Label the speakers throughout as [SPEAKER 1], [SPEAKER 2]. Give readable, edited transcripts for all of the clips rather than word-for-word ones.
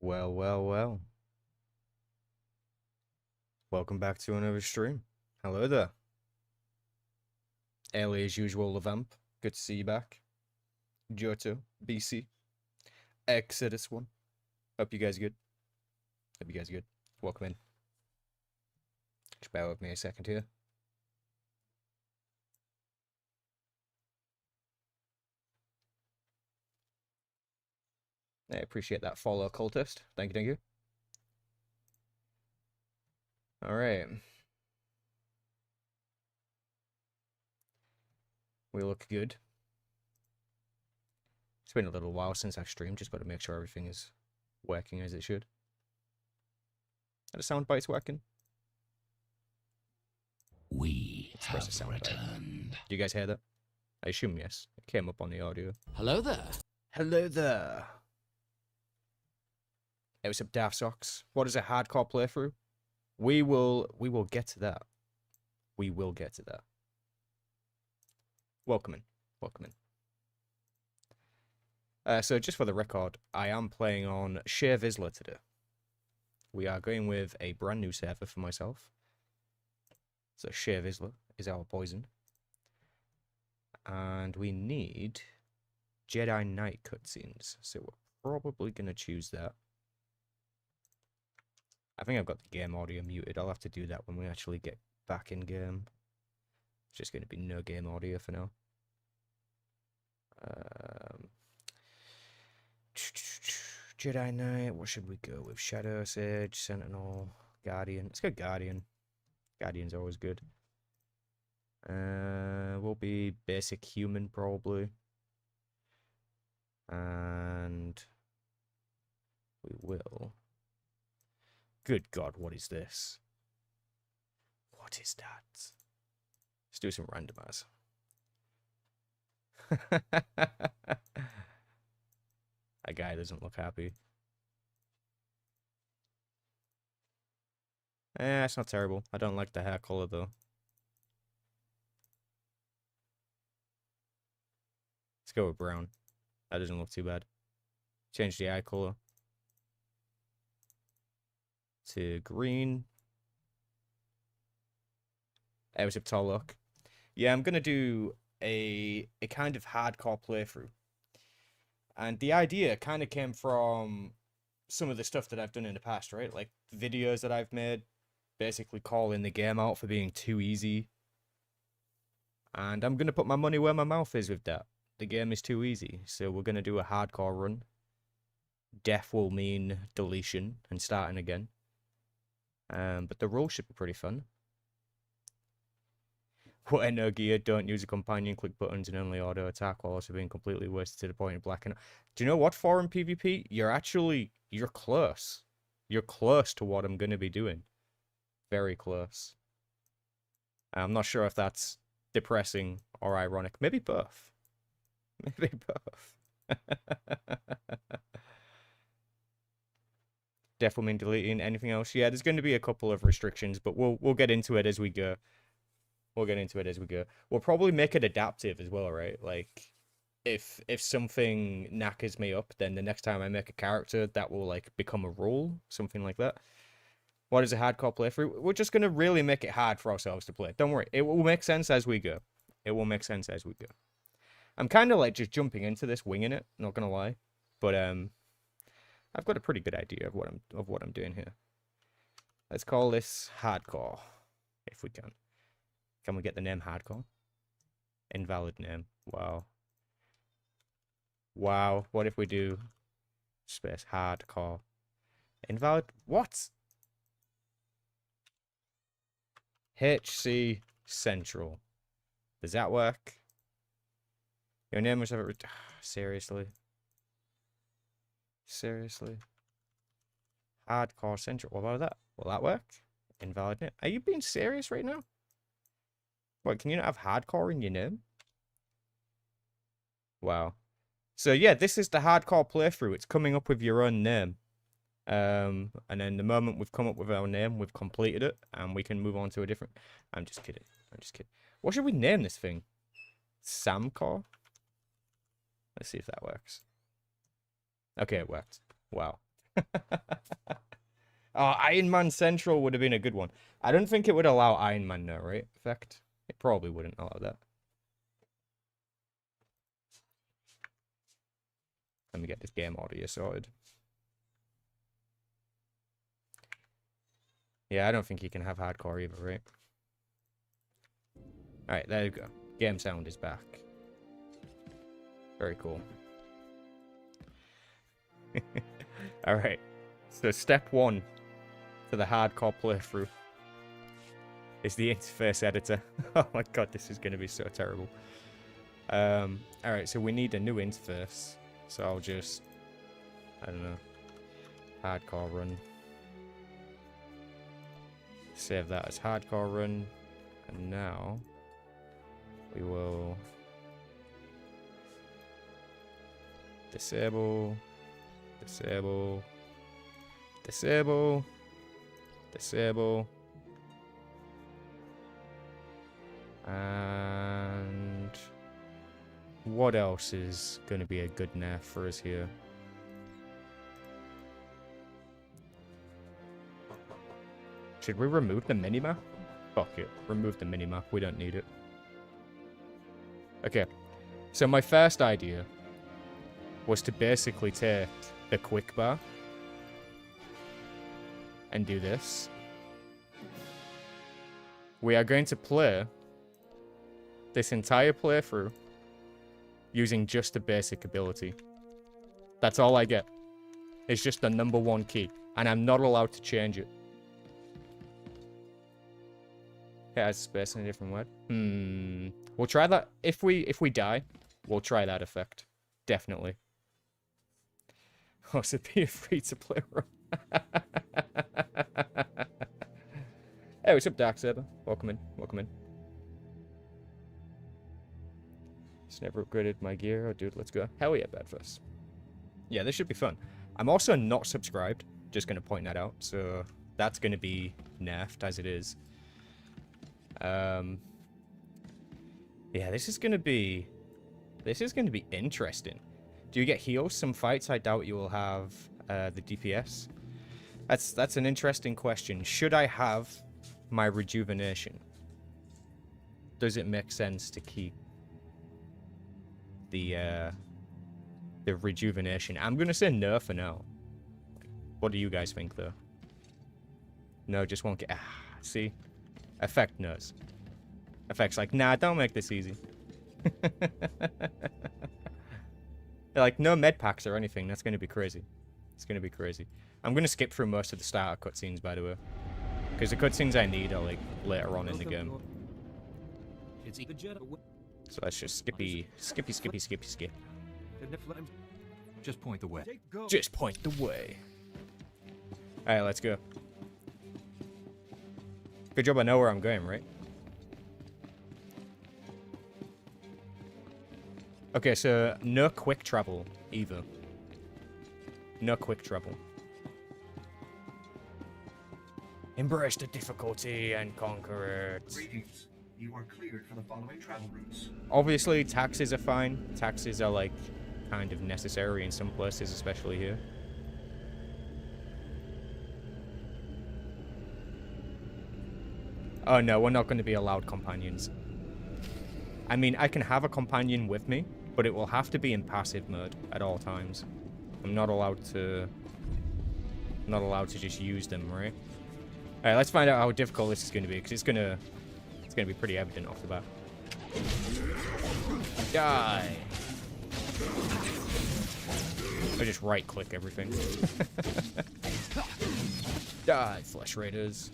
[SPEAKER 1] Well, well, well. Welcome back to another stream. Hello there. Early as usual, Levamp. Good to see you back. Johto, BC, Exodus 1. Hope you guys are good. Hope you guys are good. Welcome in. Just bear with me a second here. I appreciate that follow, cultist. Thank you, thank you. Alright. We look good. It's been a little while since I've streamed. Just got to make sure everything is working as it should. Are the sound bites working?
[SPEAKER 2] We
[SPEAKER 1] Express a
[SPEAKER 2] have
[SPEAKER 1] sound bite.
[SPEAKER 2] returned.
[SPEAKER 1] Do you guys hear that? I assume yes. It came up on the audio.
[SPEAKER 2] Hello there.
[SPEAKER 1] Hello there. It was some Daft Socks. What is a hardcore playthrough? We will get to that. We will get to that. Welcome in. Welcome in. So just for the record, I am playing on SWTOR today. We are going with a brand new server for myself. So SWTOR is our poison. And we need Jedi Knight cutscenes. So we're probably going to choose that. I think I've got the game audio muted. I'll have to do that when we actually get back in game. It's just going to be no game audio for now. Jedi Knight, what should we go with? Shadow Sage, Sentinel, Guardian. Let's go Guardian. Guardian's always good. We'll be basic human probably. And we will. Good God, what is this? What is that? Let's do some randomize. That guy doesn't look happy. It's not terrible. I don't like the hair color though. Let's go with brown. That doesn't look too bad. Change the eye color to green. SWTOR look. Yeah, I'm gonna do a kind of hardcore playthrough. And the idea kind of came from some of the stuff that I've done in the past, right? Like videos that I've made, basically calling the game out for being too easy. And I'm gonna put my money where my mouth is with that. The game is too easy, so we're gonna do a hardcore run. Death will mean deletion and starting again. But the rules should be pretty fun. Wear no gear, don't use a companion, click buttons, and only auto attack while also being completely wasted to the point of blacking. Do you know what, foreign PvP? You're close. You're close to what I'm gonna be doing. Very close. I'm not sure if that's depressing or ironic. Maybe both. Maybe both. Definitely mean deleting anything else. Yeah, there's going to be a couple of restrictions, but we'll get into it as we go. We'll get into it as we go. We'll probably make it adaptive as well, right? Like, if something knackers me up, then the next time I make a character, that will like become a rule, something like that. What is a hardcore playthrough? We're just gonna really make it hard for ourselves to play. Don't worry, it will make sense as we go. It will make sense as we go. I'm kind of like just jumping into this, winging it. Not gonna lie, but I've got a pretty good idea of what I'm doing here. Let's call this hardcore, if we can. Can we get the name hardcore? Invalid name. Wow. Wow. What if we do space hardcore? Invalid. What? HC Central. Does that work? Your name was ever. Seriously. Seriously. Hardcore Central. What about that? Will that work? Invalid name. Are you being serious right now? What, can you not have hardcore in your name? Wow. So yeah, this is the hardcore playthrough. It's coming up with your own name. And then the moment we've come up with our name, we've completed it, and we can move on to a different... I'm just kidding. I'm just kidding. What should we name this thing? Samcore? Let's see if that works. Okay, it worked. Wow. Oh, Iron Man Central would have been a good one. I don't think it would allow Iron Man now, right? Effect? It probably wouldn't allow that. Let me get this game audio sorted. Yeah, I don't think you can have hardcore either, right? Alright, there you go. Game sound is back. Very cool. Alright. So step 1 to the hardcore playthrough is the interface editor. Oh my god, this is going to be so terrible. Alright, so we need a new interface. So I'll just, I don't know, hardcore run. Save that as hardcore run. And now we will disable, disable, disable, disable. And what else is going to be a good nerf for us here? Should we remove the minimap? Fuck it. Remove the minimap. We don't need it. Okay. So my first idea was to basically take the quick bar and do this. We are going to play this entire playthrough using just the basic ability. That's all I get. It's just the #1 key. And I'm not allowed to change it. It has space in a different word. We'll try that. If we die, we'll try that effect. Definitely. Oh, so be a free-to-play run. Hey, what's up, Darksaber? Welcome in. Welcome in. Just never upgraded my gear. Oh, dude, let's go. Hell yeah, Badfuss. Yeah, this should be fun. I'm also not subscribed. Just going to point that out. So that's going to be nerfed as it is. Yeah, this is going to be interesting. Do you get heals? Some fights I doubt you will have the DPS. That's an interesting question. Should I have my rejuvenation? Does it make sense to keep the rejuvenation? I'm gonna say no for now. What do you guys think though? No, just won't get. See, effect knows. Effect's like, nah, don't make this easy. They're like, no med packs or anything. That's gonna be crazy. It's gonna be crazy. I'm gonna skip through most of the starter cutscenes, by the way, because the cutscenes I need are like later on in the game. So let's just skip.
[SPEAKER 2] Just point the way.
[SPEAKER 1] Just point the way. Alright, let's go. Good job I know where I'm going, right? Okay, so no quick travel either. No quick travel. Embrace the difficulty and conquer it.
[SPEAKER 3] Greetings. You are cleared for the following travel routes.
[SPEAKER 1] Obviously, taxes are fine. Taxes are, like, kind of necessary in some places, especially here. Oh no, we're not going to be allowed companions. I mean, I can have a companion with me, but it will have to be in passive mode at all times. I'm not allowed to just use them, right? Alright, let's find out how difficult this is going to be, because it's going to be pretty evident off the bat. Die! I just right-click everything. Die, Flesh Raiders.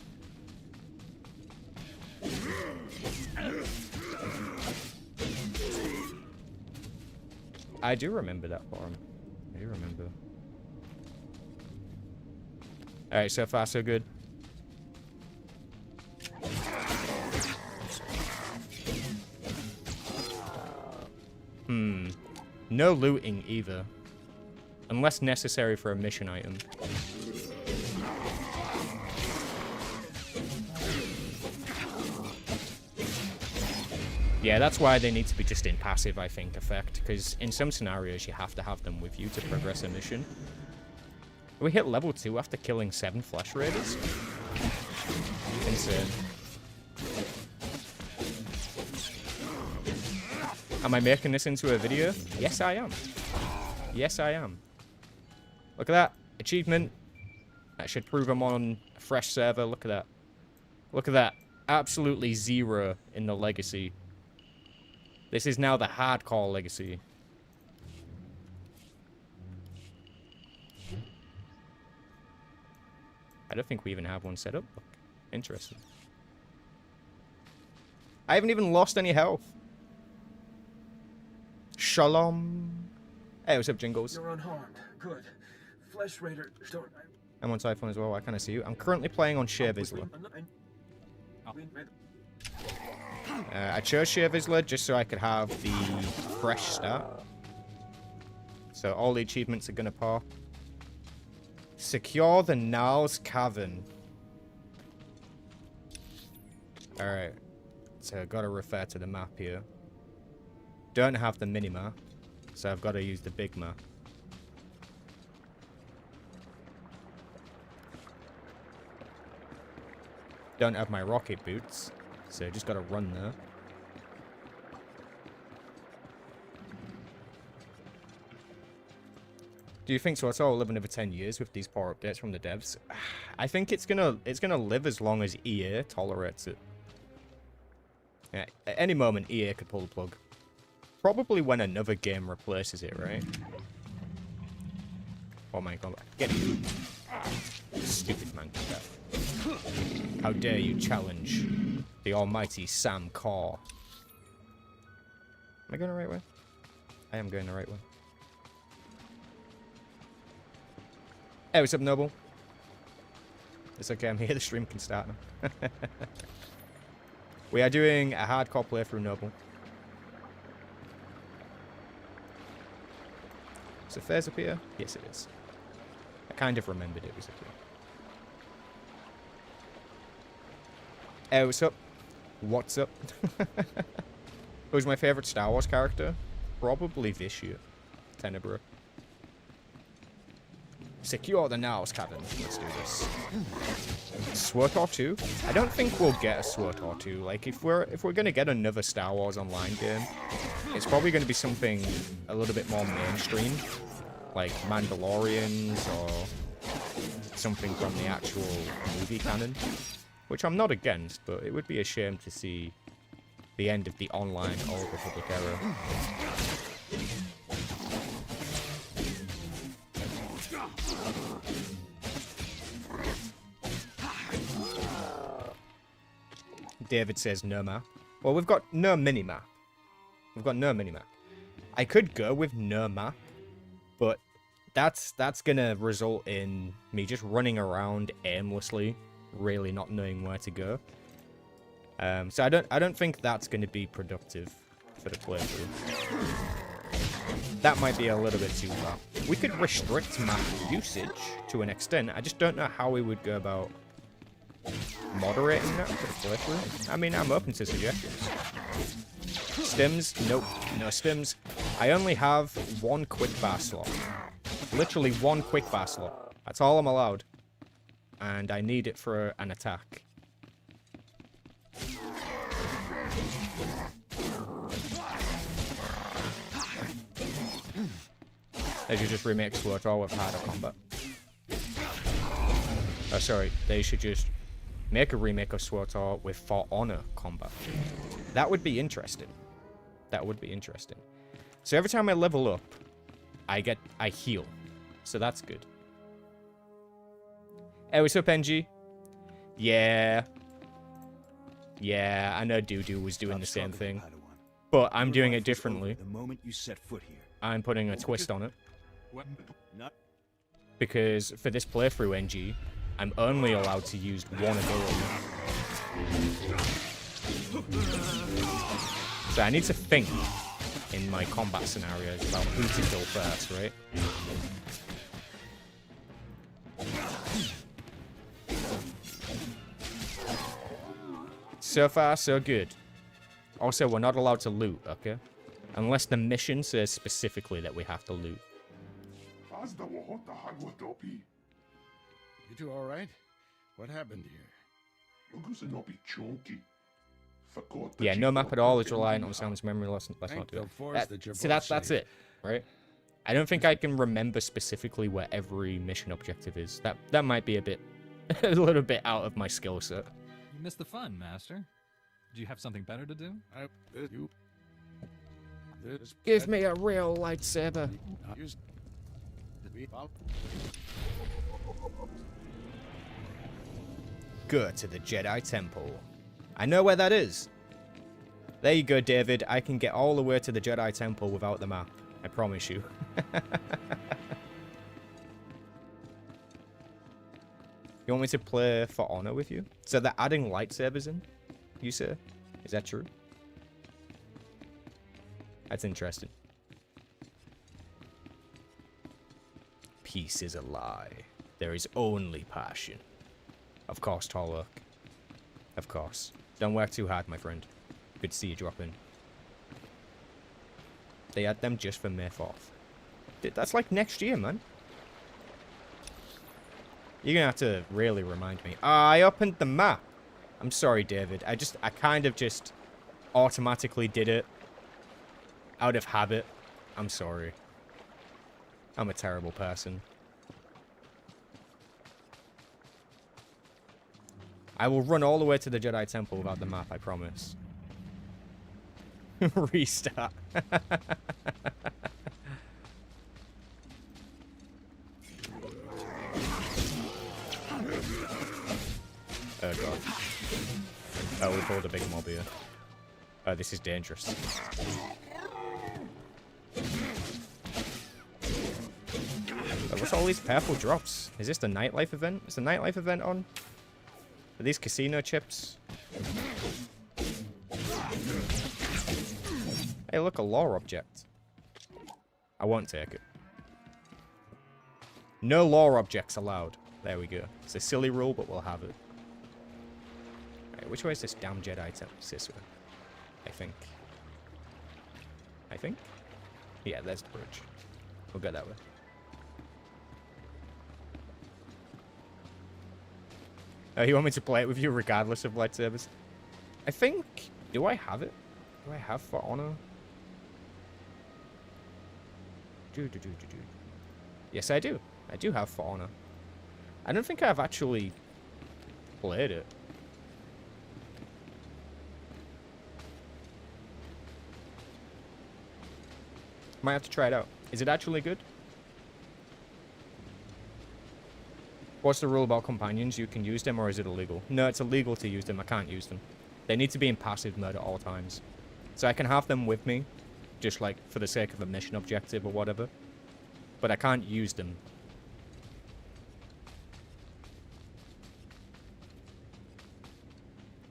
[SPEAKER 1] I do remember that farm. I do remember. Alright, so far so good. No looting either. Unless necessary for a mission item. Yeah, that's why they need to be just in passive, I think, effect. Because in some scenarios, you have to have them with you to progress a mission. We hit level 2 after killing 7 flesh raiders? Insane. Am I making this into a video? Yes, I am. Yes, I am. Look at that. Achievement. That should prove I'm on a fresh server. Look at that. Look at that. Absolutely 0 in the legacy. This is now the hardcore legacy. I don't think we even have one set up. Interesting. I haven't even lost any health. Shalom. Hey, what's up, Jingles?
[SPEAKER 4] You're unharmed. Good. Flesh Raider.
[SPEAKER 1] I'm on Typhon as well. Why can't I see you? I'm currently playing on Shea Vizsla. I chose Shea Vizsla just so I could have the fresh start. So all the achievements are going to pop. Secure the Niles Cavern. Alright. So I've got to refer to the map here. Don't have the mini-map. So I've got to use the big map. Don't have my rocket boots. So just got to run there. Do you think SWTOR will live another 10 years with these poor updates from the devs? I think it's gonna live as long as EA tolerates it. Yeah, at any moment EA could pull the plug. Probably when another game replaces it, right? Oh my god. Get it. Stupid man. How dare you challenge the almighty Sam Carr. Am I going the right way? I am going the right way. Hey, what's up, Noble? It's okay, I'm here. The stream can start now. We are doing a hardcore playthrough, Noble. Is it Fairs up here? Yes, it is. I kind of remembered it was up here. Hey, what's up? What's up? Who's my favorite Star Wars character? Probably Vishu. Tenebra. Secure the Niles Cavern. Let's do this. SWTOR 2? I don't think we'll get a SWTOR 2. Like, if we're gonna get another Star Wars Online game, it's probably gonna be something a little bit more mainstream, like Mandalorians or something from the actual movie canon, which I'm not against, but it would be a shame to see the end of the online Old Republic era. David says no map. Well, we've got no mini-map. We've got no mini-map. I could go with no map, but that's gonna result in me just running around aimlessly, really not knowing where to go. So I don't think that's gonna be productive for the playthrough. That might be a little bit too far. We could restrict map usage to an extent. I just don't know how we would go about moderating that for the playthrough. I mean, I'm open to suggestions. Stims? Nope. No stims. I only have one quick bar slot. Literally one quick bar slot. That's all I'm allowed. And I need it for an attack. They should just remake SWTOR with harder combat. Oh, sorry. They should just make a remake of SWTOR with For Honor combat. That would be interesting. That would be interesting. So every time I level up, I heal. So that's good. Hey, what's up, NG? Yeah. Yeah, I know Doodoo was doing the same thing. But I'm doing it differently.
[SPEAKER 5] The moment you set foot here.
[SPEAKER 1] I'm putting a twist on it.
[SPEAKER 2] What?
[SPEAKER 1] Because for this playthrough, NG, I'm only allowed to use one ability. So I need to think in my combat scenarios about who to kill first, right? So far, so good. Also, we're not allowed to loot, okay? Unless the mission says specifically that we have to loot.
[SPEAKER 5] You two all right? What happened here?
[SPEAKER 6] Lugos and not be chunky. Forgot that
[SPEAKER 1] Yeah,
[SPEAKER 6] you
[SPEAKER 1] no map
[SPEAKER 6] got
[SPEAKER 1] at all
[SPEAKER 6] that
[SPEAKER 1] is relying
[SPEAKER 6] in
[SPEAKER 1] on
[SPEAKER 6] the
[SPEAKER 1] Sam's memory loss. Let's
[SPEAKER 5] Thank
[SPEAKER 1] not do
[SPEAKER 5] the
[SPEAKER 1] it.
[SPEAKER 5] force that you're
[SPEAKER 1] See,
[SPEAKER 5] both
[SPEAKER 1] that's
[SPEAKER 5] safe.
[SPEAKER 1] it, right? I don't think I can remember specifically where every mission objective is. That might be a bit, a little bit out of my skill set.
[SPEAKER 2] You missed the fun, Master. Did you have something better to do?
[SPEAKER 1] Give me a real lightsaber. Go to the Jedi Temple. I know where that is. There you go, David. I can get all the way to the Jedi Temple without the map. I promise you. You want me to play For Honor with you? So they're adding lightsabers in, you say? Is that true? That's interesting. Peace is a lie. There is only passion. Of course, Tarlock. Of course. Don't work too hard, my friend. Good to see you drop in. They had them just for May 4th. That's like next year, man. You're gonna have to really remind me. I opened the map. I'm sorry, David. I kind of just automatically did it. Out of habit. I'm sorry. I'm a terrible person. I will run all the way to the Jedi Temple without the map, I promise. Restart. Oh god. Oh, we pulled a big mob here. Oh, this is dangerous. Oh, what's all these purple drops? Is this the nightlife event? Is the nightlife event on? Are these casino chips? Hey, look, a lore object. I won't take it. No lore objects allowed. There we go. It's a silly rule, but we'll have it. Right, which way is this damn Jedi temple? It's this way. I think. Yeah, there's the bridge. We'll go that way. Oh, you want me to play it with you regardless of lightsabers? I think... Do I have it? Do I have For Honor? Yes, I do. I do have For Honor. I don't think I've actually played it. Might have to try it out. Is it actually good? What's the rule about companions? You can use them, or is it illegal? No, it's illegal to use them. I can't use them. They need to be in passive mode at all times. So I can have them with me, just like for the sake of a mission objective or whatever. But I can't use them.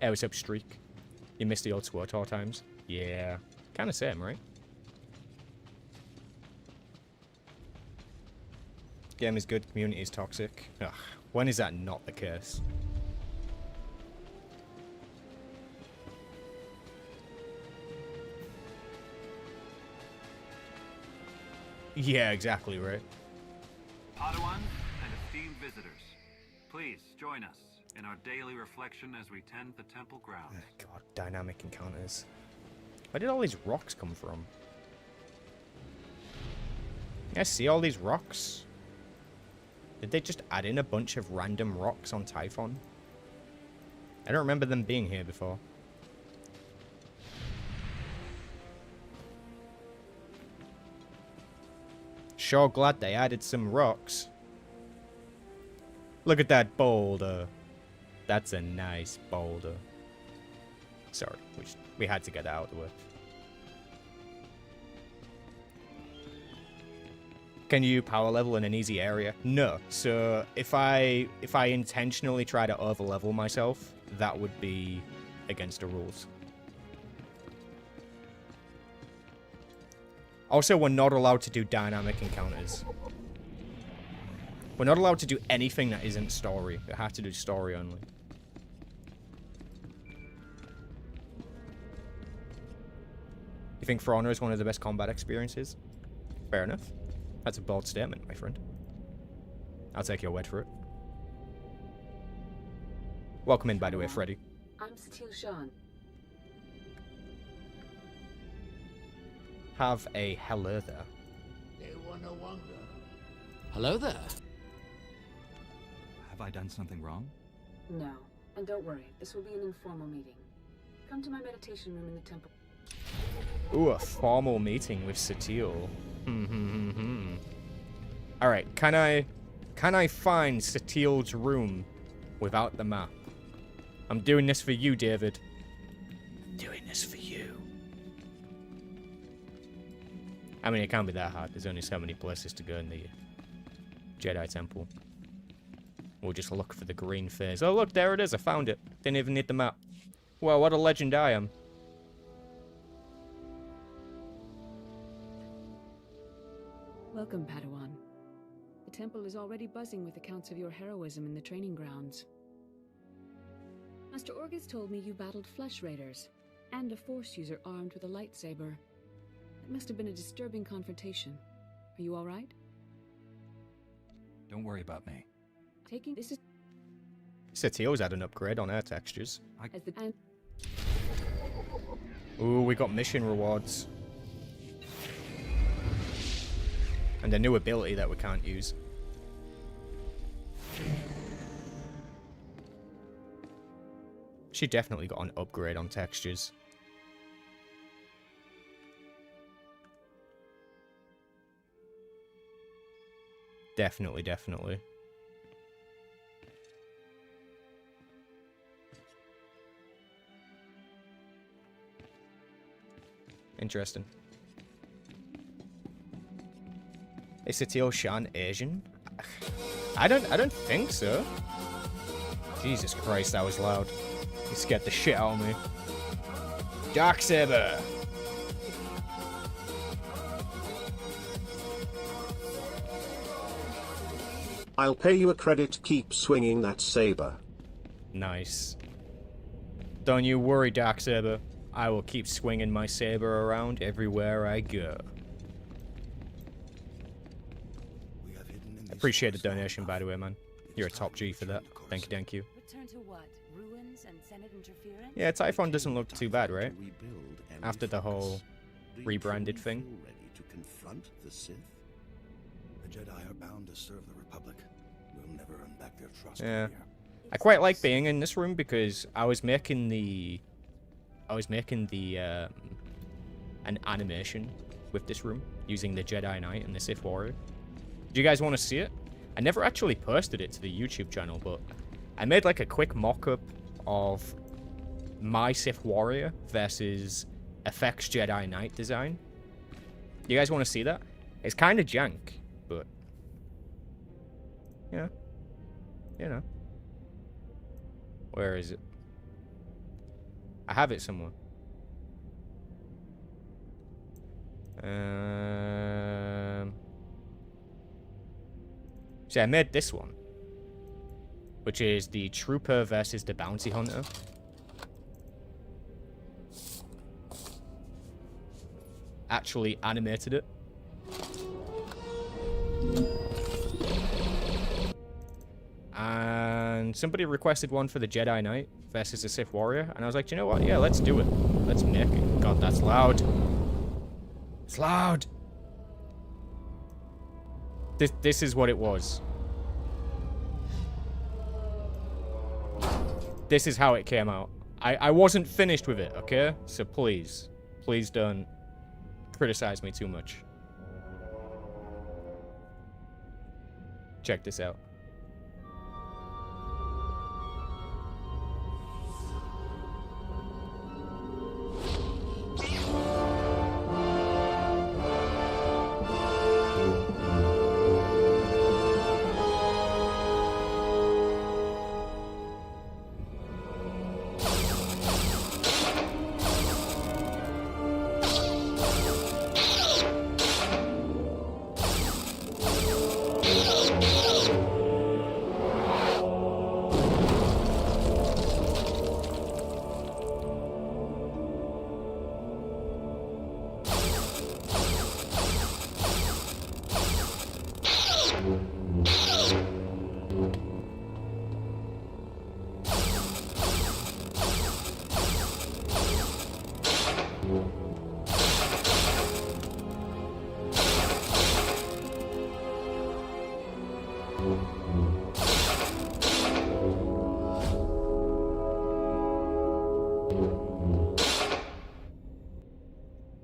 [SPEAKER 1] Oh, it's up streak. You missed the old SWTOR times. Yeah. Kind of same, right? Game is good, community is toxic. Ugh, when is that not the case? Yeah, exactly, right?
[SPEAKER 7] Padawans and esteemed visitors, please join us in our daily reflection as we tend the temple grounds.
[SPEAKER 1] Oh, God, dynamic encounters. Where did all these rocks come from? Yeah, see all these rocks? Did they just add in a bunch of random rocks on Typhon? I don't remember them being here before. Sure glad they added some rocks. Look at that boulder. That's a nice boulder. Sorry, we had to get that out of the way. Can you power level in an easy area? No. So if I intentionally try to over level myself, that would be against the rules. Also, we're not allowed to do dynamic encounters. We're not allowed to do anything that isn't story. We have to do story only. You think For Honor is one of the best combat experiences? Fair enough. That's a bold statement, my friend. I'll take your word for it. Welcome in, by the way, Freddy.
[SPEAKER 8] I'm SWTOR Shan.
[SPEAKER 1] Have a hello there.
[SPEAKER 9] Hello there.
[SPEAKER 2] Have I done something wrong?
[SPEAKER 8] No. And don't worry, this will be an informal meeting. Come to my meditation room in the temple.
[SPEAKER 1] Ooh, a formal meeting with SWTOR. Alright, can I find SWTOR's room without the map? I'm doing this for you, David. I'm doing this for you. I mean, it can't be that hard. There's only so many places to go in the Jedi Temple. We'll just look for the green phase. Oh, look, there it is. I found it. Didn't even need the map. Well, what a legend I am.
[SPEAKER 8] Welcome, Padawan. The temple is already buzzing with accounts of your heroism in the training grounds. Master Orgus told me you battled flesh raiders, and a Force user armed with a lightsaber. It must have been a disturbing confrontation. Are you alright?
[SPEAKER 2] Don't worry about me.
[SPEAKER 8] Taking this is
[SPEAKER 1] SWTOR's had an upgrade on air textures.
[SPEAKER 8] as the and
[SPEAKER 1] Ooh, we got mission rewards. And a new ability that we can't use. She definitely got an upgrade on textures. Definitely, definitely. Interesting. Is SWTOR Shan Asian? I don't think so. Jesus Christ, that was loud. You scared the shit out of me. Darksaber!
[SPEAKER 10] I'll pay you a credit, keep swinging that saber.
[SPEAKER 1] Nice. Don't you worry, Darksaber. I will keep swinging my saber around everywhere I go. Appreciate the donation, by the way, man. You're a top G for that. Thank you, thank you.
[SPEAKER 8] return to what? Ruins and Senate interference?
[SPEAKER 1] Yeah, Typhon doesn't look too bad, right? After the whole rebranded thing.
[SPEAKER 5] Ready to confront the Sith? The Jedi are bound to serve the Republic. We'll never earn back their trust.
[SPEAKER 1] Yeah. I quite like being in this room because I was making the an animation with this room using the Jedi Knight and the Sith Warrior. Do you guys want to see it? I never actually posted it to the YouTube channel, but I made like a quick mock-up of my Sith Warrior versus FX Jedi Knight design. You guys want to see that? It's kind of jank, but yeah, you know. Where is it? I have it somewhere. See, I made this one, which is the Trooper versus the Bounty Hunter. Actually animated it. And somebody requested one for the Jedi Knight versus the Sith Warrior, and I was like, you know what? Yeah, let's do it. Let's make it. God, that's loud. It's loud. This is what it was. This is how it came out. I wasn't finished with it, okay? So please don't criticize me too much. Check this out.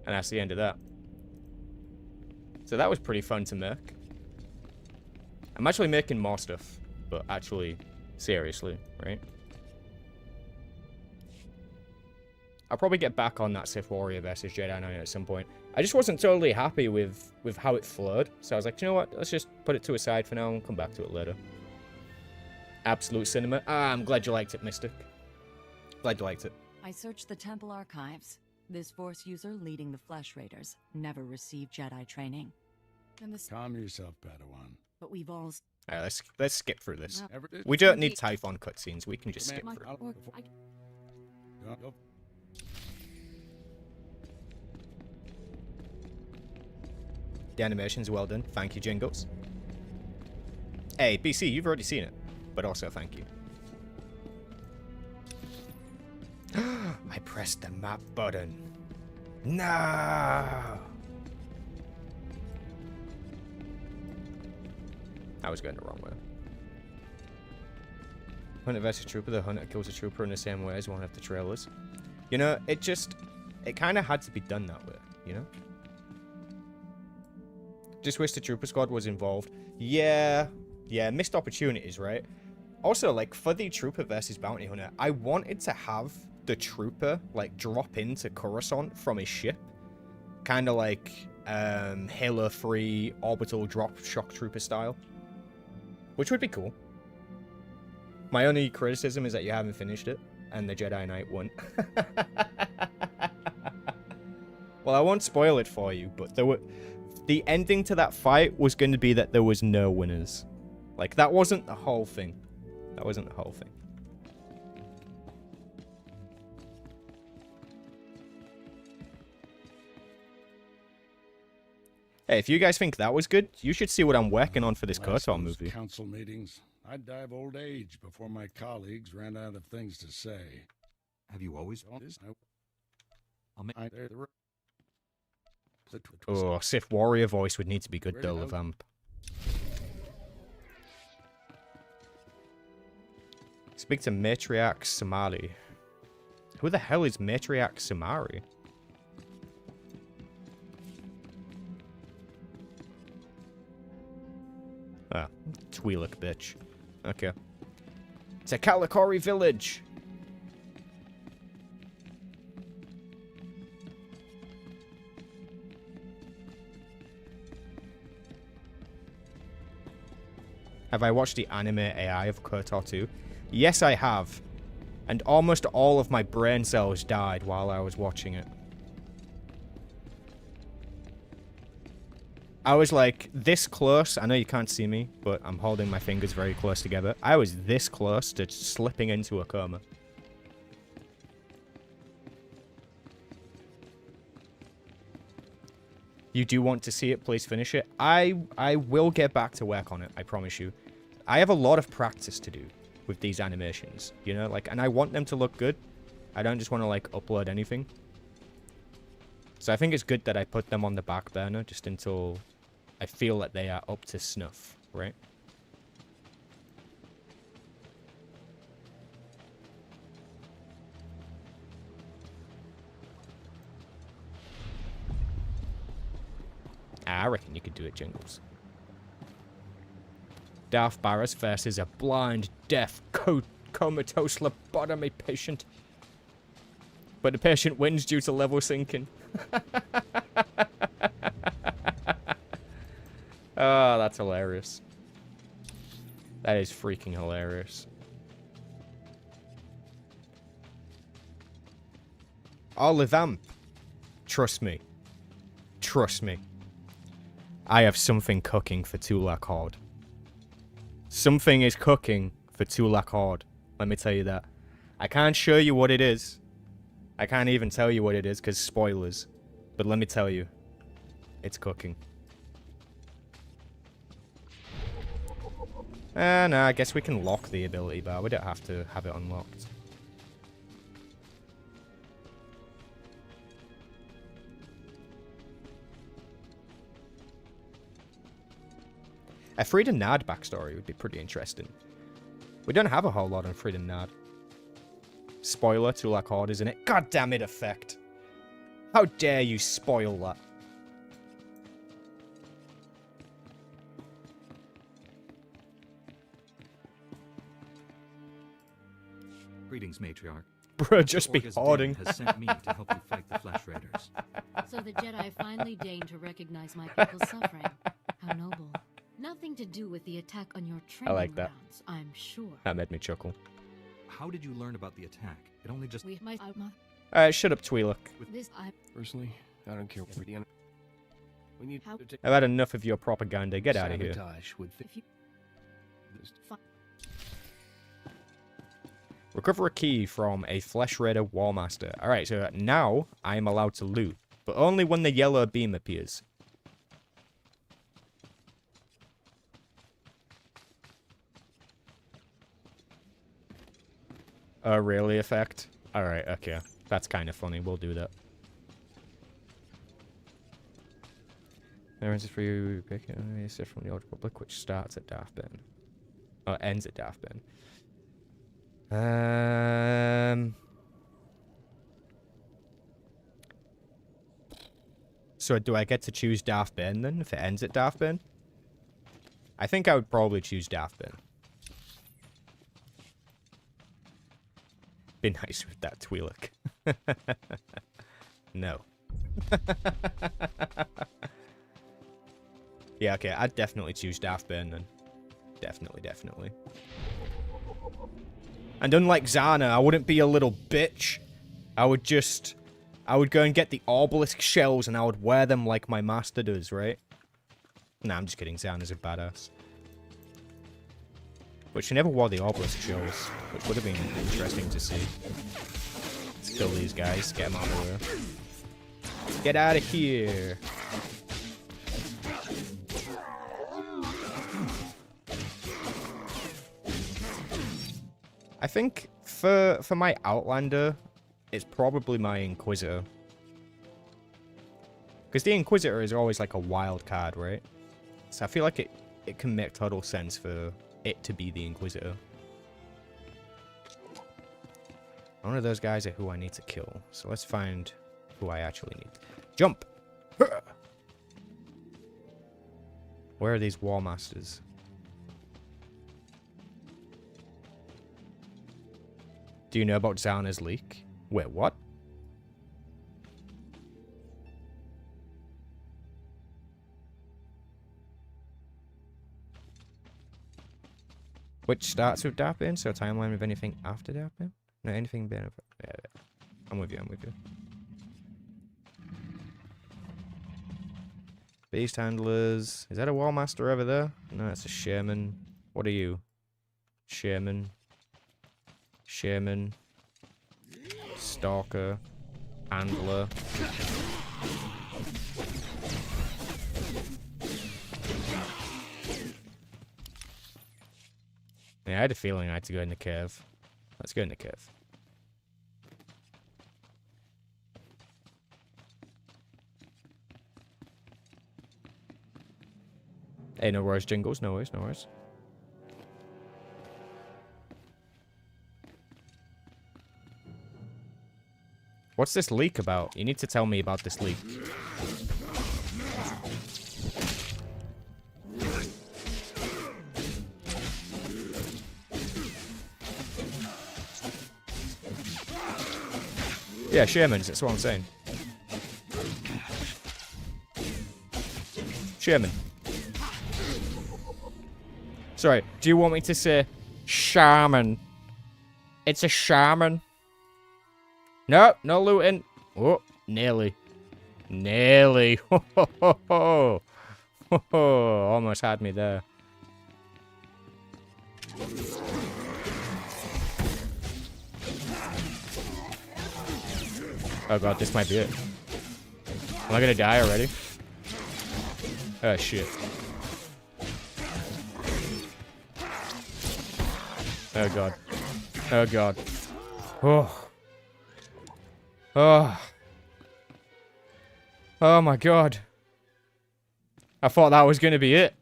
[SPEAKER 1] And that's the end of that. So that was pretty fun to make. I'm actually making more stuff, but actually, seriously, right? I'll probably get back on that Sith Warrior versus Jedi Knight at some point. I just wasn't totally happy with how it flowed, so I was like, you know what? Let's just put it to a side for now and come back to it later. Absolute cinema. Ah, I'm glad you liked it, Mystic. Glad you liked it.
[SPEAKER 9] I searched the temple archives. This Force user leading the Flesh Raiders never received Jedi training. And the...
[SPEAKER 5] Calm yourself, Padawan.
[SPEAKER 9] But we've all...
[SPEAKER 1] Alright, let's skip through this.
[SPEAKER 5] Ever did-
[SPEAKER 1] We don't need Typhon cutscenes. We can just skip
[SPEAKER 5] Command-
[SPEAKER 1] through.
[SPEAKER 5] I'll- Go.
[SPEAKER 1] The animation's well done. Thank you, Jingles. Hey, BC, you've already seen it. But also, thank you. I pressed the map button. No! I was going the wrong way. Hunter versus Trooper. The Hunter kills a Trooper in the same way as one of the trailers. You know, it kind of had to be done that way, you know? Just wish the Trooper Squad was involved. Yeah, missed opportunities, right? Also, like, for the Trooper versus Bounty Hunter, I wanted to have the Trooper, like, drop into Coruscant from his ship. Kind of like, Halo 3 orbital drop shock trooper style. Which would be cool. My only criticism is that you haven't finished it, and the Jedi Knight won. Well, I won't spoil it for you, but the ending to that fight was going to be that there was no winners. Like, that wasn't the whole thing. That wasn't the whole thing. Hey, if you guys think that was good, you should see what I'm working on for this KOTOR movie.
[SPEAKER 5] Council meetings. I'd die of old age before my colleagues ran out of things to say.
[SPEAKER 11] Have you always... I'll make...
[SPEAKER 1] Oh, Sith Warrior voice would need to be good though, Levamp. Speak to Matriarch Samari. Who the hell is Matriarch Samari? Ah, Twi'lek bitch. Okay. It's a Kalikori village. Have I watched the anime AI of KOTOR 2? Yes, I have. And almost all of my brain cells died while I was watching it. I was like this close. I know you can't see me, but I'm holding my fingers very close together. I was this close to slipping into a coma. You do want to see it, please finish it. I will get back to work on it, I promise you. I have a lot of practice to do with these animations, you know, like, and I want them to look good. I don't just want to, like, upload anything. So I think it's good that I put them on the back burner just until I feel that they are up to snuff, right? I reckon you could do it, Jingles. Darth Barras versus a blind, deaf, comatose lobotomy patient. But the patient wins due to level sinking. Oh, that's hilarious. That is freaking hilarious. Oh, Levamp. Trust me. Trust me. I have something cooking for Tulak Horde. Something is cooking for Tulak Horde. Let me tell you that. I can't show you what it is. I can't even tell you what it is because spoilers. But let me tell you. It's cooking. No, I guess we can lock the ability bar. We don't have to have it unlocked. A Frida Nad backstory would be pretty interesting. We don't have a whole lot on Frida Nad. Spoiler, Tulak Horde, isn't it? God damn it, Effect. How dare you spoil that?
[SPEAKER 2] Greetings, Matriarch.
[SPEAKER 1] Bro, just be
[SPEAKER 2] Orcus
[SPEAKER 1] hoarding.
[SPEAKER 2] Din has sent me to help you fight the Flesh Raiders.
[SPEAKER 9] So the Jedi finally deigned to recognize my people's suffering. How noble. Nothing to do with the attack on your training
[SPEAKER 1] like that.
[SPEAKER 9] grounds, I'm sure.
[SPEAKER 1] That made me chuckle.
[SPEAKER 2] How did you learn about the attack? It only just...
[SPEAKER 1] Shut up, Twi'lek.
[SPEAKER 9] This I
[SPEAKER 11] Personally, I don't care what we need
[SPEAKER 9] How-
[SPEAKER 11] to take
[SPEAKER 1] I've had enough of your propaganda. Get out of here.
[SPEAKER 11] sabotage would
[SPEAKER 9] if you
[SPEAKER 1] Recover a key from a Flesh Raider Warmaster. Alright, so now I am allowed to loot, but only when the yellow beam appears. Oh, really, Effect? Alright, okay. That's kind of funny. We'll do that. There is for you pick it from the Old Republic, which starts at Darth Ben. Oh, ends at Darth Ben. So do I get to choose Darth Ben then, if it ends at Darth Ben? I think I would probably choose Darth Ben. Be nice with that, Twi'lek. No. Yeah, okay, I'd definitely choose Darth Ben then. Definitely. And unlike Zana, I wouldn't be a little bitch. I would go and get the obelisk shells and I would wear them like my master does, right? Nah, I'm just kidding. Zana's a badass. But she never wore the obelisk shells, which would have been interesting to see. Let's kill these guys. Get them out of the way. Get out of here. I think for my Outlander, it's probably my Inquisitor. Because the Inquisitor is always like a wild card, right? So I feel like it can make total sense for it to be the Inquisitor. One of those guys are who I need to kill. So let's find who I actually need. Jump! Where are these War Masters? Do you know about Zana's leak? Wait, what? Which starts with Darth Bane, so timeline with anything after Darth Bane? No, anything Bane. Yeah, I'm with you. Beast Handlers. Is that a War Master over there? No, it's a Shaman. What are you? Shaman. Stalker. Handler. Yeah, I had a feeling I had to go in the cave. Let's go in the cave. Hey, no worries, Jingles. No worries. What's this leak about? You need to tell me about this leak. Yeah, Shamans, that's what I'm saying. Shaman. Sorry, do you want me to say shaman? It's a shaman. No, no looting. Oh, nearly. Ho, ho, ho, ho. Ho, ho. Almost had me there. Oh god, this might be it. Am I gonna die already? Oh shit. Oh god. Oh god. Oh. Oh. Oh my god. I thought that was gonna be it.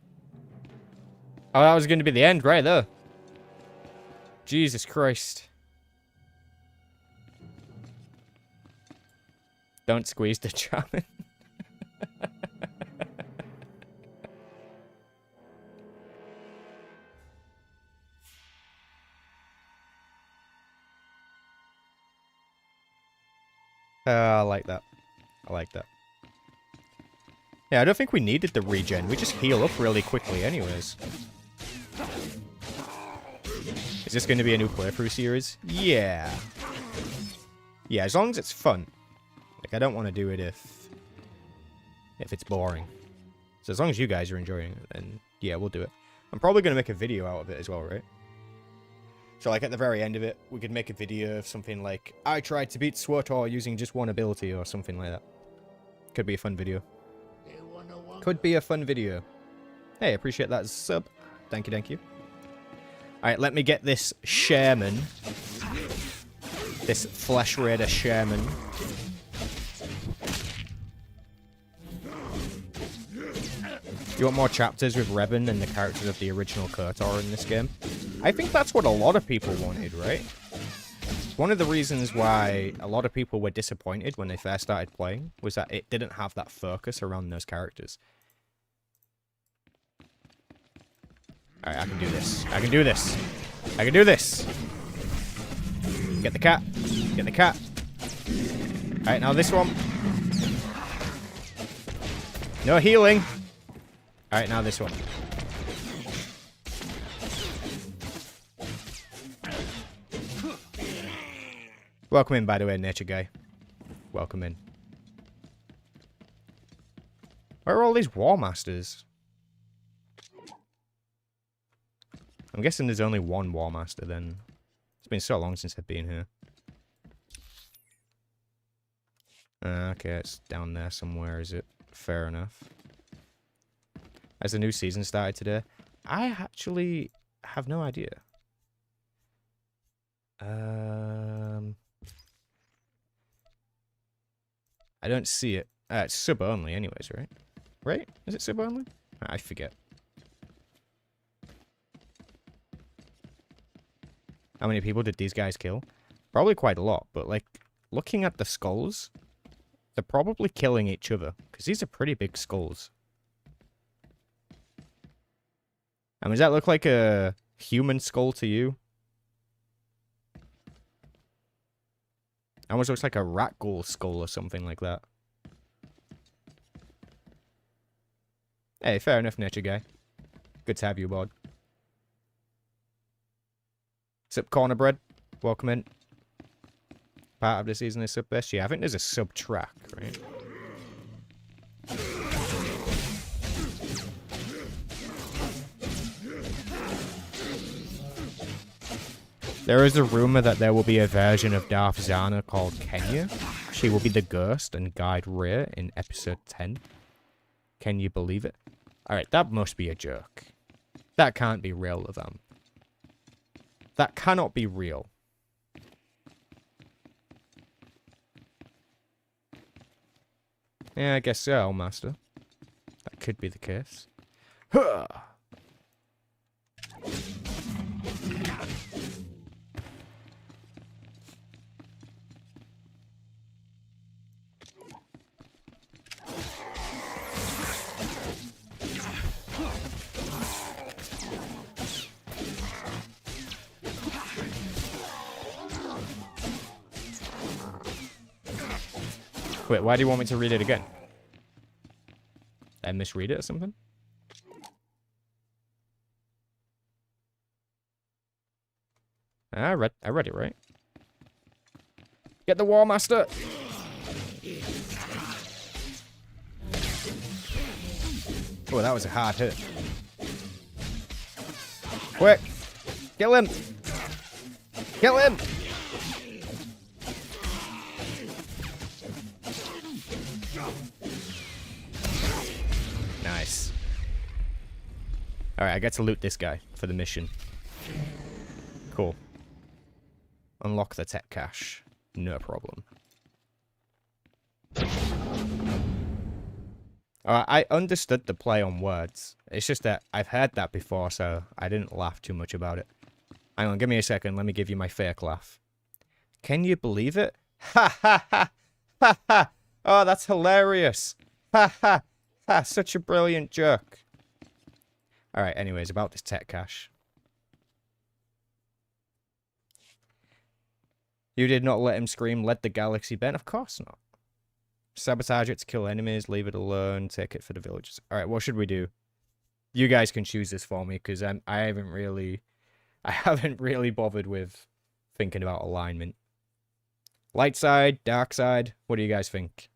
[SPEAKER 1] Oh, that was going to be the end right there. Jesus Christ. Don't squeeze the charming. I like that. I like that. Yeah, I don't think we needed the regen. We just heal up really quickly anyways. Is this going to be a new playthrough series? Yeah. Yeah, as long as it's fun. Like, I don't want to do it if it's boring. So as long as you guys are enjoying it, then yeah, we'll do it. I'm probably going to make a video out of it as well, right? So, like, at the very end of it, we could make a video of something like, I tried to beat SWTOR using just one ability or something like that. Could be a fun video. Could be a fun video. Hey, appreciate that sub. Thank you, thank you. Alright, let me get this shaman. This Flesh Raider shaman. You want more chapters with Revan and the characters of the original KOTOR in this game? I think that's what a lot of people wanted, right? One of the reasons why a lot of people were disappointed when they first started playing was that it didn't have that focus around those characters. Alright, I can do this. I can do this. I can do this. Get the cat. Get the cat. Alright, now this one. No healing. Alright, now this one. Welcome in, by the way, Nature Guy. Welcome in. Where are all these War Masters? I'm guessing there's only one War Master then. It's been so long since I've been here. Okay, it's down there somewhere, is it? Fair enough. Has the new season started today? I actually have no idea. I don't see it. It's sub only anyways, right? Right? Is it sub only? I forget. How many people did these guys kill? Probably quite a lot, but like, looking at the skulls, they're probably killing each other, because these are pretty big skulls. I mean, does that look like a human skull to you? Almost looks like a rat ghoul skull or something like that. Hey, fair enough, Nature Guy. Good to have you aboard. Sup, Corner Bread? Welcome in. Part of the season is sub best. Yeah, I think there's a sub track, right? There is a rumor that there will be a version of Darth Zana called Kenya. She will be the ghost and guide Rey in episode 10. Can you believe it? Alright, that must be a joke. That can't be real, Levan. That cannot be real. Yeah, I guess so, Master. That could be the case. Huh! Wait, why do you want me to read it again? Did I misread it or something? I read it right. Get the War Master! Oh, that was a hard hit. Quick! Kill him! Kill him! Nice. Alright, I get to loot this guy for the mission. Cool. Unlock the tech cache. No problem. I understood the play on words. It's just that I've heard that before, so I didn't laugh too much about it. Hang on, give me a second. Let me give you my fake laugh. Can you believe it? Ha ha ha ha ha! Oh, that's hilarious. Ha ha ha! Such a brilliant joke. Alright, anyways, about this tech cache. You did not let him scream, let the galaxy bend? Of course not. Sabotage it to kill enemies, leave it alone, take it for the villagers. Alright, what should we do? You guys can choose this for me, because I haven't really bothered with thinking about alignment. Light side, dark side, what do you guys think?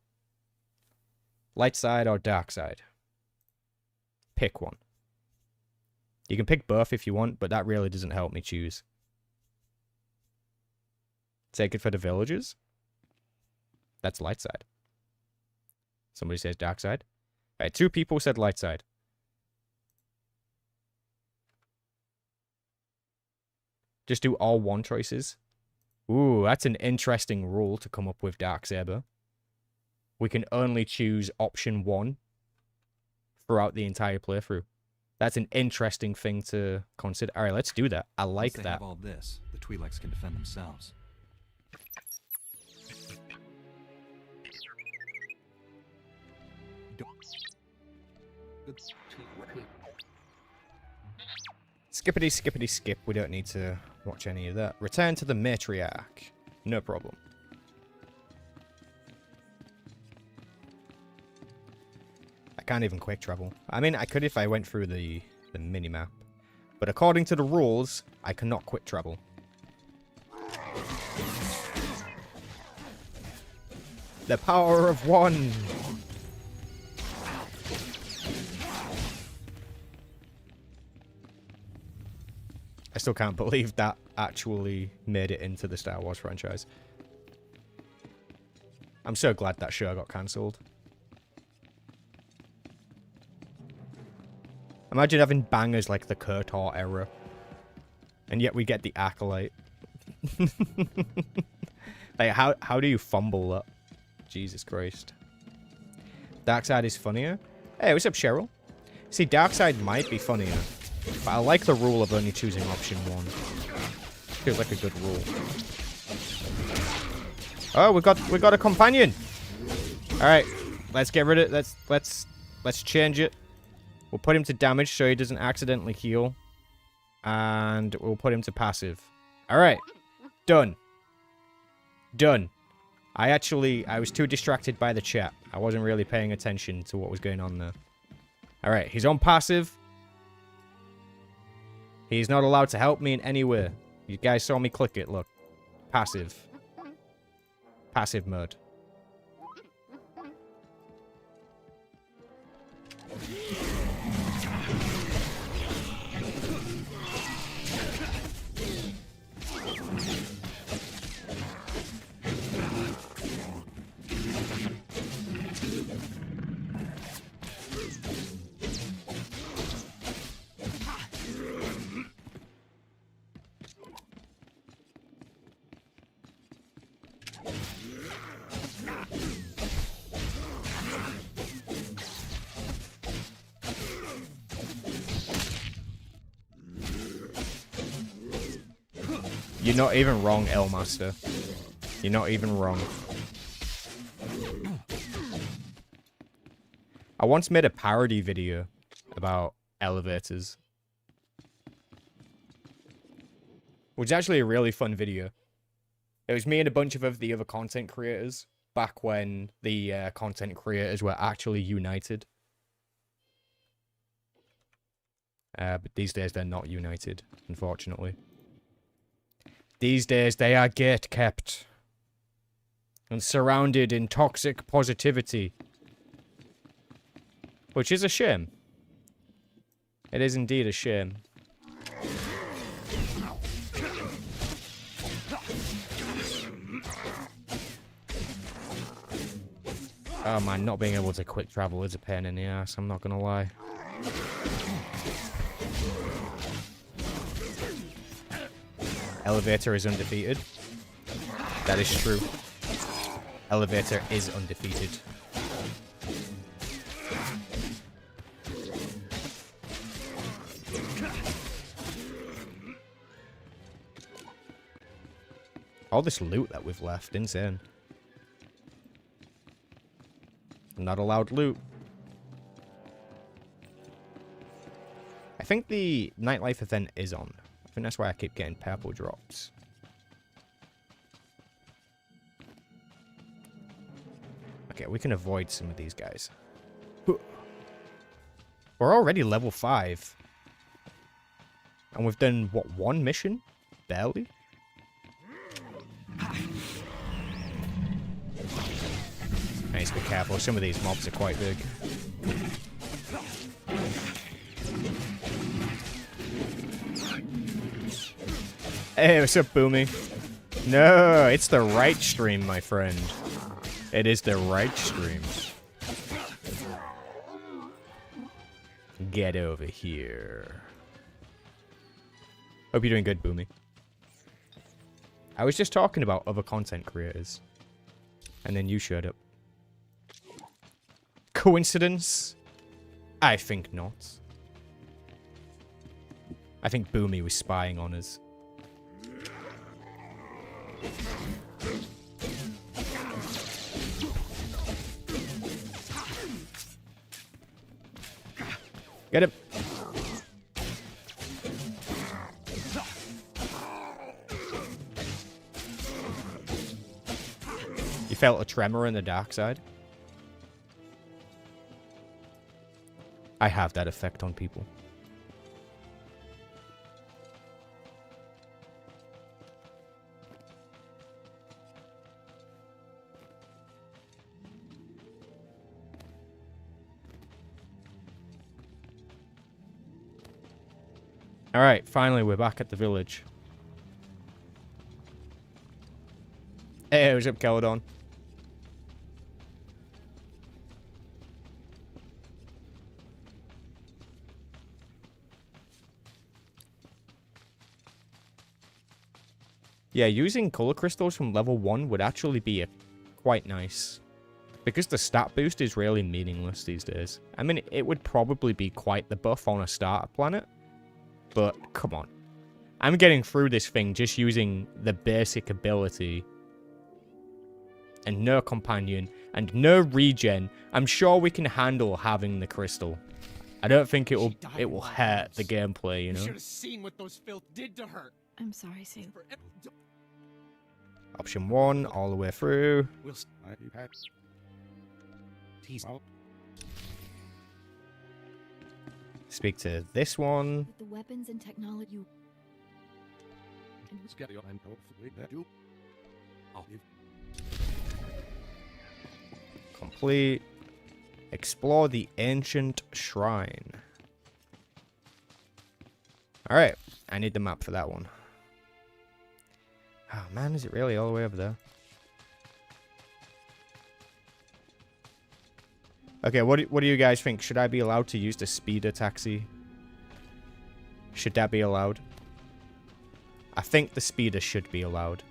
[SPEAKER 1] Light side or dark side? Pick one. You can pick both if you want, but that really doesn't help me choose. Take it for the villagers? That's light side. Somebody says dark side. Alright, 2 people said light side. Just do all 1 choices. Ooh, that's an interesting rule to come up with, Darksaber. We can only choose option 1 throughout the entire playthrough. That's an interesting thing to consider. Alright, let's do that. I like
[SPEAKER 2] Once they
[SPEAKER 7] that.
[SPEAKER 2] have all this, the Twi'leks can defend themselves.
[SPEAKER 1] Skippity, skippity, skip. We don't need to watch any of that. Return to the matriarch. No problem. I can't even quick travel. I mean, I could if I went through the mini-map. But according to the rules, I cannot quick travel. The power of 1! I still can't believe that actually made it into the Star Wars franchise. I'm so glad that show got cancelled. Imagine having bangers like the KOTOR era. And yet we get the Acolyte. Like, how do you fumble that? Jesus Christ. Darkside is funnier? Hey, what's up, Cheryl? See, Darkside might be funnier. But I like the rule of only choosing option 1. Feels like a good rule. Oh, we got a companion. All right, let's get rid of it. Let's change it. We'll put him to damage so he doesn't accidentally heal, and we'll put him to passive. All right, done. Done. I was too distracted by the chat. I wasn't really paying attention to what was going on there. All right, he's on passive. He's not allowed to help me in any way. You guys saw me click it, look. Passive. Passive mode. You're not even wrong, Elmaster. You're not even wrong. I once made a parody video about elevators. Which is actually a really fun video. It was me and a bunch of the other content creators back when the content creators were actually united. But these days they're not united, unfortunately. These days, they are gate-kept and surrounded in toxic positivity. Which is a shame. It is indeed a shame. Oh man, not being able to quick travel is a pain in the ass, I'm not gonna lie. Elevator is undefeated. That is true. Elevator is undefeated. All this loot that we've left, insane. Not allowed loot. I think the nightlife event is on. I think that's why I keep getting purple drops. Okay, we can avoid some of these guys. We're already level 5. And we've done, what, 1 mission? Barely? I need to be careful. Some of these mobs are quite big. Hey, what's up, Boomy? No, it's the right stream, my friend. It is the right stream. Get over here. Hope you're doing good, Boomy. I was just talking about other content creators. And then you showed up. Coincidence? I think not. I think Boomy was spying on us. Get him. You felt a tremor in the dark side? I have that effect on people. Alright, finally we're back at the village. Hey, what's up, Caledon? Yeah, using color crystals from level 1 would actually be quite nice. Because the stat boost is really meaningless these days. I mean, it would probably be quite the buff on a starter planet. But, come on. I'm getting through this thing just using the basic ability. And no companion. And no regen. I'm sure we can handle having the crystal. I don't think it will hurt the gameplay, you know?
[SPEAKER 4] You should have seen what those filth did to her.
[SPEAKER 8] I'm sorry, Sam.
[SPEAKER 1] Option 1, all the way through. Speak to this one.
[SPEAKER 9] With the weapons and technology you...
[SPEAKER 1] Complete. Explore the ancient shrine. Alright, I need the map for that one. Oh man, is it really all the way over there? Okay, what do you guys think? Should I be allowed to use the speeder taxi? Should that be allowed? I think the speeder should be allowed.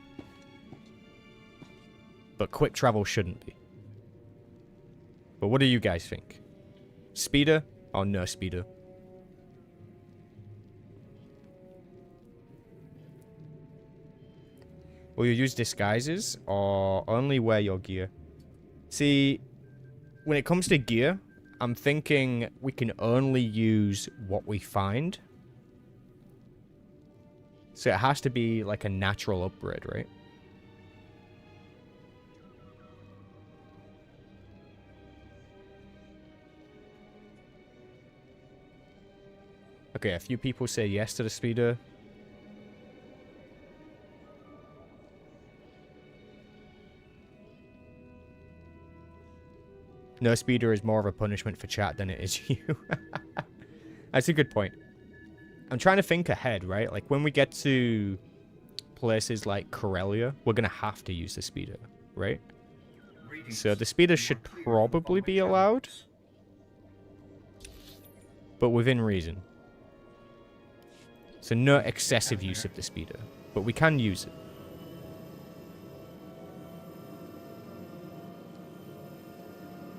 [SPEAKER 1] But quick travel shouldn't be. But what do you guys think? Speeder or no speeder? Will you use disguises or only wear your gear? See, when it comes to gear, I'm thinking we can only use what we find. So it has to be like a natural upgrade, right? Okay, a few people say yes to the speeder. No speeder is more of a punishment for chat than it is you. That's a good point. I'm trying to think ahead, right? Like, when we get to places like Corellia, we're going to have to use the speeder, right? So the speeder should probably be allowed. But within reason. So no excessive use of the speeder. But we can use it.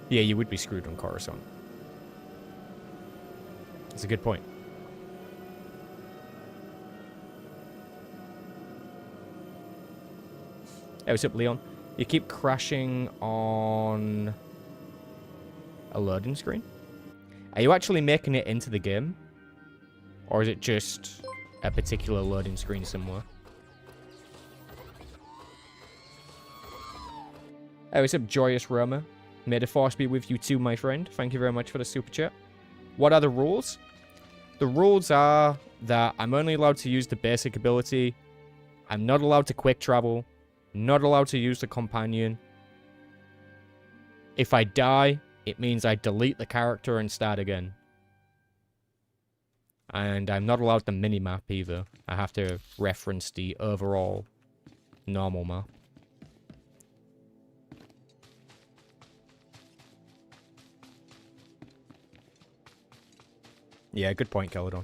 [SPEAKER 1] Yeah, you would be screwed on Coruscant. That's a good point. Hey, what's up, Leon? You keep crashing on a loading screen? Are you actually making it into the game? Or is it just a particular loading screen somewhere? Hey, what's up, Joyous Roma? May the force be with you too, my friend. Thank you very much for the super chat. What are the rules? The rules are that I'm only allowed to use the basic ability. I'm not allowed to quick travel. Not allowed to use the companion. If I die, it means I delete the character and start again. And I'm not allowed the mini-map either. I have to reference the overall normal map. Yeah, good point, Caledon.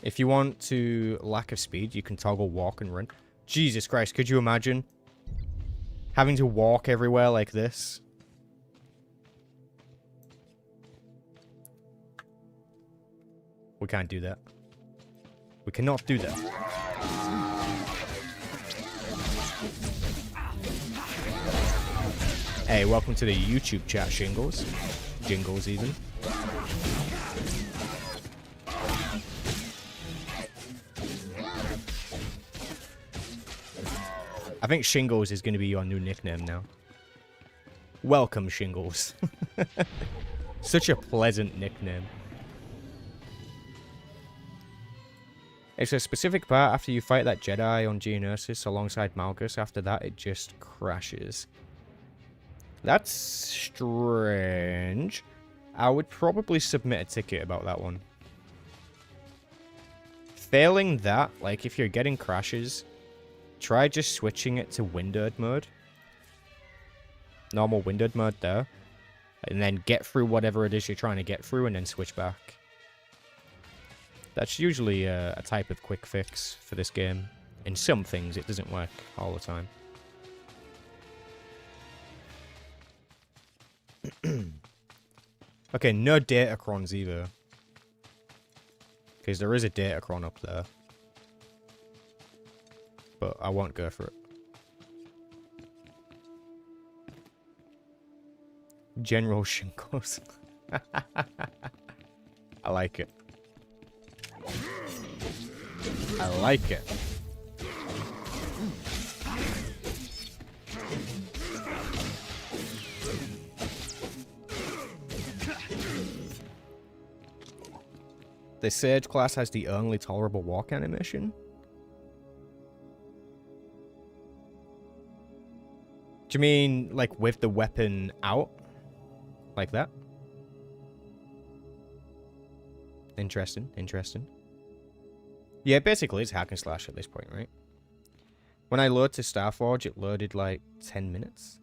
[SPEAKER 1] If you want to lack of speed, you can toggle walk and run. Jesus Christ, could you imagine having to walk everywhere like this? We can't do that. We cannot do that. Hey, welcome to the YouTube chat, Shingles. Jingles, even. I think Shingles is going to be your new nickname now. Welcome, Shingles. Such a pleasant nickname. It's a specific part after you fight that Jedi on Geonosis alongside Malgus. After that, it just crashes. That's strange. I would probably submit a ticket about that one. Failing that, like if you're getting crashes, try just switching it to windowed mode. Normal windowed mode there. And then get through whatever it is you're trying to get through and then switch back. That's usually a type of quick fix for this game. In some things, it doesn't work all the time. Okay, no datacrons either. Because there is a datacron up there. But I won't go for it. General Shinkos. I like it. I like it. The Sage class has the only tolerable walk animation. Do you mean, like, with the weapon out? Like that? Interesting, interesting. Yeah, basically it's hack and slash at this point, right? When I load to Starforge, it loaded like 10 minutes.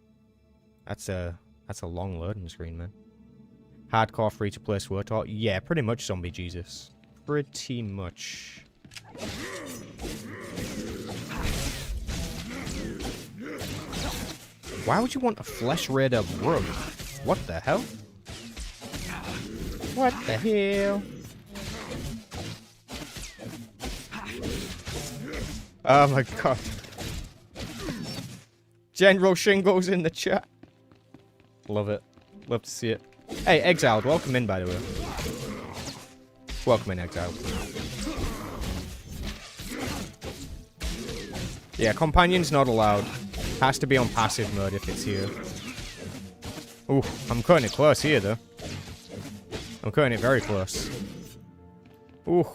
[SPEAKER 1] That's a long loading screen, man. Hardcore free-to-play SWTOR. Yeah, pretty much, Zombie Jesus. Pretty much. Why would you want a Flesh Raider rug? What the hell? What the hell? Oh my god. General Shingo's in the chat. Love it. Love to see it. Hey, Exiled, welcome in, by the way. Welcome in, Exiled. Yeah, Companion's not allowed. Has to be on passive mode if it's here. Ooh, I'm cutting it close here, though. I'm cutting it very close. Ooh.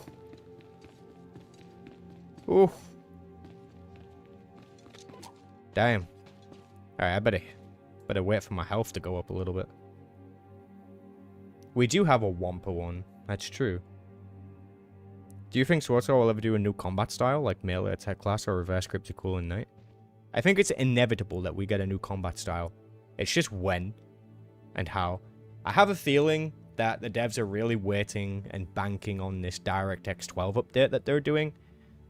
[SPEAKER 1] Ooh. Damn. Alright, I better wait for my health to go up a little bit. We do have a Wampa one. That's true. Do you think SWTOR will ever do a new combat style, like melee attack class or reverse cryptical and knight? I think it's inevitable that we get a new combat style. It's just when and how. I have a feeling that the devs are really waiting and banking on this DirectX 12 update that they're doing,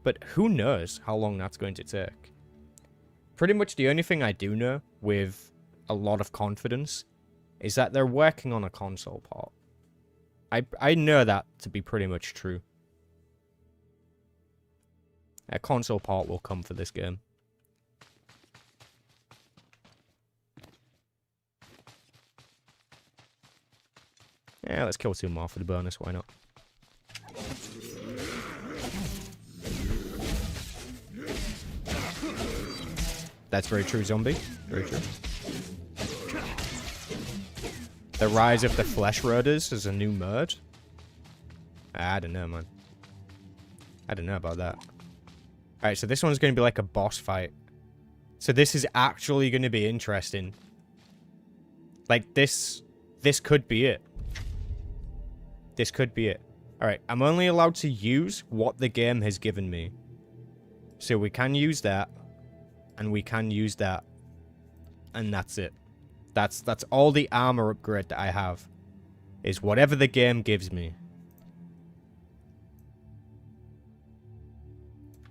[SPEAKER 1] but who knows how long that's going to take. Pretty much the only thing I do know with a lot of confidence is that they're working on a console port. I know that to be pretty much true. A console port will come for this game. Yeah, let's kill 2 more for the bonus, why not? That's very true, zombie. Very true. The Rise of the Flesh Raiders is a new mode? I don't know, man. I don't know about that. Alright, so this one's going to be like a boss fight. So this is actually going to be interesting. Like, this could be it. This could be it. Alright, I'm only allowed to use what the game has given me. So we can use that. And we can use that. And that's it. That's all the armor upgrade that I have. Is whatever the game gives me.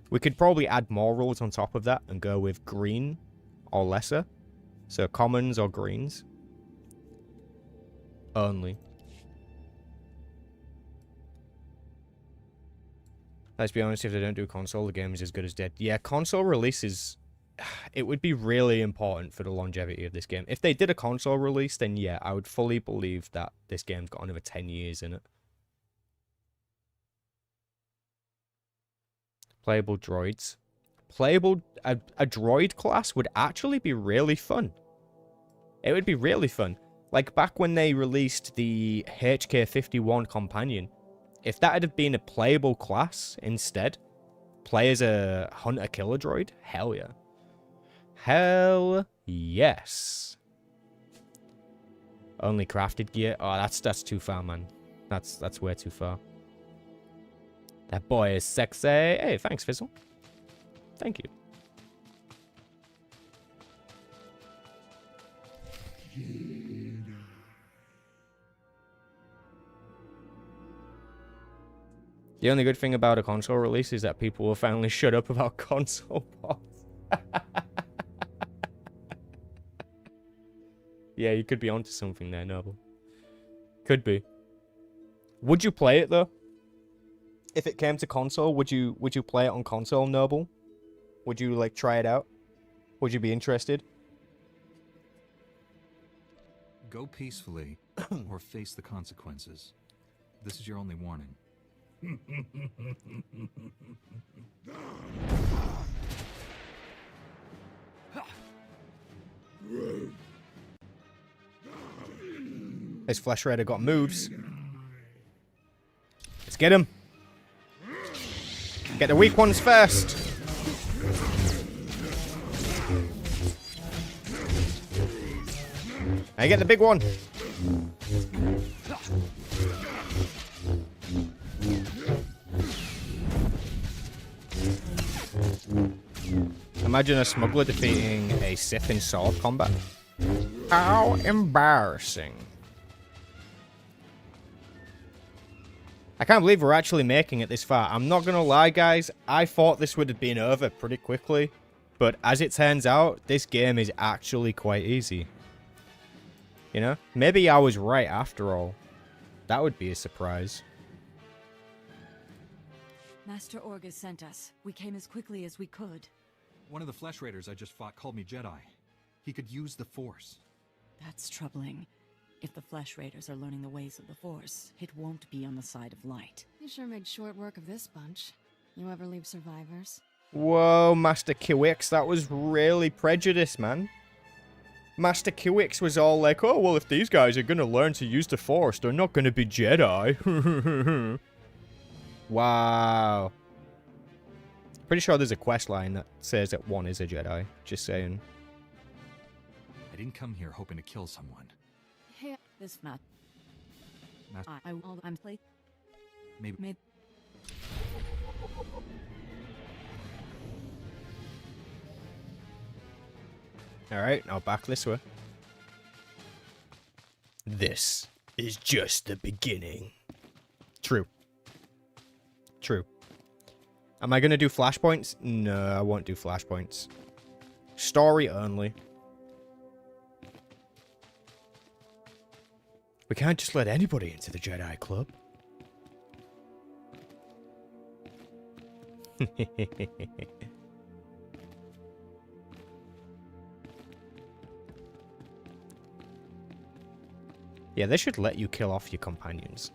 [SPEAKER 1] We could probably add more rules on top of that and go with green or lesser. So commons or greens. Only. Let's be honest, if they don't do console, the game is as good as dead. Yeah, console releases... It would be really important for the longevity of this game. If they did a console release, then yeah, I would fully believe that this game's got another 10 years in it. Playable droids. Playable... A droid class would actually be really fun. It would be really fun. Like, back when they released the HK-51 companion, if that had been a playable class instead, play as a hunter-killer droid, hell yeah. Hell yes. Only crafted gear. Oh, that's too far, man. That's way too far. That boy is sexy. Hey, thanks, Fizzle. Thank you. The only good thing about a console release is that people will finally shut up about console ports. Yeah, you could be onto something there, Noble. Could be. Would you play it though? If it came to console, would you play it on console, Noble? Would you like try it out? Would you be interested?
[SPEAKER 2] Go peacefully or face the consequences. This is your only warning.
[SPEAKER 1] This Flesh Raider got moves. Let's get him. Get the weak ones first. I get the big one. Imagine a smuggler defeating a Sith in sword combat. How embarrassing. I can't believe we're actually making it this far. I'm not gonna lie, guys. I thought this would have been over pretty quickly. But as it turns out, this game is actually quite easy. You know? Maybe I was right after all. That would be a surprise.
[SPEAKER 12] Master Orgus sent us. We came as quickly as we could.
[SPEAKER 2] One of the Flesh Raiders I just fought called me Jedi. He could use the Force.
[SPEAKER 12] That's troubling. If the Flesh Raiders are learning the ways of the Force, it won't be on the side of light.
[SPEAKER 8] You sure made short work of this bunch. You ever leave survivors?
[SPEAKER 1] Whoa, Master Kiwix, that was really prejudiced, man. Master Kiwix was all like, oh, well, if these guys are going to learn to use the Force, they're not going to be Jedi. Wow. Pretty sure there's a quest line that says that one is a Jedi. Just saying.
[SPEAKER 2] I didn't come here hoping to kill someone.
[SPEAKER 12] Hey, this not. I'm play.
[SPEAKER 2] Maybe.
[SPEAKER 1] Alright, now back this way. This is just the beginning. True. True. Am I going to do flashpoints? No, I won't do flashpoints. Story only. We can't just let anybody into the Jedi Club. Yeah, they should let you kill off your companions.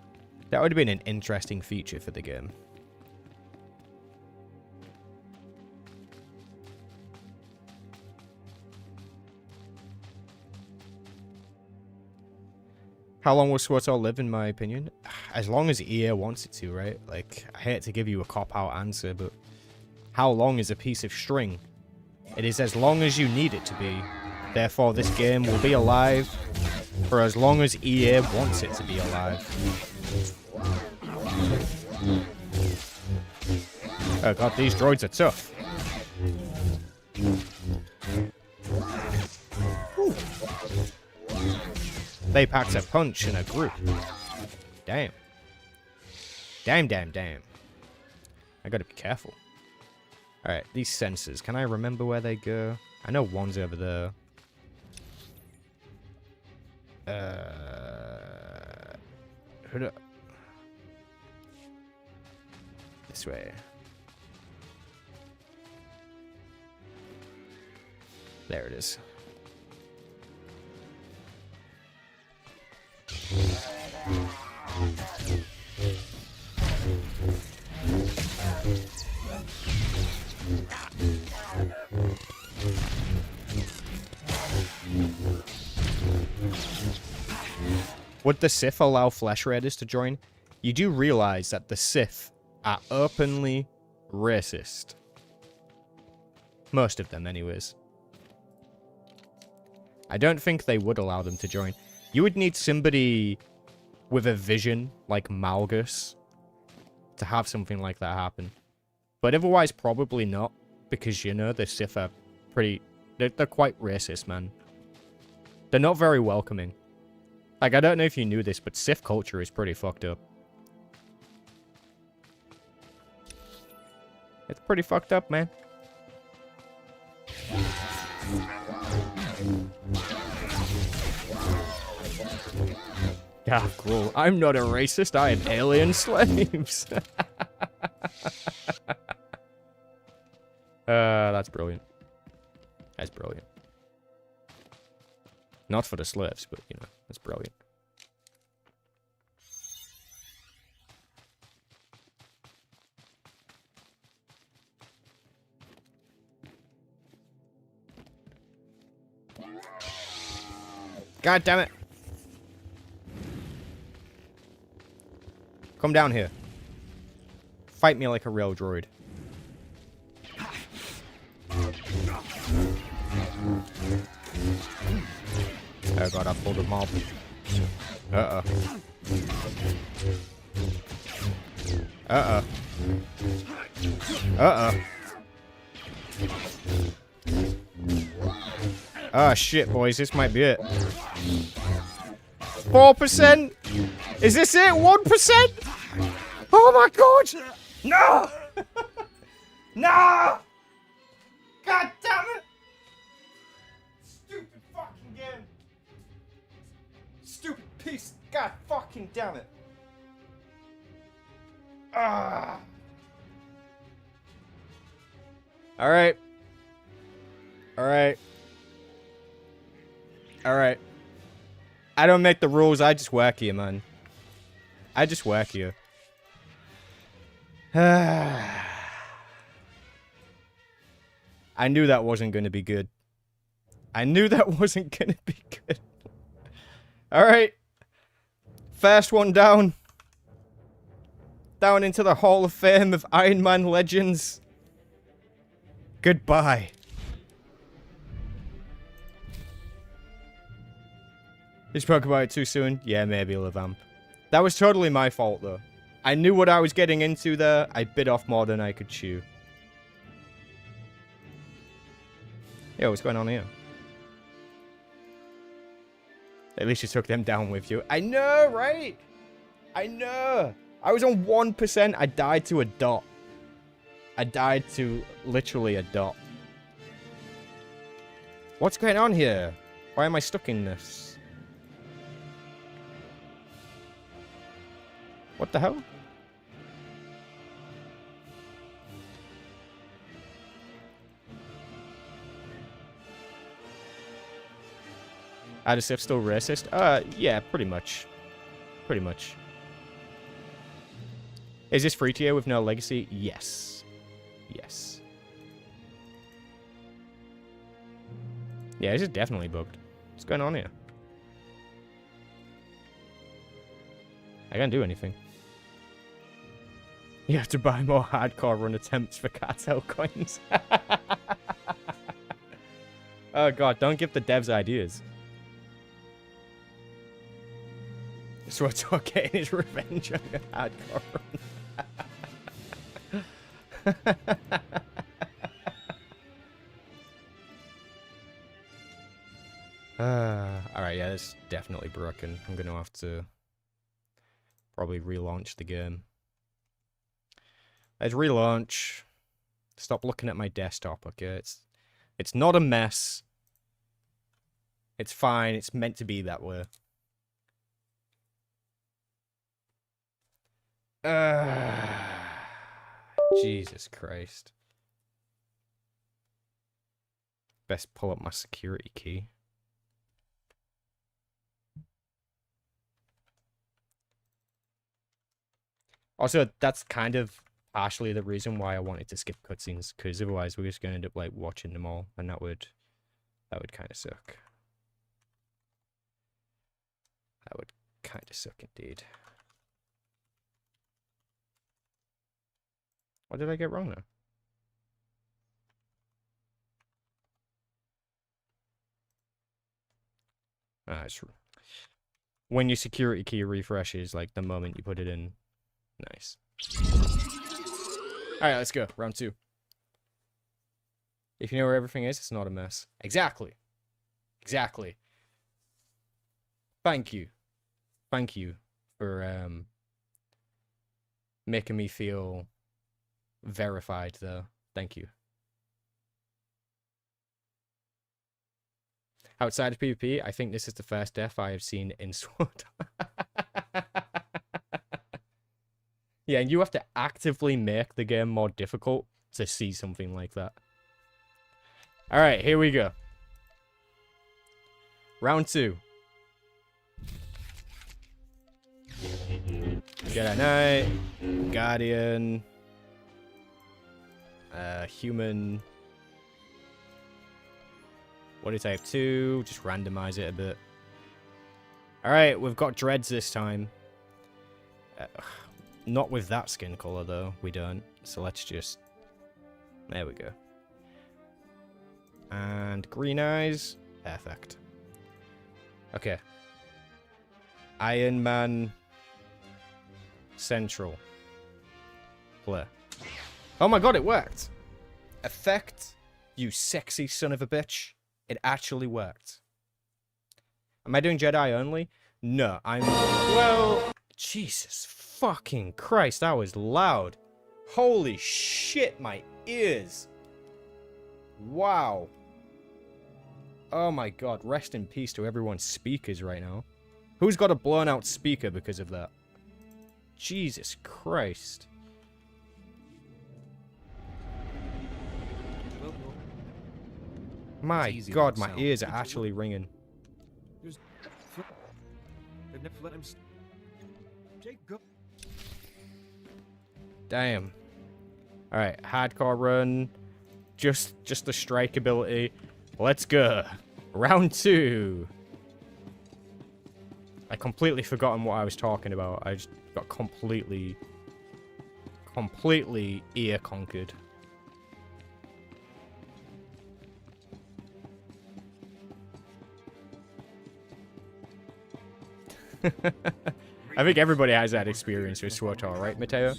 [SPEAKER 1] That would have been an interesting feature for the game. How long will SWTOR live, in my opinion? As long as EA wants it to, right? Like, I hate to give you a cop-out answer, but how long is a piece of string? It is as long as you need it to be. Therefore, this game will be alive for as long as EA wants it to be alive. Oh god, these droids are tough. They packed a punch in a group. Damn. Damn, damn, damn. I gotta be careful. Alright, these sensors. Can I remember where they go? I know one's over there. This way. There it is. Would the Sith allow Flesh Raiders to join? You do realize that the Sith are openly racist. Most of them, anyways. I don't think they would allow them to join. You would need somebody with a vision like Malgus to have something like that happen. But otherwise, probably not. Because, you know, the Sith are pretty... They're quite racist, man. They're not very welcoming. Like, I don't know if you knew this, but Sith culture is pretty fucked up. It's pretty fucked up, man. Ah, cool. I'm not a racist. I am alien slaves. That's brilliant. That's brilliant. Not for the slaves, but, you know, that's brilliant. God damn it. Come down here. Fight me like a real droid. Oh god, I pulled a mob. Uh-oh. Uh-oh. Uh-oh. Ah, shit, boys. This might be it. 4%? Is this it? 1%? Oh my god! No! No! God damn it! Stupid fucking game. Stupid piece. God fucking damn it. Ah. Alright. Alright. Alright. I don't make the rules, I just work here, man. I just work here. I knew that wasn't going to be good. I knew that wasn't going to be good. Alright. First one down. Down into the Hall of Fame of Iron Man legends. Goodbye. You spoke about it too soon? Yeah, maybe, Levamp. That was totally my fault, though. I knew what I was getting into there. I bit off more than I could chew. Yo, what's going on here? At least you took them down with you. I know, right? I know. I was on 1%. I died to a dot. I died to literally a dot. What's going on here? Why am I stuck in this? What the hell? Are the Sith still racist? Yeah, pretty much. Pretty much. Is this free tier with no legacy? Yes. Yes. Yeah, this is definitely bugged. What's going on here? I can't do anything. You have to buy more hardcore run attempts for cartel coins. Oh god, don't give the devs ideas. SWTOR getting his revenge on the hardcore run. Alright, yeah, this is definitely broken. I'm gonna have to probably relaunch the game. Let's relaunch. Stop looking at my desktop, okay? It's not a mess. It's fine. It's meant to be that way. Jesus Christ. Best pull up my security key. Also, that's kind of partially the reason why I wanted to skip cutscenes, because otherwise we're just going to end up like watching them all, and that would kind of suck. That would kind of suck indeed. What did I get wrong there? It's when your security key refreshes, like the moment you put it in. Nice. Alright, let's go. Round 2. If you know where everything is, it's not a mess. Exactly. Exactly. Thank you. Thank you for making me feel verified, though. Thank you. Outside of PvP, I think this is the first death I have seen in SWTOR. Yeah, and you have to actively make the game more difficult to see something like that. Alright, here we go. Round 2. Jedi Knight. Guardian. Human. Body type 2. Just randomize it a bit. Alright, we've got dreads this time. Not with that skin color, though. We don't. So let's just... There we go. And green eyes. Perfect. Okay. Iron Man... Central. Play. Oh my god, it worked! Effect, you sexy son of a bitch. It actually worked. Am I doing Jedi only? No, I'm... Well... Jesus fucking Christ, that was loud. Holy shit, my ears. Wow. Oh my god, rest in peace to everyone's speakers right now. Who's got a blown out speaker because of that? Jesus Christ. My god, my ears are actually ringing. Damn. Alright, hardcore run. Just the strike ability. Let's go. Round 2. I completely forgotten what I was talking about. I just got completely ear conquered. I think everybody has that experience with SWTOR, right, Mateo?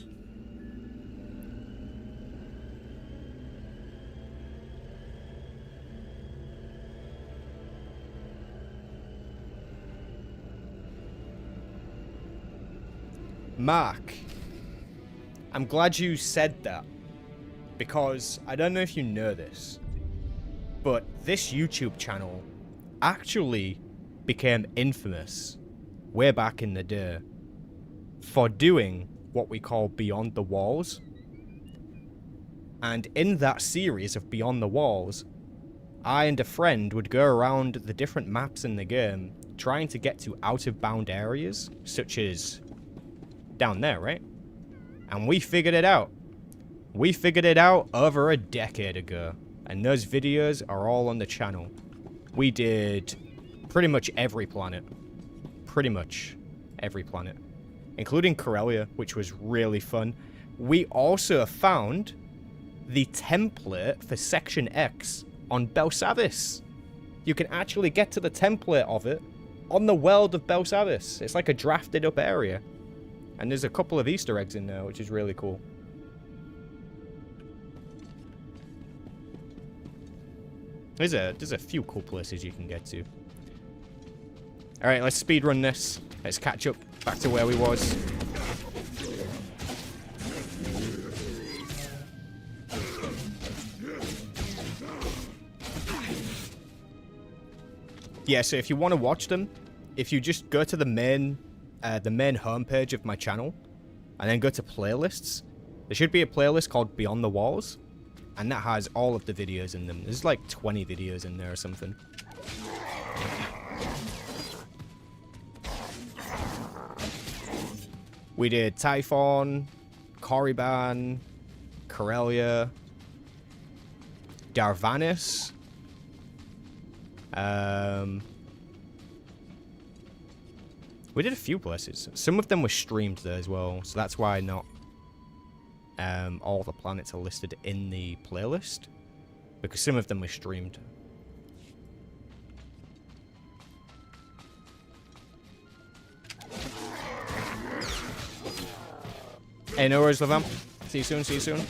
[SPEAKER 1] Mark, I'm glad you said that, because I don't know if you know this, but this YouTube channel actually became infamous way back in the day for doing what we call Beyond the Walls. And in that series of Beyond the Walls, I and a friend would go around the different maps in the game trying to get to out-of-bound areas, such as down there, right? And we figured it out. We figured it out over a decade ago, and those videos are all on the channel. We did pretty much every planet. Pretty much every planet. Including Corellia, which was really fun. We also found the template for Section X on Belsavis. You can actually get to the template of it on the world of Belsavis. It's like a drafted up area. And there's a couple of Easter eggs in there, which is really cool. There's a few cool places you can get to. Alright, let's speedrun this. Let's catch up back to where we was. Yeah, so if you want to watch them, if you just go to the main homepage of my channel, and then go to playlists, there should be a playlist called Beyond the Walls, and that has all of the videos in them. There's like 20 videos in there or something. We did Typhon, Korriban, Corellia, Darvanis. We did a few places. Some of them were streamed there as well, so that's why not all the planets are listed in the playlist, because some of them were streamed. Hey, no worries, Levam. See you soon, see you soon.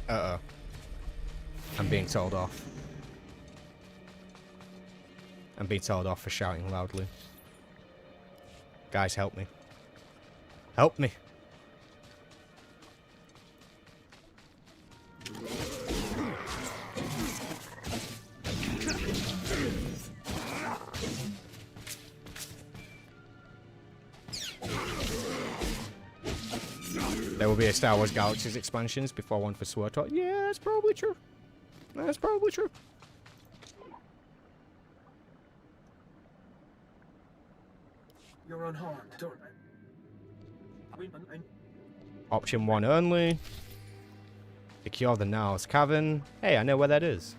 [SPEAKER 1] Uh-oh. I'm being told off. I'm being told off for shouting loudly. Guys, help me. Help me. There will be a Star Wars Galaxies expansions before one for SWTOR. Yeah, that's probably true. That's probably true.
[SPEAKER 3] You're unharmed, don't I?
[SPEAKER 1] Option 1 only. Secure the Niles Cavern. Hey, I know where that is.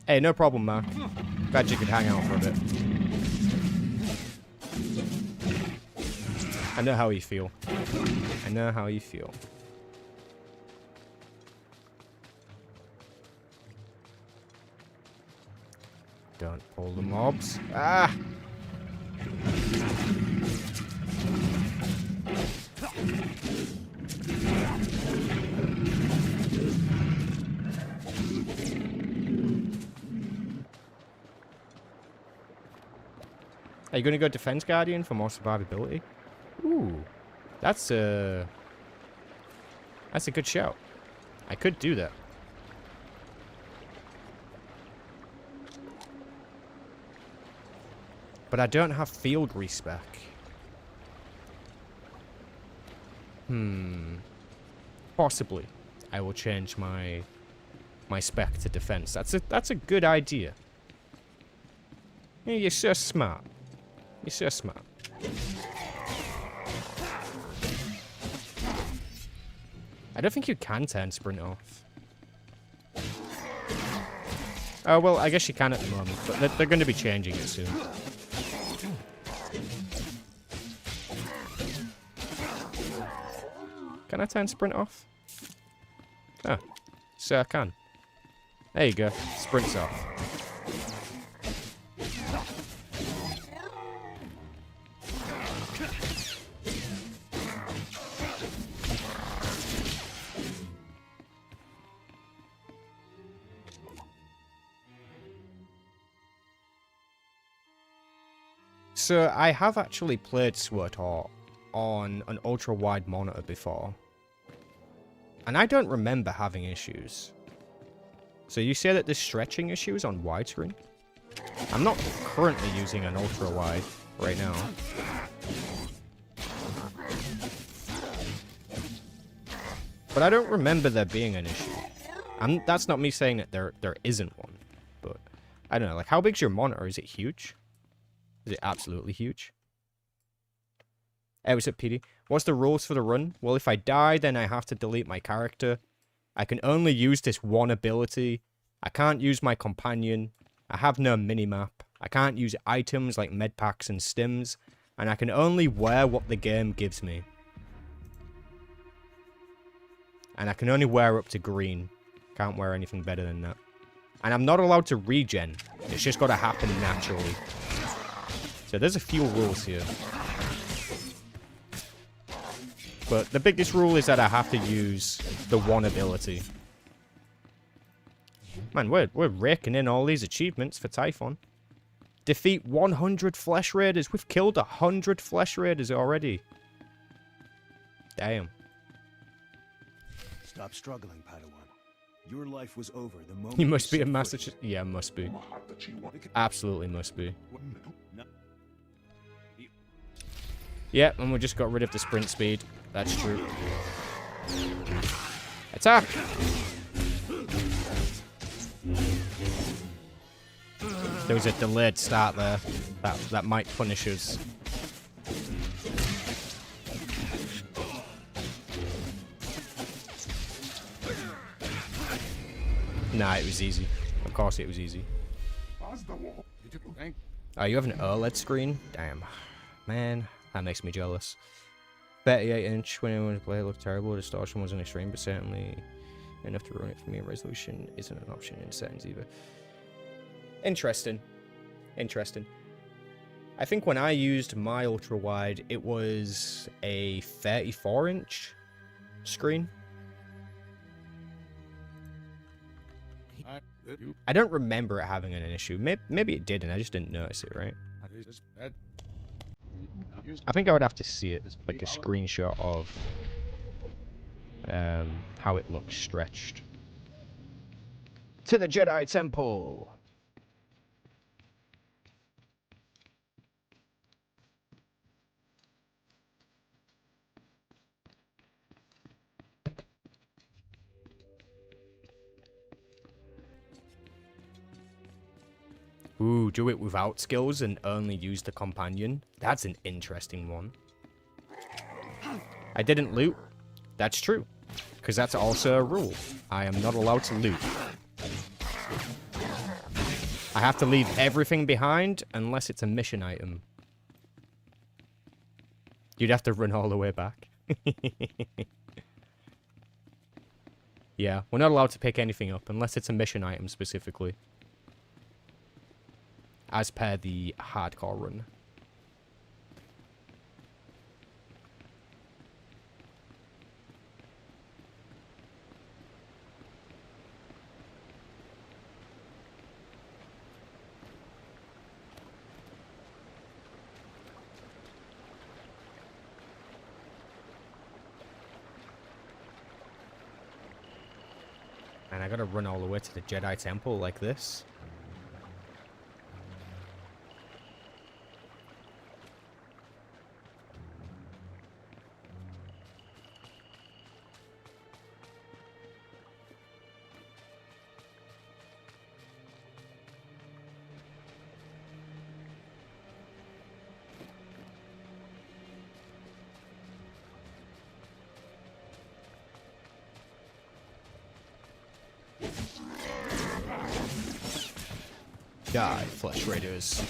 [SPEAKER 1] Hey, no problem, Mark. Glad you could hang out for a bit. I know how you feel. I know how you feel. Don't pull the mobs. Ah! Are you going to go Defense Guardian for more survivability? Ooh. That's a good shout. I could do that. But I don't have field respec. Possibly. I will change my spec to defense. That's a good idea. Yeah, you're so smart. You're so smart. I don't think you can turn sprint off. Oh, well, I guess you can at the moment, but they're going to be changing it soon. Can I turn sprint off? Oh, so I can. There you go. Sprint's off. So I have actually played SWTOR on an ultra-wide monitor before. And I don't remember having issues. So you say that there's stretching issues on widescreen? I'm not currently using an ultra-wide right now. But I don't remember there being an issue. That's not me saying that there isn't one. But, I don't know, like, how big's your monitor? Is it huge? Is it absolutely huge? Hey, what's up, PD? What's the rules for the run? Well, if I die, then I have to delete my character. I can only use this one ability. I can't use my companion. I have no minimap. I can't use items like medpacks and stims. And I can only wear what the game gives me. And I can only wear up to green. Can't wear anything better than that. And I'm not allowed to regen. It's just got to happen naturally. So there's a few rules here. But the biggest rule is that I have to use the one ability. Man, we're raking in all these achievements for Typhon. Defeat 100 Flesh Raiders. We've killed 100 Flesh Raiders already. Damn.
[SPEAKER 5] Stop struggling, Padawan. Your life was over the moment
[SPEAKER 1] You must be a
[SPEAKER 5] set
[SPEAKER 1] master...
[SPEAKER 5] foot.
[SPEAKER 1] Yeah, must be. Absolutely must be. Yeah, and we just got rid of the sprint speed. That's true. Attack! There was a delayed start there. That might punish us. Nah, it was easy. Of course it was easy. Oh, you have an OLED screen? Damn. Man, that makes me jealous. 38-inch, when anyone play it looked terrible. The distortion wasn't extreme, but certainly enough to ruin it for me. Resolution isn't an option in settings either. Interesting. Interesting. I think when I used my ultra-wide, it was a 34-inch screen. I don't remember it having an issue. Maybe it did, and I just didn't notice it, right? I think I would have to see it, like a screenshot of how it looks stretched. To the Jedi Temple! Ooh, do it without skills and only use the companion? That's an interesting one. I didn't loot. That's true. Because that's also a rule. I am not allowed to loot. I have to leave everything behind unless it's a mission item. You'd have to run all the way back. Yeah, we're not allowed to pick anything up unless it's a mission item specifically. As per the hardcore run. And I gotta run all the way to the Jedi Temple like this. Die, Flesh Raiders.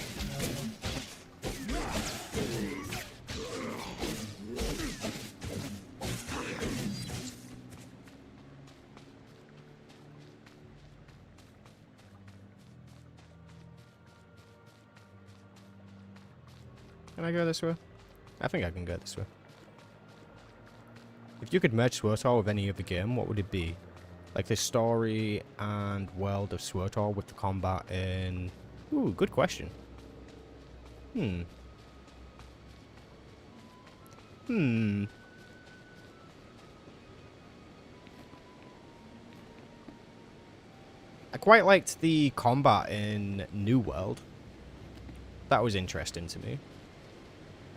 [SPEAKER 1] Can I go this way? I think I can go this way. If you could merge SWTOR with any other game, what would it be? Like the story and world of SWTOR with the combat in... Ooh, good question. I quite liked the combat in New World. That was interesting to me.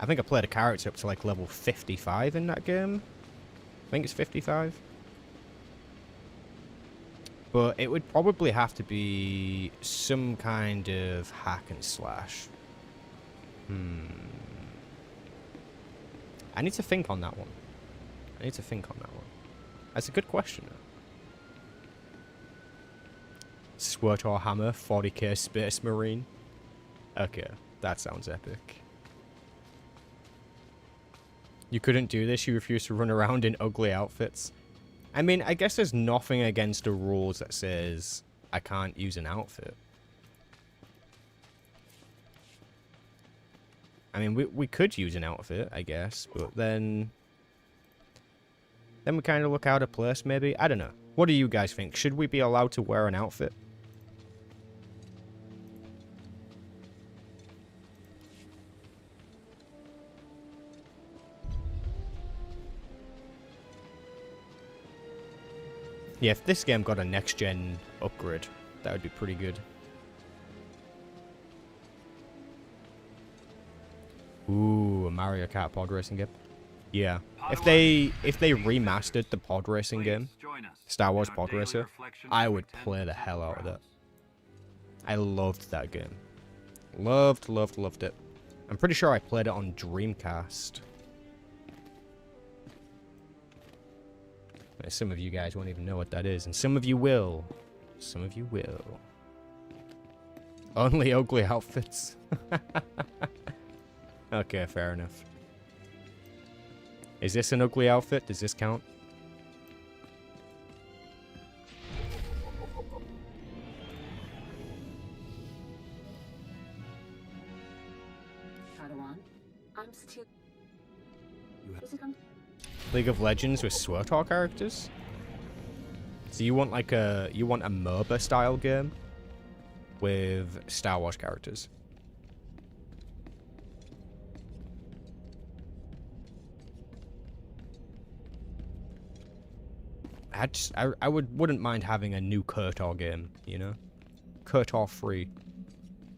[SPEAKER 1] I think I played a character up to like level 55 in that game. I think it's 55. But it would probably have to be some kind of hack and slash. I need to think on that one. That's a good question. SWTOR hammer, 40k Space Marine. Okay, that sounds epic. You couldn't do this, you refused to run around in ugly outfits. I mean, I guess there's nothing against the rules that says I can't use an outfit. I mean, we could use an outfit, I guess, but then we kind of look out of place, maybe? I don't know. What do you guys think? Should we be allowed to wear an outfit? Yeah, if this game got a next-gen upgrade, that would be pretty good. Ooh, a Mario Kart pod racing game. Yeah. If they remastered the pod racing game, Star Wars Pod Racer, I would play the hell out of that. I loved that game. Loved it. I'm pretty sure I played it on Dreamcast. Some of you guys won't even know what that is, and some of you will. Some of you will. Only ugly outfits. Okay, fair enough. Is this an ugly outfit? Does this count?
[SPEAKER 8] Padawan, I'm still.
[SPEAKER 1] League of Legends with SWTOR characters? So you want like a MOBA style game with Star Wars characters? I wouldn't mind having a new KOTOR game, you know? KOTOR 3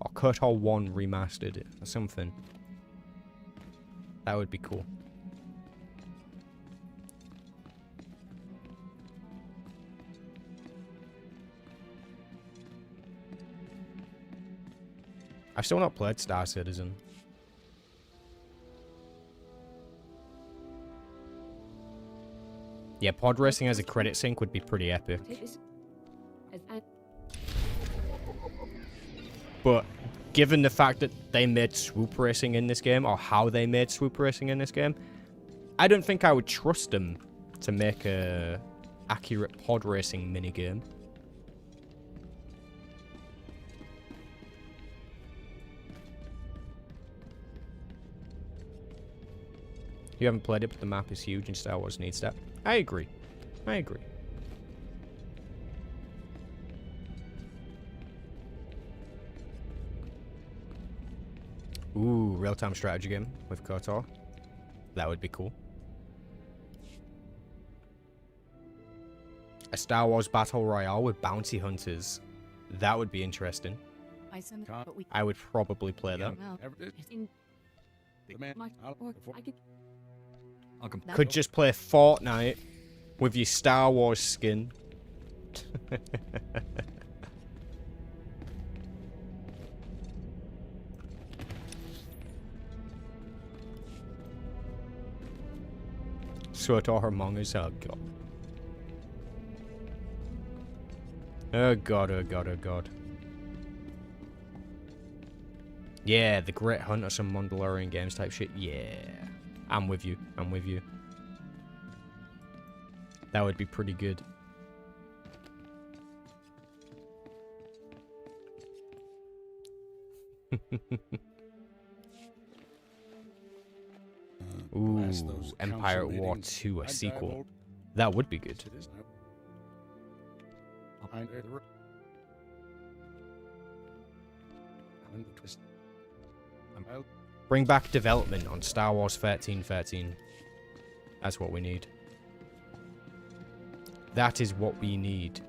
[SPEAKER 1] or KOTOR 1 remastered or something. That would be cool. I've still not played Star Citizen. Yeah, pod racing as a credit sync would be pretty epic. But given the fact that they made swoop racing in this game, or how they made swoop racing in this game, I don't think I would trust them to make a accurate pod racing minigame. You haven't played it, but the map is huge and Star Wars needs that. I agree. Ooh, real-time strategy game with KOTOR. That would be cool. A Star Wars Battle Royale with bounty hunters. That would be interesting. I would probably play that. Could just play Fortnite with your Star Wars skin. SWTOR Among Us, oh god. Oh god, oh god, oh god. Yeah, the Great Hunt or some Mandalorian games type shit. Yeah. I'm with you. That would be pretty good. Ooh, Empire at War 2, a sequel. That would be good. Bring back development on Star Wars 1313. That's what we need. That is what we need.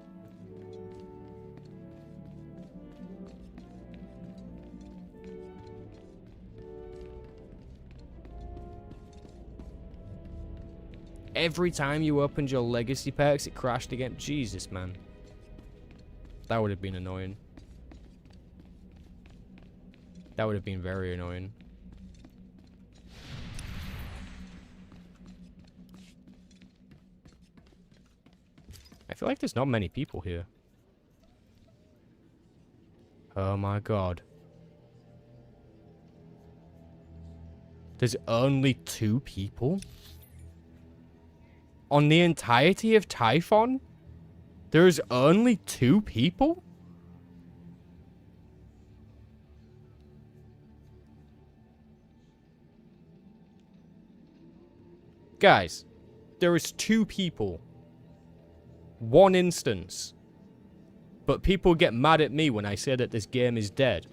[SPEAKER 1] Every time you opened your legacy perks, it crashed again. Jesus, man. That would have been annoying. That would have been very annoying. I feel like there's not many people here. Oh my god. There's only 2 people? On the entirety of Typhon? There's only 2 people? Guys, there is 2 people. 1 instance. But people get mad at me when I say that this game is dead.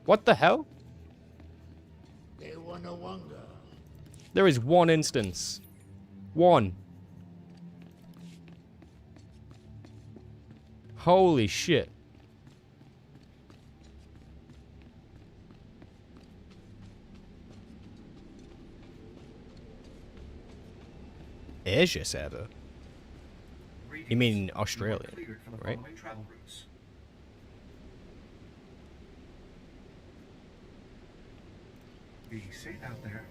[SPEAKER 1] What the hell?
[SPEAKER 6] They wanna wonder.
[SPEAKER 1] There is 1 instance. 1. Holy shit. Asia server? You mean Australia, right?
[SPEAKER 3] Be safe out there.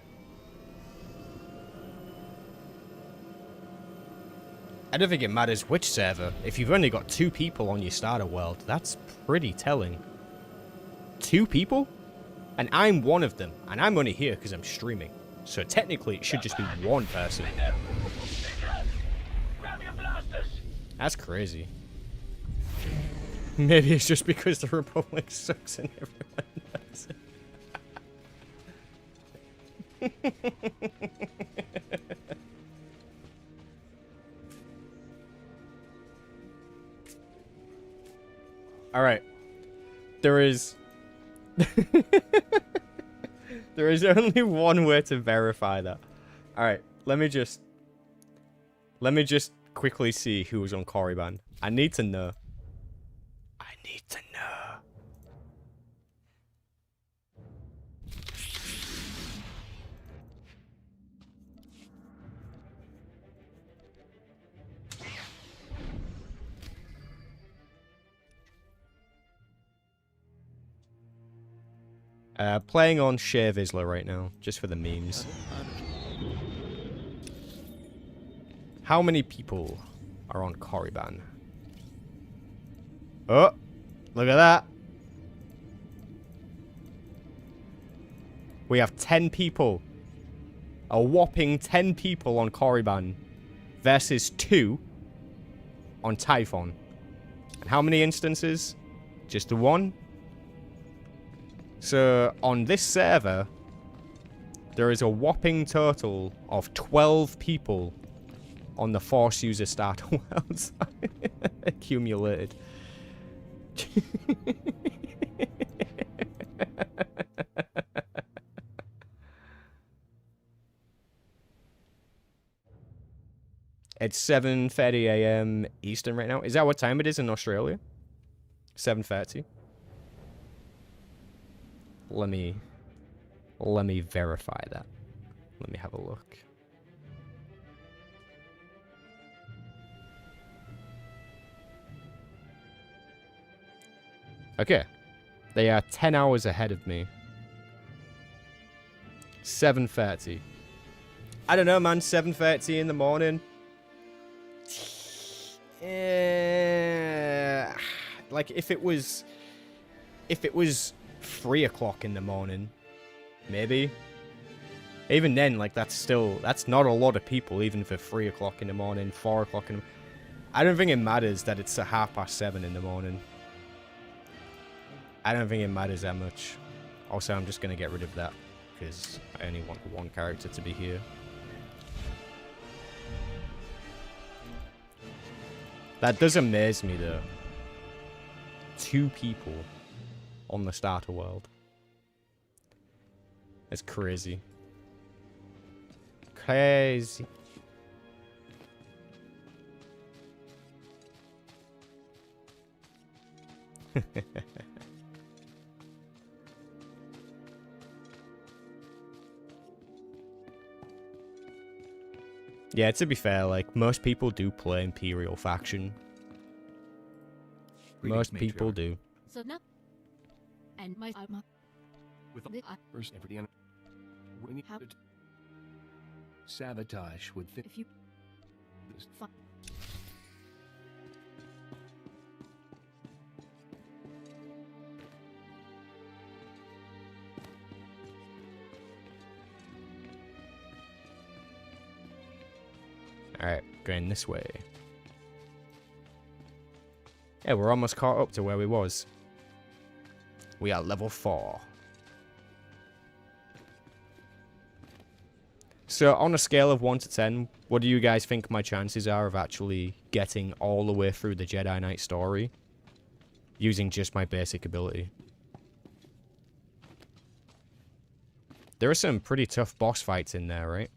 [SPEAKER 1] I don't think it matters which server. If you've only got 2 people on your starter world, that's pretty telling. 2 people? And I'm one of them. And I'm only here because I'm streaming. So technically, it should just be 1 person. That's crazy. Maybe it's just because the Republic sucks and everyone knows it. Alright. There is... there is only one way to verify that. Alright, let me just quickly see who was on Korriban. I need to know. I need to know. Playing on Share Vizsla right now, just for the memes. How many people are on Korriban? Oh, look at that. We have 10 people. A whopping 10 people on Korriban versus 2 on Typhon. And how many instances? Just the 1? So, on this server, there is a whopping total of 12 people on the Force user starter world accumulated. It's 7:30 AM Eastern right now. Is that what time it is in Australia? 7:30. Let me verify that. Let me have a look. Okay. They are 10 hours ahead of me. 7:30. I don't know, man. 7:30 in the morning. Like, if it was 3 o'clock in the morning, maybe. Even then, like, that's not a lot of people, even for 3 o'clock in the morning, 4 o'clock in the... I don't think it matters that it's a 7:30 in the morning. I don't think it matters that much. Also, I'm just going to get rid of that, because I only want 1 character to be here. That does amaze me, though. 2 people on the starter world. That's crazy. Crazy. Yeah, to be fair, like, most people do play Imperial faction. Most people do.
[SPEAKER 9] So now, and my
[SPEAKER 3] With
[SPEAKER 9] the
[SPEAKER 3] first and for the end. We need to sabotage with
[SPEAKER 9] if you
[SPEAKER 3] this.
[SPEAKER 1] Alright, going this way. Yeah, we're almost caught up to where we was. We are level 4. So, on a scale of 1 to 10, what do you guys think my chances are of actually getting all the way through the Jedi Knight story? Using just my basic ability. There are some pretty tough boss fights in there, right?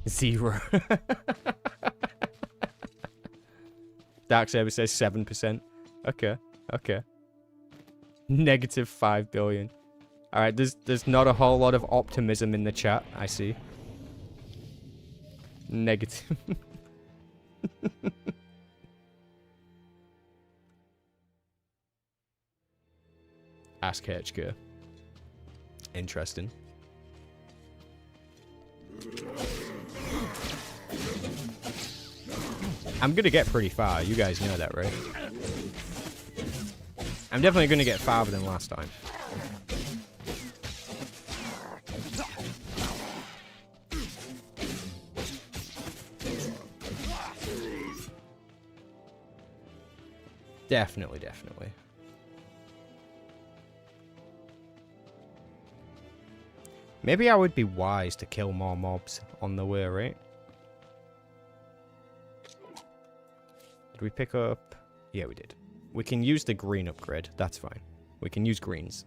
[SPEAKER 1] Zero. Dark Saber says 7%. Okay, okay. Negative 5 billion. Alright, there's not a whole lot of optimism in the chat, I see. Negative. Ask HK. Interesting. I'm gonna get pretty far, you guys know that, right? I'm definitely gonna get farther than last time. Definitely, definitely. Maybe I would be wise to kill more mobs on the way, right? Did we pick up... Yeah, we did. We can use the green upgrade. That's fine. We can use greens.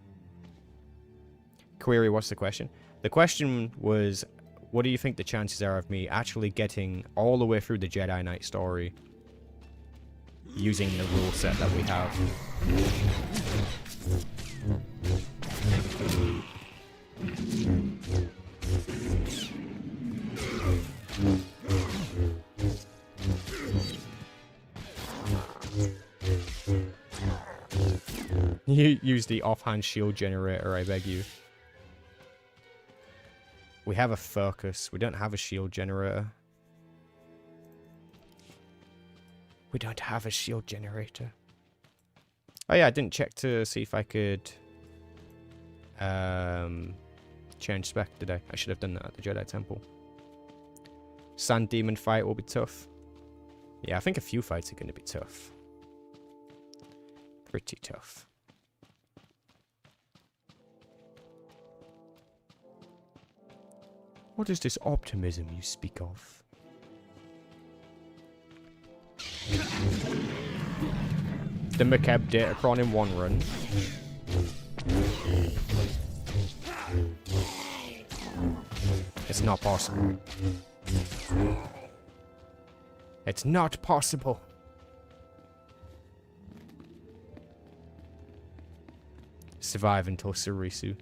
[SPEAKER 1] Query, what's the question? The question was, what do you think the chances are of me actually getting all the way through the Jedi Knight story using the rule set that we have? You use the offhand shield generator, I beg you. We have a focus. We don't have a shield generator. We don't have a shield generator. Oh yeah, I didn't check to see if I could change spec, did I? I should have done that at the Jedi Temple. Sand Demon fight will be tough. Yeah, I think a few fights are going to be tough. Pretty tough. What is this optimism you speak of? The Macab Datacron in one run. It's not possible. It's not possible. Survive until Sarisu.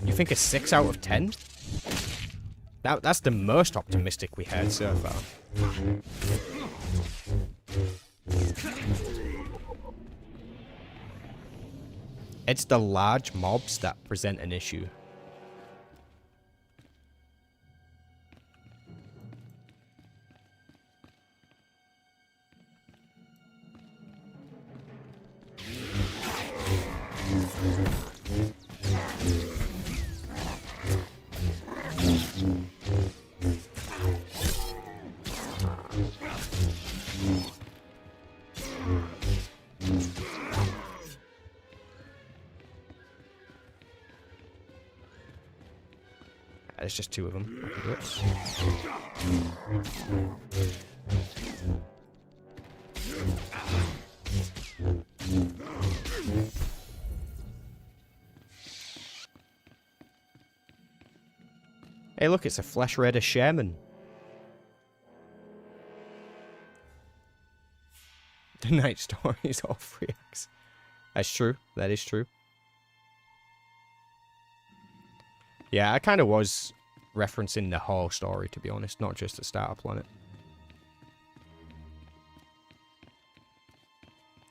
[SPEAKER 1] You think a 6 out of 10? That's the most optimistic we had so far. It's the large mobs that present an issue. There's just 2 of them. I can do it. Hey, look, it's a Flesh Raider Shaman. The Night Story is all 3x. That's true. That is true. Yeah, I kind of was referencing the whole story, to be honest, not just the starter planet.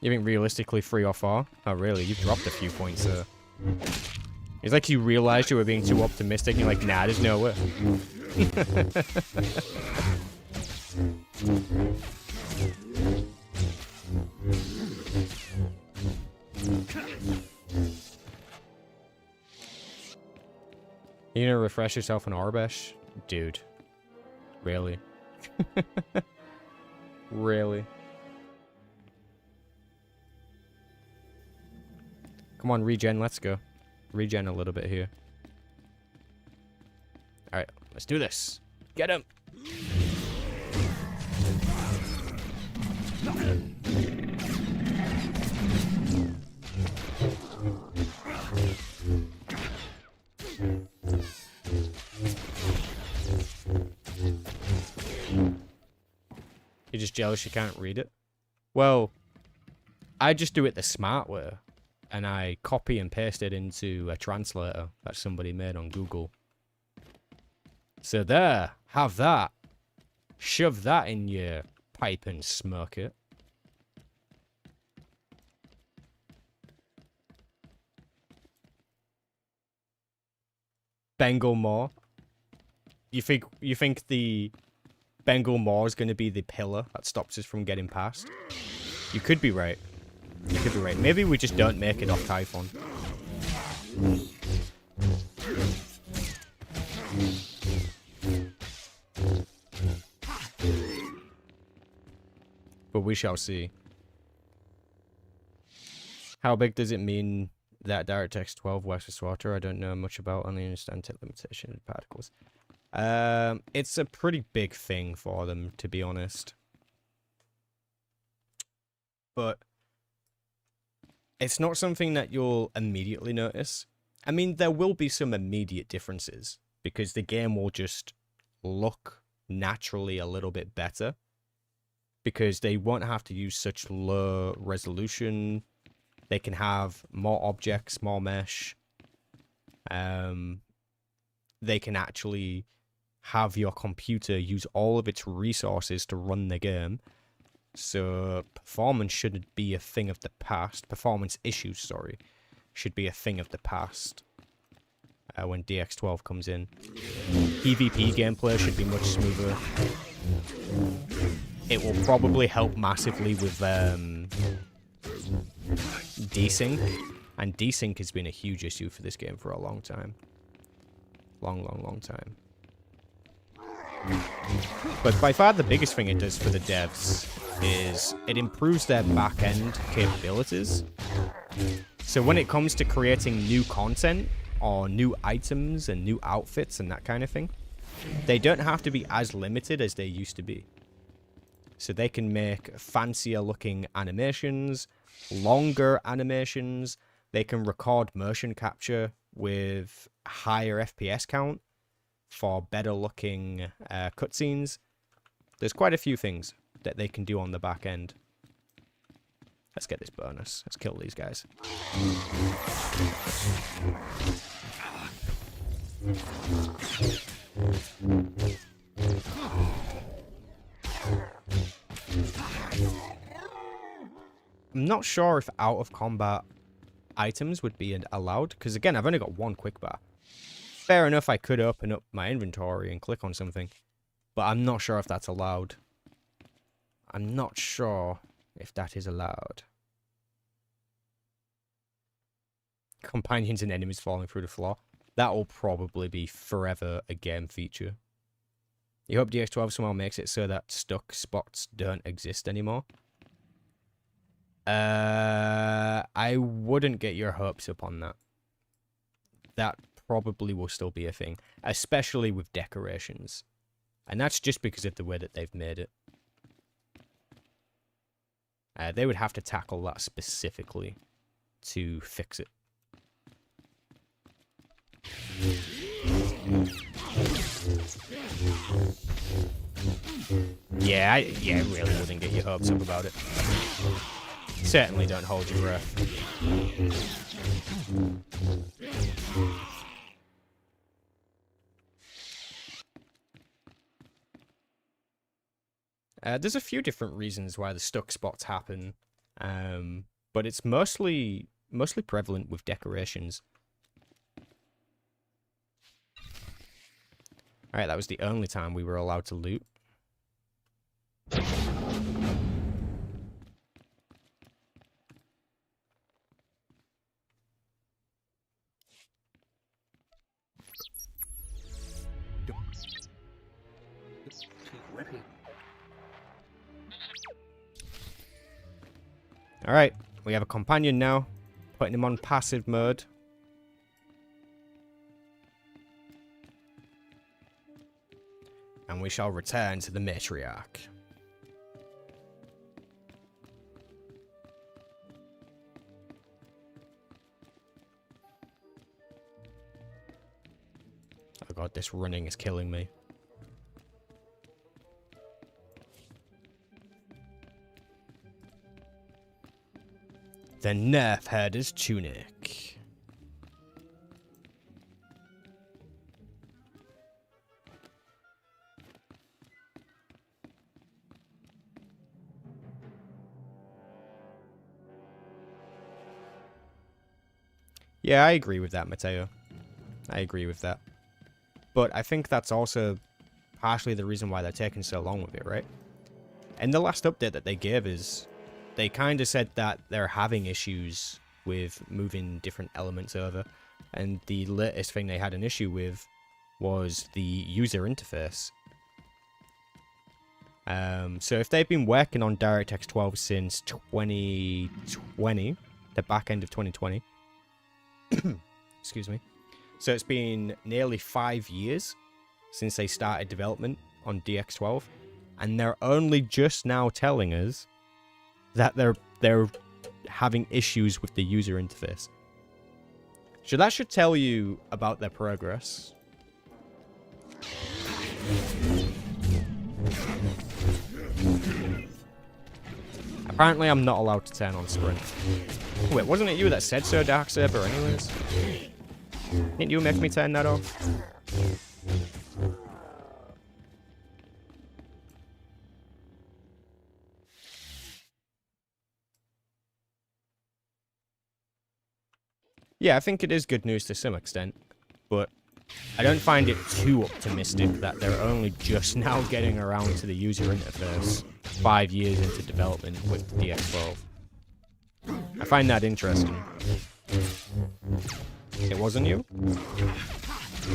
[SPEAKER 1] You think realistically 3 or 4? Oh, really? You've dropped a few points there. It's like you realized you were being too optimistic and you're like, nah, there's no way. You gonna refresh yourself on Orbesh? Dude. Really? Really? Come on, regen, let's go. Regen a little bit here. Alright, let's do this. Get him! You're just jealous you can't read it? Well, I just do it the smart way. And I copy and paste it into a translator that somebody made on Google. So there, have that. Shove that in your pipe and smoke it. Bengal Maw. You think the Bengal Maw is going to be the pillar that stops us from getting past? You could be right. You could be right. Maybe we just don't make it off Typhon. But we shall see. How big does it mean that DirectX 12 works with SWTOR? I don't know much about, only understand tip limitation of particles. It's a pretty big thing for them, to be honest. But it's not something that you'll immediately notice. I mean, there will be some immediate differences, because the game will just look naturally a little bit better, because they won't have to use such low resolution. They can have more objects, more mesh. They can actually have your computer use all of its resources to run the game. So performance shouldn't be a thing of the past. Performance issues, sorry, should be a thing of the past when DX12 comes in. PvP gameplay should be much smoother. It will probably help massively with desync. And desync has been a huge issue for this game for a long time. Long time. But by far the biggest thing it does for the devs is it improves their back-end capabilities. So when it comes to creating new content or new items and new outfits and that kind of thing, they don't have to be as limited as they used to be. So they can make fancier looking animations, longer animations. They can record motion capture with higher FPS count for better looking cutscenes. There's quite a few things that they can do on the back end. Let's get this bonus. Let's kill these guys. I'm not sure if out of combat items would be allowed, because again, I've only got one quick bar. Fair enough, I could open up my inventory and click on something, but I'm not sure if that's allowed. I'm not sure if that is allowed. Companions and enemies falling through the floor. That will probably be forever a game feature. You hope DX12 somehow makes it so that stuck spots don't exist anymore. I wouldn't get your hopes up on that. That probably will still be a thing, especially with decorations. And that's just because of the way that they've made it. They would have to tackle that specifically to fix it. Yeah, I really wouldn't get your hopes up about it. Certainly don't hold your breath. There's a few different reasons why the stuck spots happen, but it's mostly prevalent with decorations. Alright, that was the only time we were allowed to loot. Alright, we have a companion now. Putting him on passive mode. And we shall return to the matriarch. Oh god, this running is killing me. The Nerf Herder's Tunic. Yeah, I agree with that, Mateo. I agree with that. But I think that's also partially the reason why they're taking so long with it, right? And the last update that they gave is they kind of said that they're having issues with moving different elements over. And the latest thing they had an issue with was the user interface. So if they've been working on DirectX 12 since 2020, the back end of 2020, excuse me. So it's been nearly 5 years since they started development on DX12, and they're only just now telling us that they're having issues with the user interface. So that should tell you about their progress. Apparently I'm not allowed to turn on sprint. Wait, wasn't it you that said so, Darksaber, anyways? Didn't you make me turn that off? Yeah, I think it is good news to some extent, but I don't find it too optimistic that they're only just now getting around to the user interface 5 years into development with DX12. I find that interesting. It wasn't you?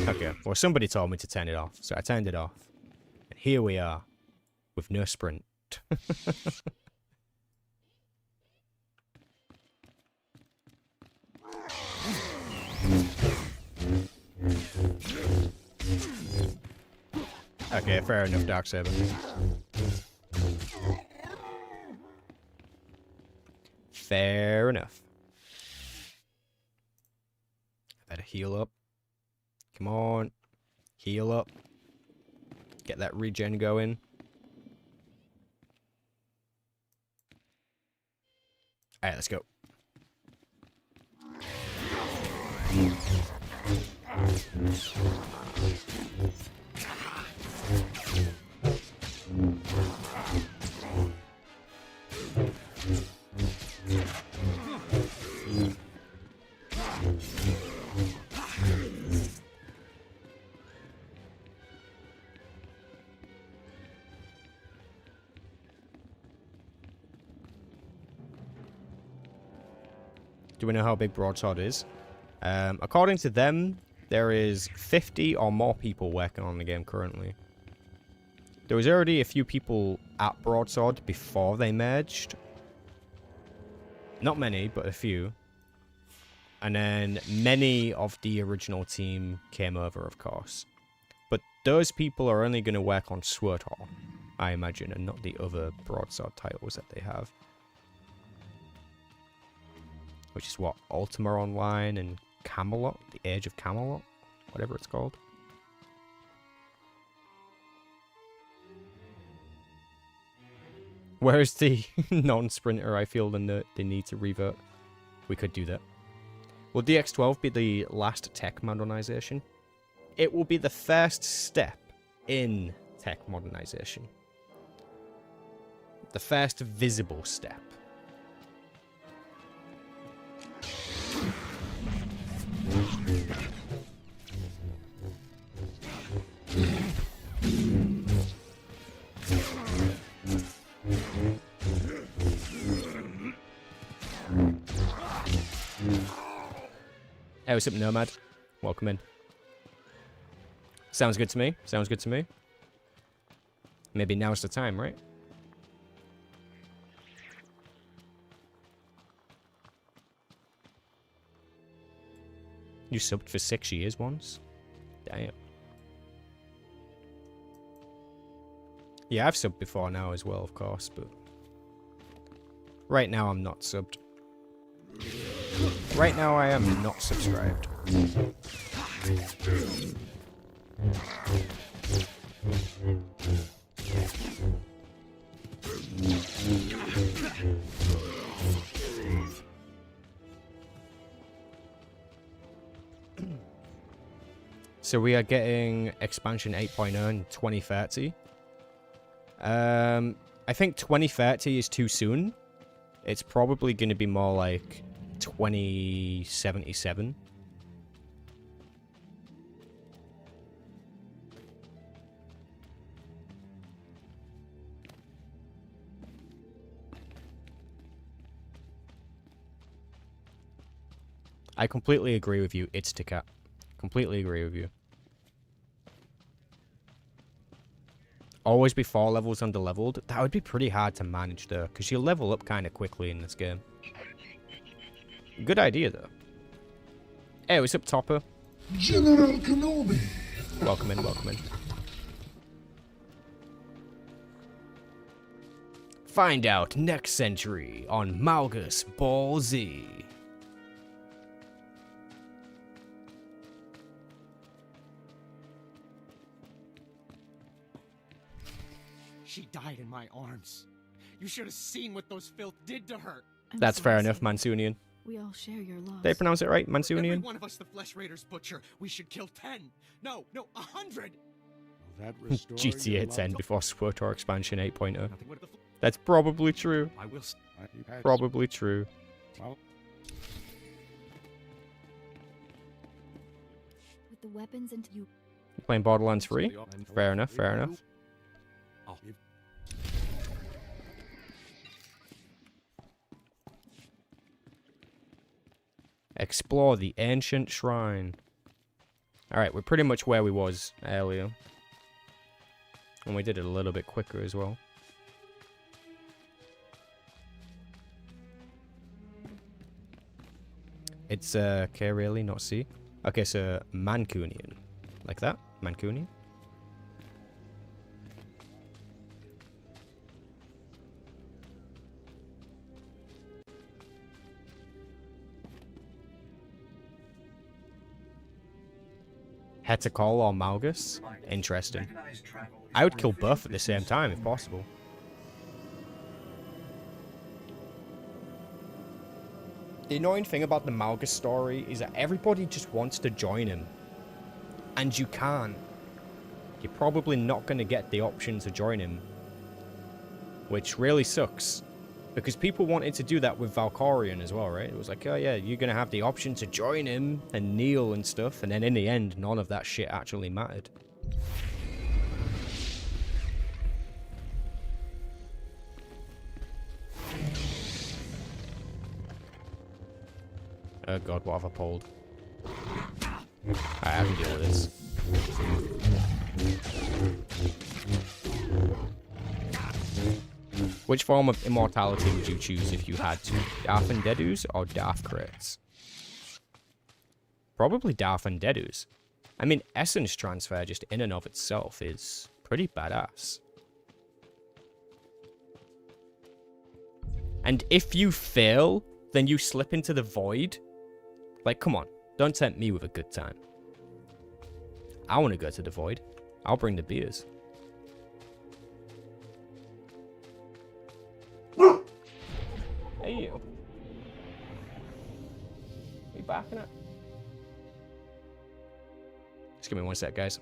[SPEAKER 1] Okay, well somebody told me to turn it off, so I turned it off. And here we are, with no sprint. Okay, fair enough, Darksaber. Fair enough. Better heal up. Come on. Heal up. Get that regen going. Alright, let's go. Do we know how big Broadsword is? According to them, there is 50 or more people working on the game currently. There was already a few people at Broadsword before they merged. Not many, but a few. And then many of the original team came over, of course. But those people are only going to work on SWTOR, I imagine, and not the other broadsword titles that they have. Which is what? Ultima Online and Camelot? The Age of Camelot? Whatever it's called. Where's the non-sprinter? I feel the need to revert. We could do that. Will DX12 be the last tech modernization? It will be the first step in tech modernization. The first visible step. Hey, what's up, Nomad? Welcome in. Sounds good to me. Sounds good to me. Maybe now's the time, right? You subbed for 6 years once? Damn. Yeah, I've subbed before now as well, of course, but... right now I'm not subbed. Right now I am not subscribed. So we are getting expansion 8.0 in 2030. I think 2030 is too soon. It's probably going to be more like 2077. I completely agree with you, it's Ticat. Completely agree with you. Always be 4 levels under-leveled. That would be pretty hard to manage, though, because you level up kind of quickly in this game. Good idea, though. Hey, what's up, Topper?
[SPEAKER 6] General Kenobi!
[SPEAKER 1] Welcome in, welcome in. Find out next century on Malgus Ball Z.
[SPEAKER 4] She died in my arms. You should have seen what those filth did to her.
[SPEAKER 1] That's fair enough, Mansunian.
[SPEAKER 12] We all share your loss.
[SPEAKER 1] Did I pronounce it right,
[SPEAKER 4] Every
[SPEAKER 1] Mansunian?
[SPEAKER 4] one of us the Flesh Raiders butcher. We should kill 10. No, 100.
[SPEAKER 1] GTA 10 before SWTOR expansion 8.0.
[SPEAKER 4] Nothing but the
[SPEAKER 1] That's probably true.
[SPEAKER 4] I will.
[SPEAKER 1] Probably true.
[SPEAKER 9] With the weapons into you.
[SPEAKER 1] Playing Borderlands 3? Fair enough, fair enough. Explore the ancient shrine. Alright, we're pretty much where we was earlier. And we did it a little bit quicker as well. It's K really, not C. Okay, so Mancunian. Like that? Mancunian? Heticol or Malgus? Interesting. I would kill both at the same time if possible. The annoying thing about the Malgus story is that everybody just wants to join him. And you can't. You're probably not going to get the option to join him. Which really sucks. Because people wanted to do that with Valkorion as well, right? It was like, oh yeah, you're going to have the option to join him and kneel and stuff. And then in the end, none of that shit actually mattered. Oh god, what have I pulled? Alright, I can deal with this. Which form of immortality would you choose if you had to? Darth and Dedus or Darth Crits? Probably Darth and Dedus. I mean, essence transfer just in and of itself is pretty badass. And if you fail, then you slip into the void. Like, come on. Don't tempt me with a good time. I want to go to the void. I'll bring the beers. Hey, you. Are you backing it? Just give me 1 sec, guys.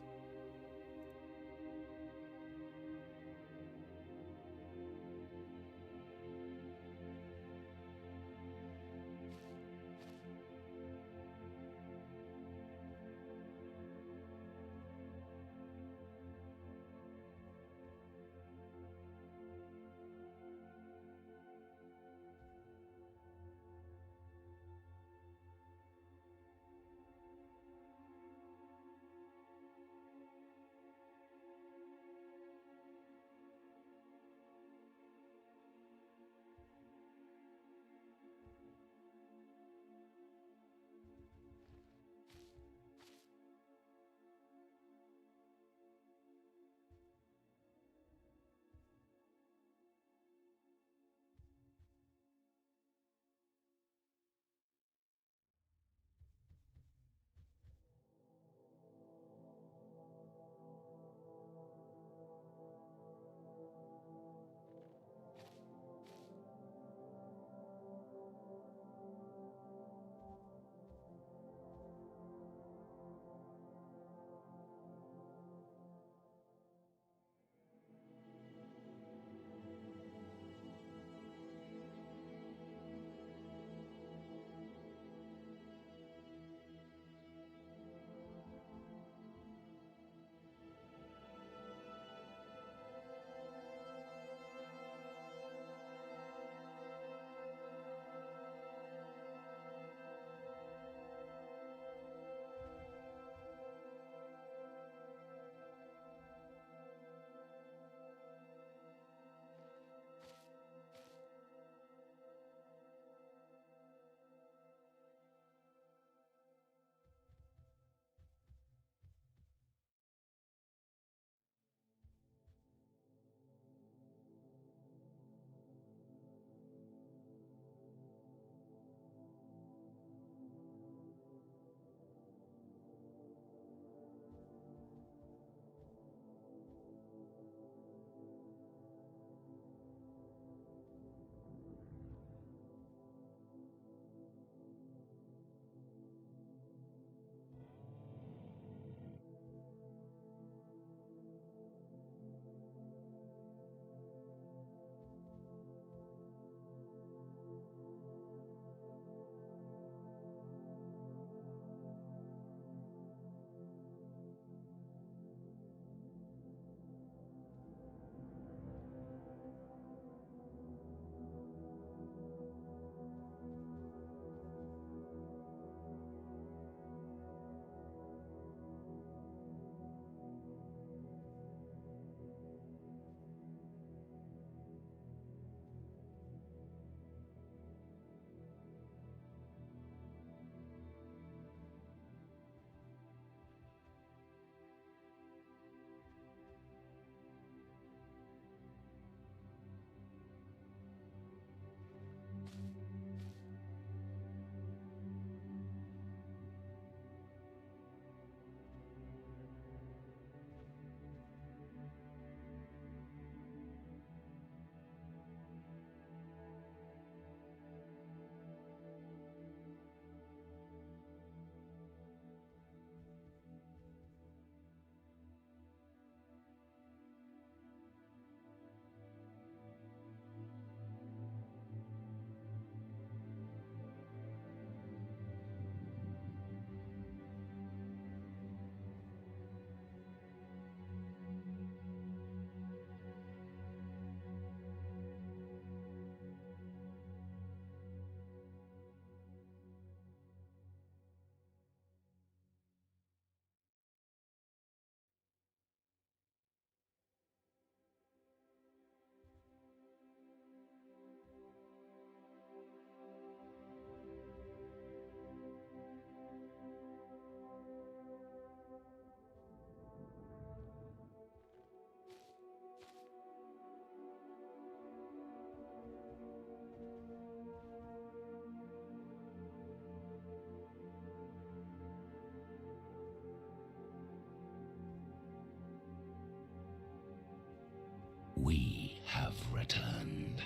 [SPEAKER 5] returned.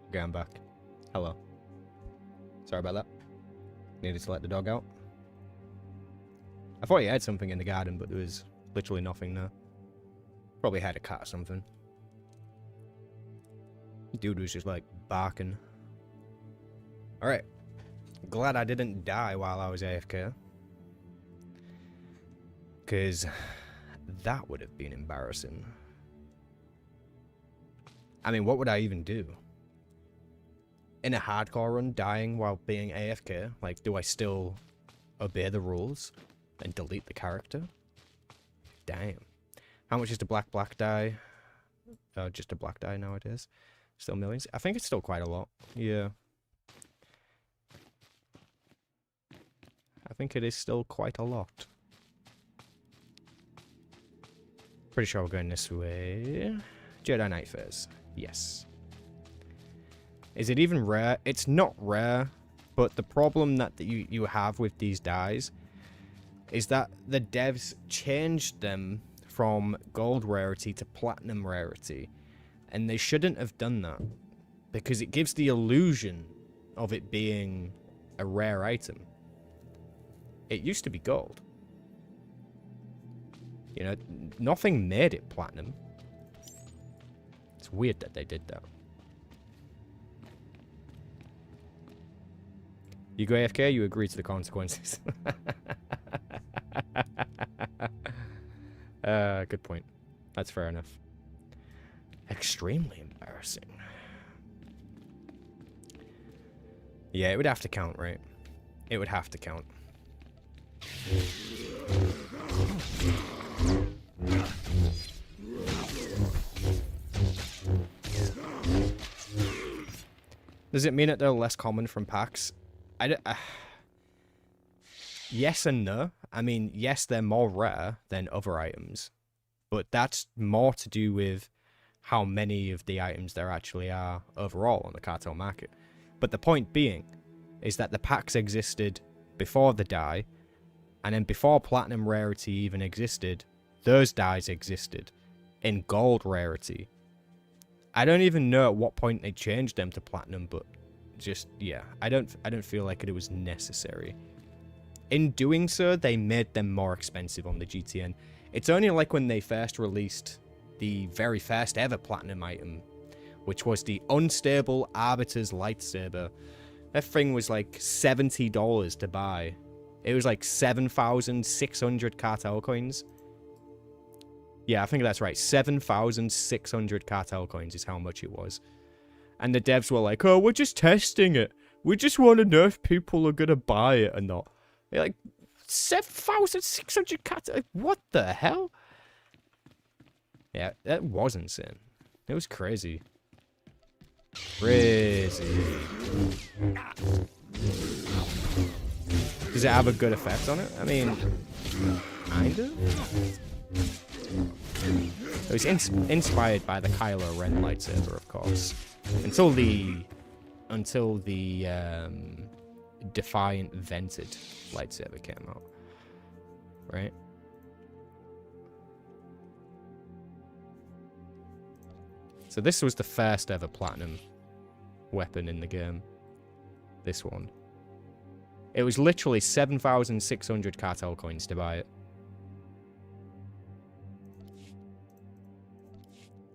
[SPEAKER 1] Okay, I'm back. Hello. Sorry about that. Needed to let the dog out. I thought he had something in the garden, but there was literally nothing there. Probably had a cat or something. Dude was just like barking. Alright. Glad I didn't die while I was AFK. Because that would have been embarrassing. I mean, what would I even do? In a hardcore run, dying while being AFK? Like, do I still obey the rules and delete the character? Damn. How much is the black die? Just a black die nowadays. Still millions? I think it's still quite a lot. Yeah. I think it is still quite a lot. Pretty sure we're going this way. Jedi Knight Fairs. Yes. Is it even rare? It's not rare, but the problem that you have with these dies is that the devs changed them from gold rarity to platinum rarity, and they shouldn't have done that because it gives the illusion of it being a rare item. It used to be gold. You know, nothing made it platinum. It's weird that they did that. You go AFK, you agree to the consequences. Good point. That's fair enough. Extremely embarrassing. Yeah, it would have to count, right? It would have to count. Does it mean that they're less common from packs? Yes and no. I mean, yes, they're more rare than other items, but that's more to do with how many of the items there actually are overall on the cartel market. But the point being is that the packs existed before the die, and then before platinum rarity even existed, those dies existed in gold rarity. I don't even know at what point they changed them to platinum, but just, yeah, I don't feel like it was necessary. In doing so, they made them more expensive on the GTN. It's only like when they first released the very first ever platinum item, which was the Unstable Arbiter's Lightsaber. That thing was like $70 to buy. It was like 7,600 cartel coins. Yeah, I think that's right. 7,600 cartel coins is how much it was. And the devs were like, oh, we're just testing it. We just want to know if people are going to buy it or not. They're like, 7,600 cartel... What the hell? Yeah, that was insane. It was crazy. Crazy. Does it have a good effect on it? I mean, kinda. It was inspired by the Kylo Ren lightsaber, of course. Until the Defiant Vented lightsaber came out, right? So this was the first ever platinum weapon in the game. This one. It was literally 7,600 cartel coins to buy it.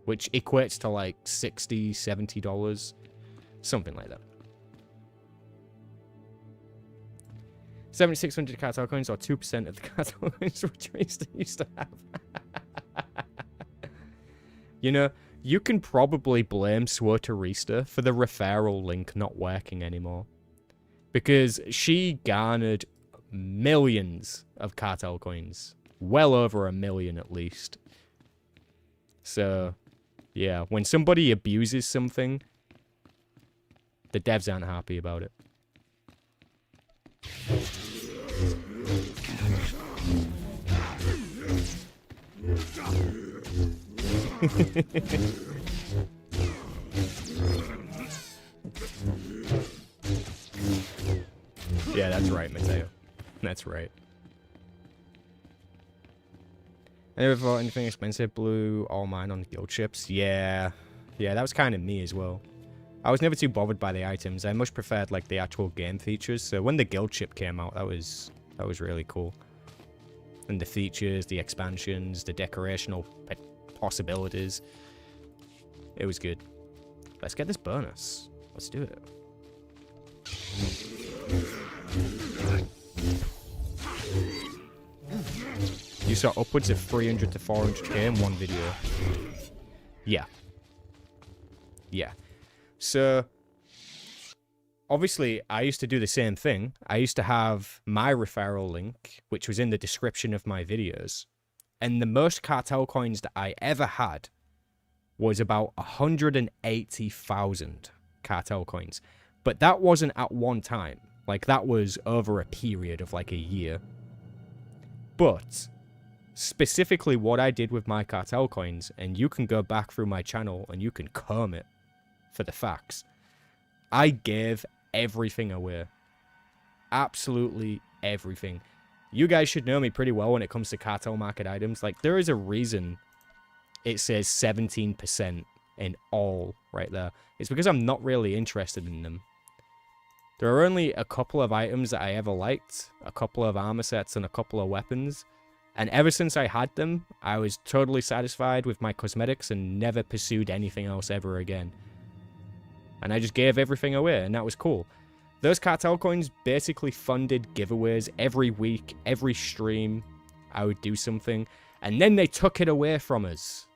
[SPEAKER 1] Which equates to like $60, $70. Something like that. 7,600 cartel coins, or 2% of the cartel coins which used to have. You know, you can probably blame SWTOR for the referral link not working anymore. Because she garnered millions of cartel coins. Well over 1 million at least. So, yeah, when somebody abuses something, the devs aren't happy about it. Yeah, that's right, Mateo. That's right. I never bought anything expensive. Blew all mine on guild chips. Yeah. Yeah, that was kind of me as well. I was never too bothered by the items. I much preferred like the actual game features. So when the guild ship came out, that was really cool. And the features, the expansions, the decorational possibilities. It was good. Let's get this bonus. Let's do it. You saw upwards of 300 to 400k in one video. Yeah. Yeah. So, obviously, I used to do the same thing. I used to have my referral link, which was in the description of my videos. And the most cartel coins that I ever had was about 180,000 cartel coins. But that wasn't at one time. Like, that was over a period of like a year. But specifically what I did with my cartel coins, and you can go back through my channel and you can comb it for the facts. I gave everything away. Absolutely everything. You guys should know me pretty well when it comes to cartel market items. Like, there is a reason it says 17% in all right there. It's because I'm not really interested in them. There are only a couple of items that I ever liked, a couple of armor sets and a couple of weapons. And ever since I had them, I was totally satisfied with my cosmetics and never pursued anything else ever again. And I just gave everything away, and that was cool. Those cartel coins basically funded giveaways every week, every stream. I would do something, and then they took it away from us.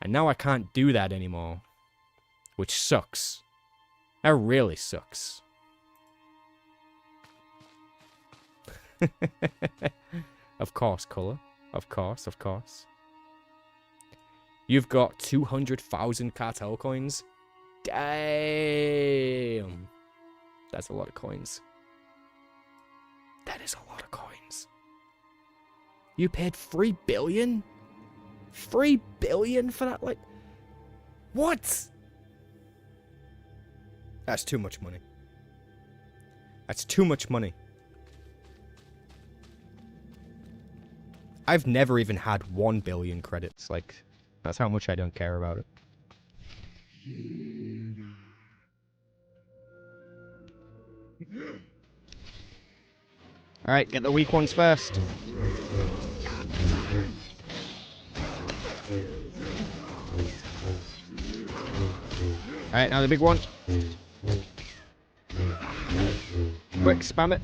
[SPEAKER 1] And now I can't do that anymore. Which sucks. That really sucks. Of course, Colour. Of course, of course. You've got 200,000 cartel coins? Damn. That's a lot of coins. That is a lot of coins. You paid 3 billion? 3 billion for that? Like, what? That's too much money. That's too much money. I've never even had 1 billion credits. Like, that's how much I don't care about it. Alright, get the weak ones first. Alright, now the big one. Quick, spam it.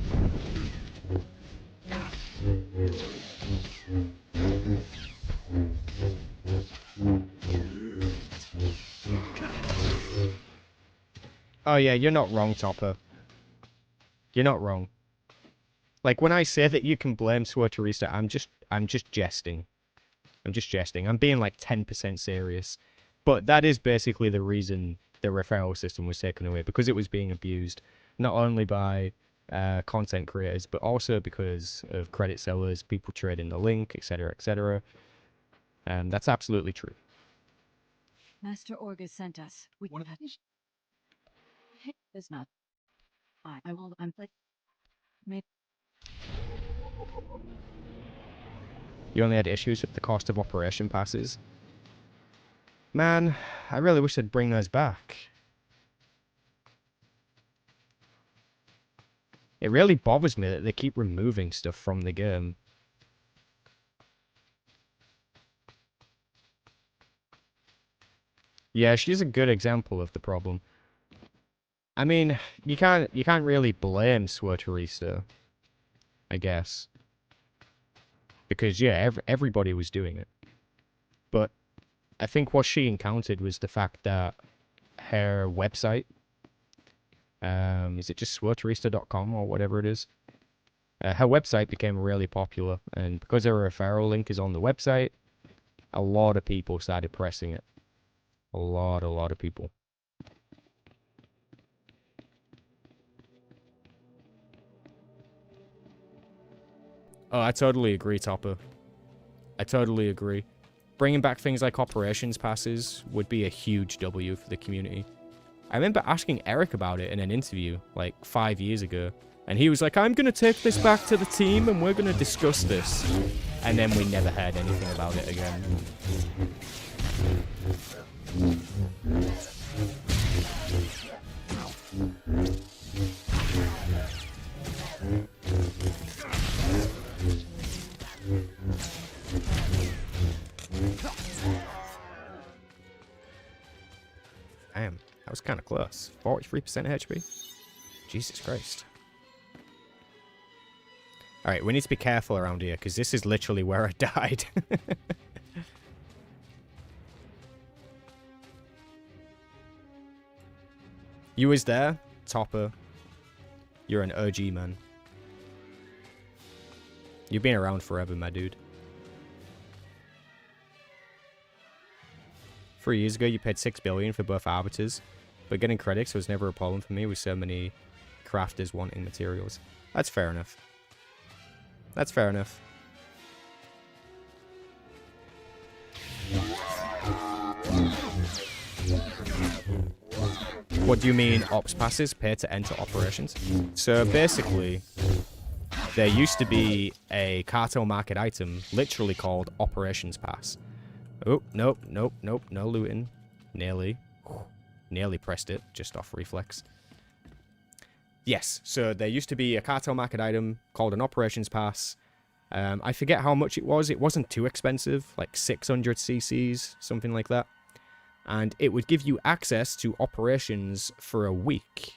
[SPEAKER 1] Oh yeah, you're not wrong, Topper. You're not wrong. Like, when I say that you can blame SWTOR, I'm just jesting. I'm just jesting. I'm being like 10% serious. But that is basically the reason the referral system was taken away, because it was being abused, not only by content creators, but also because of credit sellers, people trading the link, etc., etc. That's absolutely true.
[SPEAKER 12] Master Orga sent us. We can have... There's not. I will. I'm like. Maybe.
[SPEAKER 1] You only had issues with the cost of operation passes? Man, I really wish they'd bring those back. It really bothers me that they keep removing stuff from the game. Yeah, she's a good example of the problem. I mean, you can't really blame SWTOR, I guess. Because yeah, everybody was doing it. But I think what she encountered was the fact that her website, is it just SWTOR.com or whatever it is? Her website became really popular, and because her referral link is on the website, a lot of people started pressing it. A lot of people. Oh, I totally agree, Topper. I totally agree. Bringing back things like operations passes would be a huge W for the community. I remember asking Eric about it in an interview, like 5 years ago. And he was like, I'm going to take this back to the team and we're going to discuss this. And then we never heard anything about it again. Damn, that was kind of close. 43% HP? Jesus Christ. Alright, we need to be careful around here, because this is literally where I died. You was there, Topper. You're an OG, man. You've been around forever, my dude. 3 years ago, you paid $6 billion for both arbiters, but getting credits was never a problem for me with so many crafters wanting materials. That's fair enough. That's fair enough. What do you mean ops passes pay to enter operations? So basically, there used to be a cartel market item literally called Operations Pass. Oh, nope, nope, nope, no looting. Nearly. Nearly pressed it, just off reflex. Yes, so there used to be a cartel market item called an Operations Pass. I forget how much it was. It wasn't too expensive, like 600 cc's, something like that. And it would give you access to operations for a week.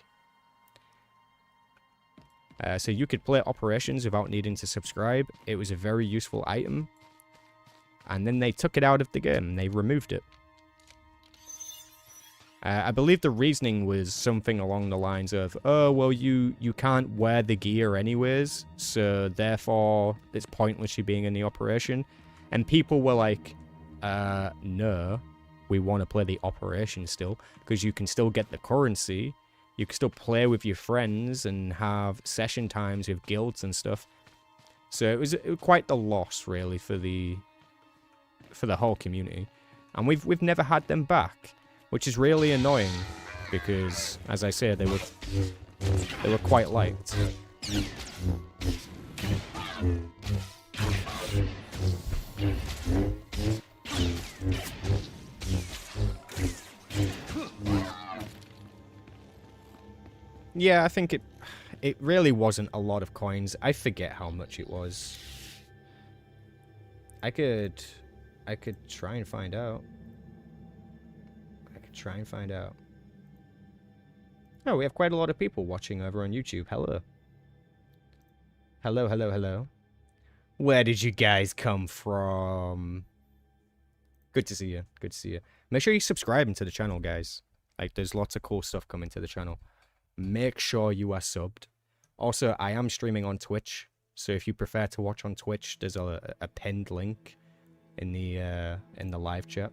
[SPEAKER 1] So you could play operations without needing to subscribe. It was a very useful item. And then they took it out of the game. They removed it. I believe the reasoning was something along the lines of, oh, well, you can't wear the gear anyways, so therefore it's pointless you being in the operation. And people were like, no, we want to play the operation still, because you can still get the currency, you can still play with your friends and have session times with guilds and stuff. So it was quite the loss, really, for the whole community. And we've never had them back. Which is really annoying, because, as I said, they were quite liked. Yeah, I think it really wasn't a lot of coins. I forget how much it was. I could try and find out. Try and find out. Oh, we have quite a lot of people watching over on YouTube. Hello. Hello, hello, hello. Where did you guys come from? Good to see you. Good to see you. Make sure you subscribe to the channel, guys. Like, there's lots of cool stuff coming to the channel. Make sure you are subbed. Also, I am streaming on Twitch, so if you prefer to watch on Twitch, there's a pinned link in the live chat.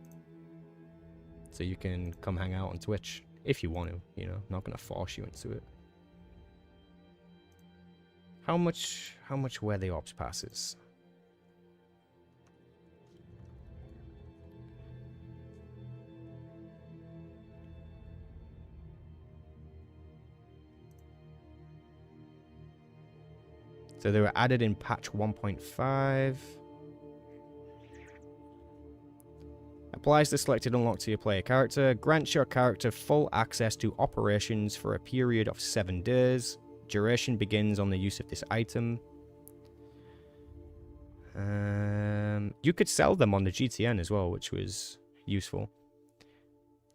[SPEAKER 1] So you can come hang out on Twitch if you want to, you know. I'm not gonna force you into it. How much were the ops passes? So they were added in patch 1.5. Applies the selected unlock to your player character. Grants your character full access to operations for a period of 7 days. Duration begins on the use of this item. You could sell them on the GTN as well, which was useful.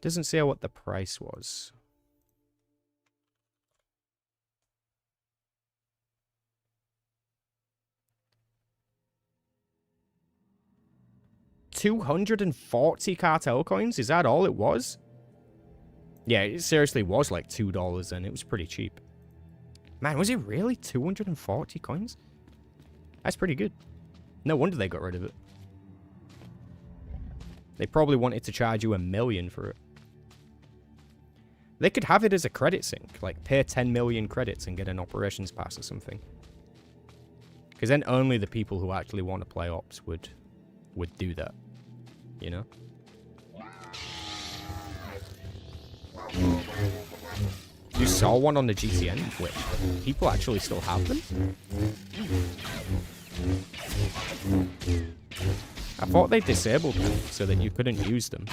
[SPEAKER 1] Doesn't say what the price was. $240 cartel coins? Is that all it was? Yeah, it seriously was like $2 and it was pretty cheap. Man, was it really 240 coins? That's pretty good. No wonder they got rid of it. They probably wanted to charge you $1 million for it. They could have it as a credit sink, like pay 10 million credits and get an operations pass or something. Because then only the people who actually want to play ops would do that. You know? You saw one on the GTN? Wait, people actually still have them? I thought they disabled them so that you couldn't use them.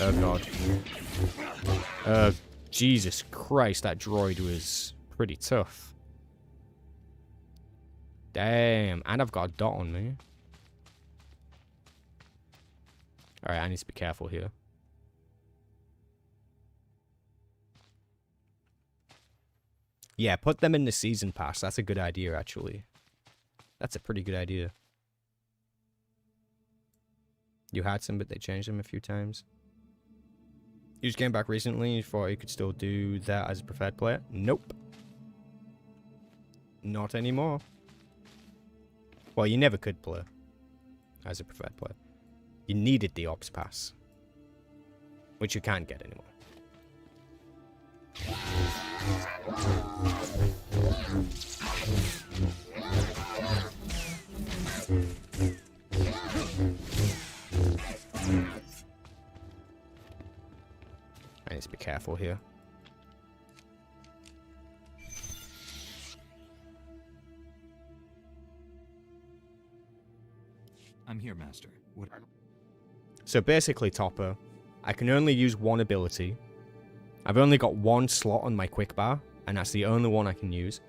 [SPEAKER 1] Oh god. Jesus Christ, that droid was pretty tough. Damn, and I've got a dot on me. Alright, I need to be careful here. Yeah, put them in the season pass. That's a good idea, actually. That's a pretty good idea. You had some, but they changed them a few times. You just came back recently. You thought you could still do that as a preferred player? Nope. Not anymore. Well, you never could play as a preferred player. You needed the Ops Pass, which you can't get anymore. I need to be careful here.
[SPEAKER 2] I'm here, Master. What?
[SPEAKER 1] So basically, Topper, I can only use one ability. I've only got one slot on my quick bar, and that's the only one I can use.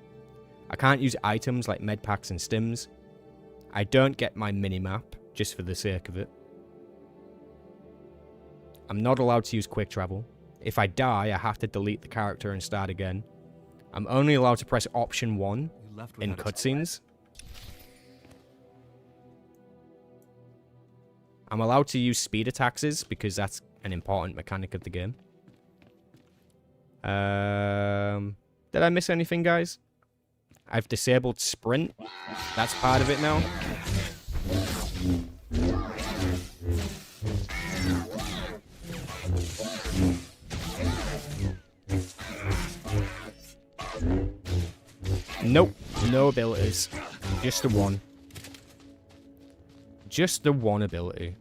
[SPEAKER 1] I can't use items like med packs and stims. I don't get my minimap, just for the sake of it. I'm not allowed to use quick travel. If I die, I have to delete the character and start again. I'm only allowed to press option 1 in cutscenes. I'm allowed to use speed attacks because that's an important mechanic of the game. Did I miss anything, guys? I've disabled sprint. That's part of it now. Nope, no abilities. Just the one. Just the one ability.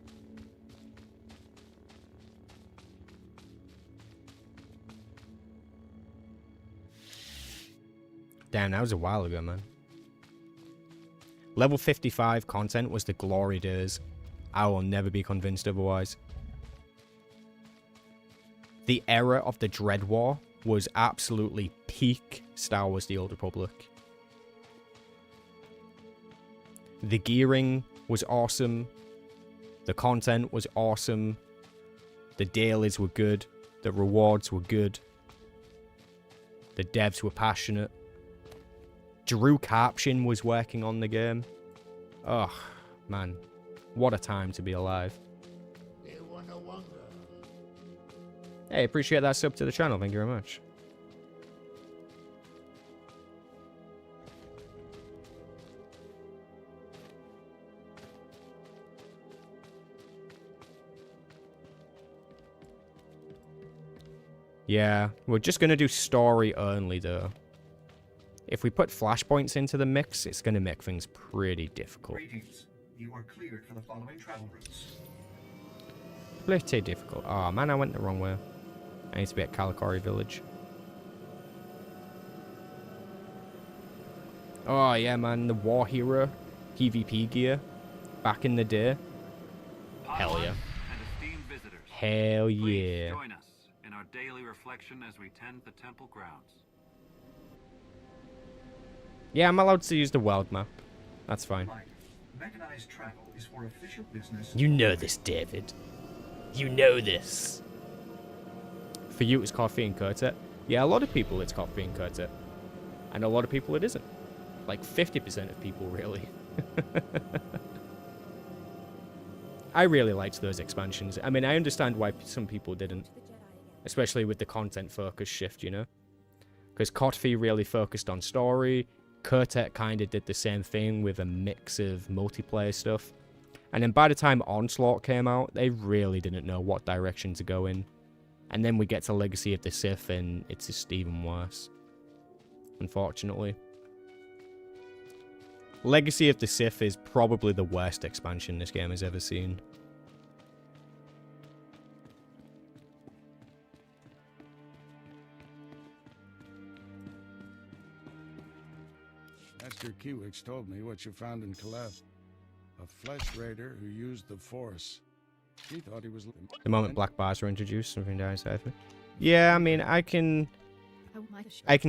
[SPEAKER 1] Damn, that was a while ago, man. Level 55 content was the glory days. I will never be convinced otherwise. The era of the Dread War was absolutely peak Star Wars The Old Republic. The gearing was awesome. The content was awesome. The dailies were good. The rewards were good. The devs were passionate. Drew Karpshin was working on the game. Oh, man. What a time to be alive. Hey, appreciate that sub to the channel. Thank you very much. Yeah, we're just going to do story only, though. If we put flashpoints into the mix, it's going to make things pretty difficult.
[SPEAKER 6] Greetings. You are cleared for the following travel routes.
[SPEAKER 1] Pretty difficult. Oh, man, I went the wrong way. I need to be at Kalikori Village. Oh, yeah, man. The War Hero PvP gear back in the day. Hell yeah. Hell yeah.
[SPEAKER 7] Join us in our daily reflection as we tend the temple grounds.
[SPEAKER 1] Yeah, I'm allowed to use the world map. That's fine.
[SPEAKER 6] Mechanized travel is for official business.
[SPEAKER 1] You know this, David. You know this. For you, it's coffee and Kurtet. Yeah, a lot of people it's coffee and Kurtet. And a lot of people it isn't. Like 50% of people, really. I really liked those expansions. I mean, I understand why some people didn't. Especially with the content focus shift, you know? Because Kotfi really focused on story. Kurtet kind of did the same thing with a mix of multiplayer stuff. And then by the time Onslaught came out, they really didn't know what direction to go in. And then we get to Legacy of the Sith, and it's just even worse. Unfortunately. Legacy of the Sith is probably the worst expansion this game has ever seen.
[SPEAKER 13] Master Kiwix told me what you found in Caleb. A flesh raider who used the Force. He thought he was...
[SPEAKER 1] The moment black bars are introduced, something dies happen. Yeah, I mean, I can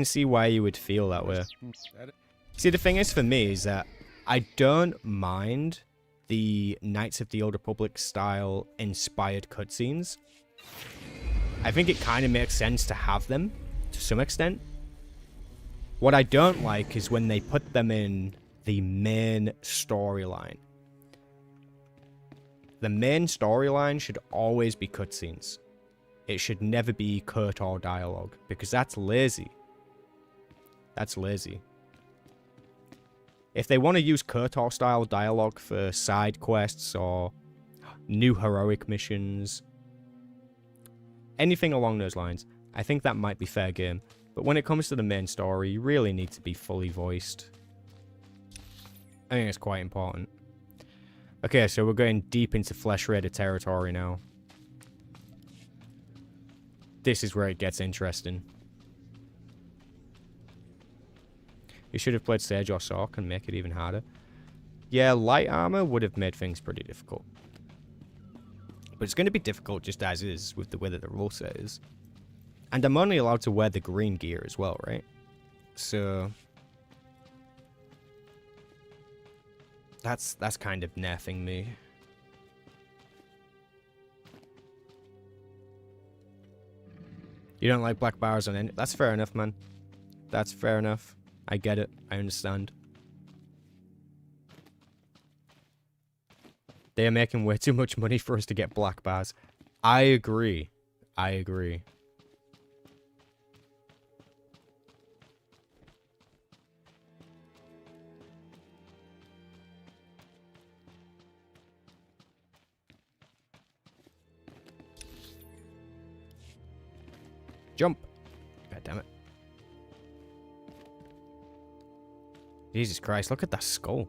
[SPEAKER 1] see why you would feel that way. See, the thing is for me is that I don't mind the Knights of the Old Republic style inspired cutscenes. I think it kind of makes sense to have them to some extent. What I don't like is when they put them in the main storyline. The main storyline should always be cutscenes. It should never be KOTOR dialogue, because that's lazy. That's lazy. If they want to use KOTOR style dialogue for side quests or new heroic missions, anything along those lines, I think that might be fair game. But when it comes to the main story, you really need to be fully voiced. I think it's quite important. Okay, so we're going deep into Flesh Raider territory now. This is where it gets interesting. You should have played Sage or Sork and make it even harder. Yeah, light armor would have made things pretty difficult. But it's going to be difficult just as is with the way that the rule set is. And I'm only allowed to wear the green gear as well, right? So that's kind of nerfing me. You don't like black bars on any... That's fair enough, man. That's fair enough. I get it. I understand. They are making way too much money for us to get black bars. I agree. I agree. Jump. God damn it. Jesus Christ, look at that skull.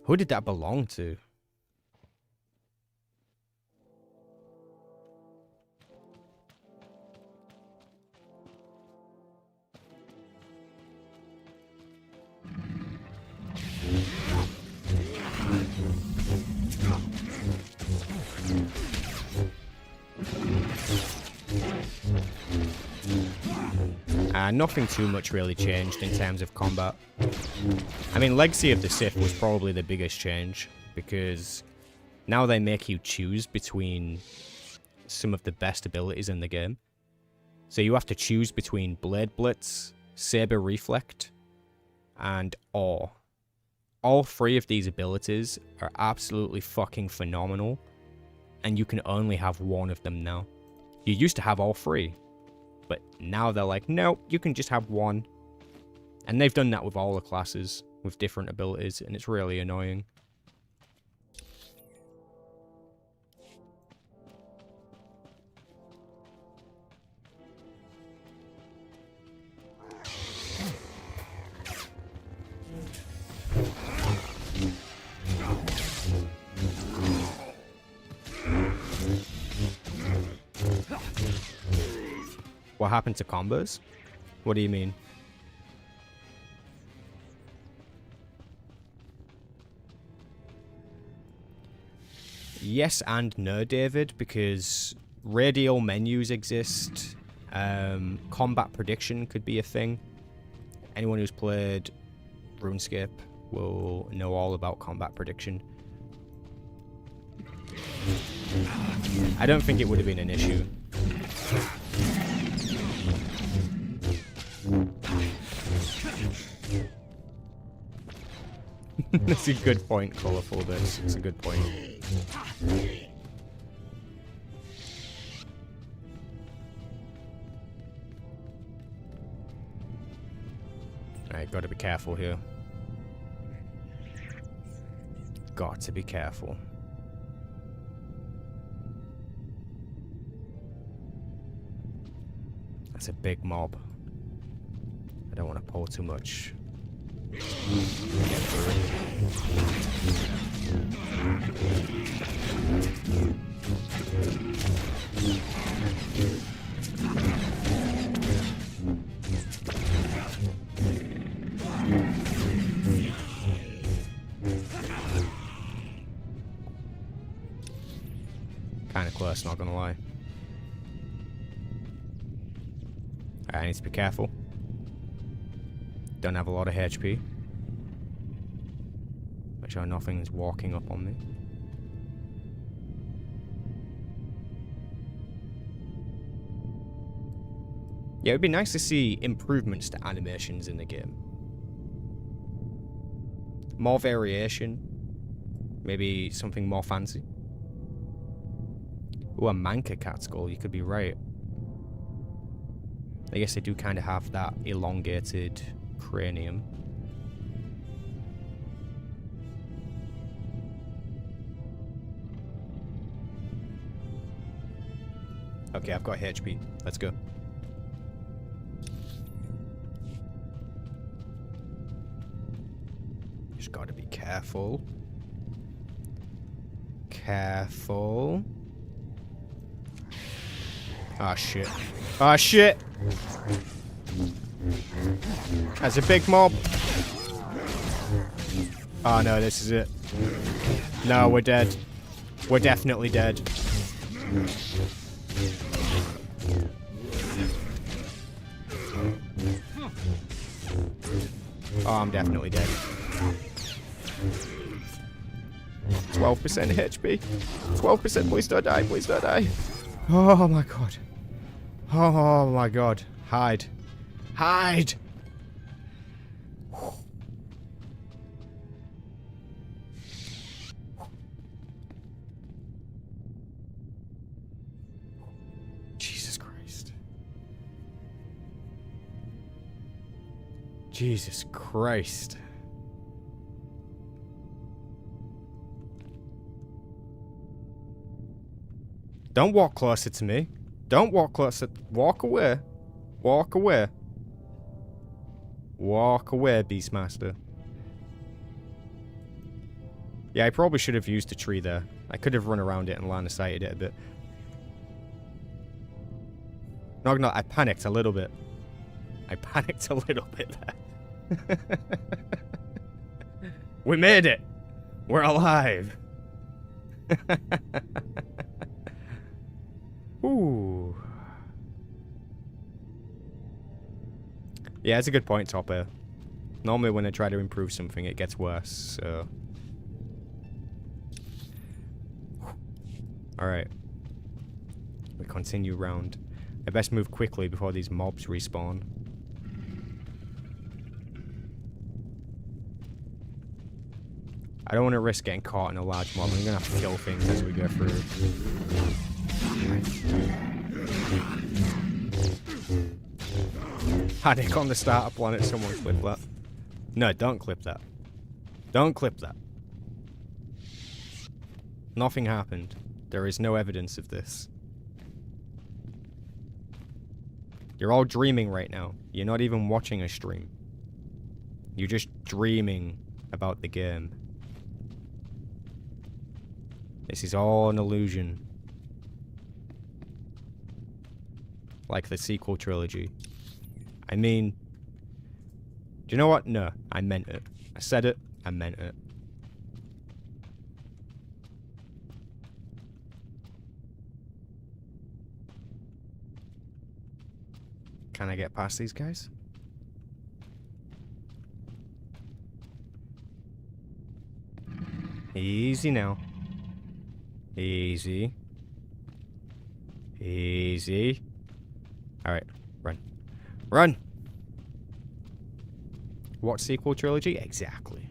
[SPEAKER 1] Who did that belong to? Nothing too much really changed in terms of combat. I mean, Legacy of the Sith was probably the biggest change, because now they make you choose between some of the best abilities in the game. So you have to choose between Blade Blitz, Saber Reflect, and Awe. All three of these abilities are absolutely fucking phenomenal, and you can only have one of them now. You used to have all three. But now they're like, no, you can just have one. And they've done that with all the classes, with different abilities, and it's really annoying. What happened to combos? What do you mean? Yes and no, David, because radial menus exist. Combat prediction could be a thing. Anyone who's played RuneScape will know all about combat prediction. I don't think it would have been an issue. That's a good point, Colourful, this. It's a good point. Alright, gotta be careful here. Got to be careful. That's a big mob. I don't want to pull too much. Kinda close, not gonna lie. I need to be careful. Don't have a lot of HP. Make sure nothing's walking up on me. Yeah, it'd be nice to see improvements to animations in the game. More variation. Maybe something more fancy. Ooh, a Manka cat skull. You could be right. I guess they do kind of have that elongated cranium. Okay, I've got HP. Let's go. Just gotta be careful. Careful. Ah, shit. Ah, shit! That's a big mob. Oh no, this is it. No, we're dead. We're definitely dead. Oh, I'm definitely dead. 12% HP. 12%, please don't die, please don't die. Oh my god. Oh my god. Hide. Hide! Jesus Christ. Jesus Christ. Don't walk closer to me. Don't walk closer. Walk away. Walk away. Walk away, Beastmaster. Yeah, I probably should have used a tree there. I could have run around it and line of sighted it a bit. No, I panicked a little bit. I panicked a little bit there. We made it! We're alive! Ooh. Yeah, it's a good point, Topper. Normally when I try to improve something, it gets worse, so... Alright. We continue round. I best move quickly before these mobs respawn. I don't want to risk getting caught in a large mob. I'm gonna have to kill things as we go through. Panic on the starter planet. Someone clip that. No, don't clip that. Don't clip that. Nothing happened. There is no evidence of this. You're all dreaming right now. You're not even watching a stream. You're just dreaming about the game. This is all an illusion. Like the sequel trilogy. I mean... Do you know what? No, I meant it. I said it, I meant it. Can I get past these guys? Easy now. Easy. Easy. Alright, run. Run! What sequel trilogy? Exactly.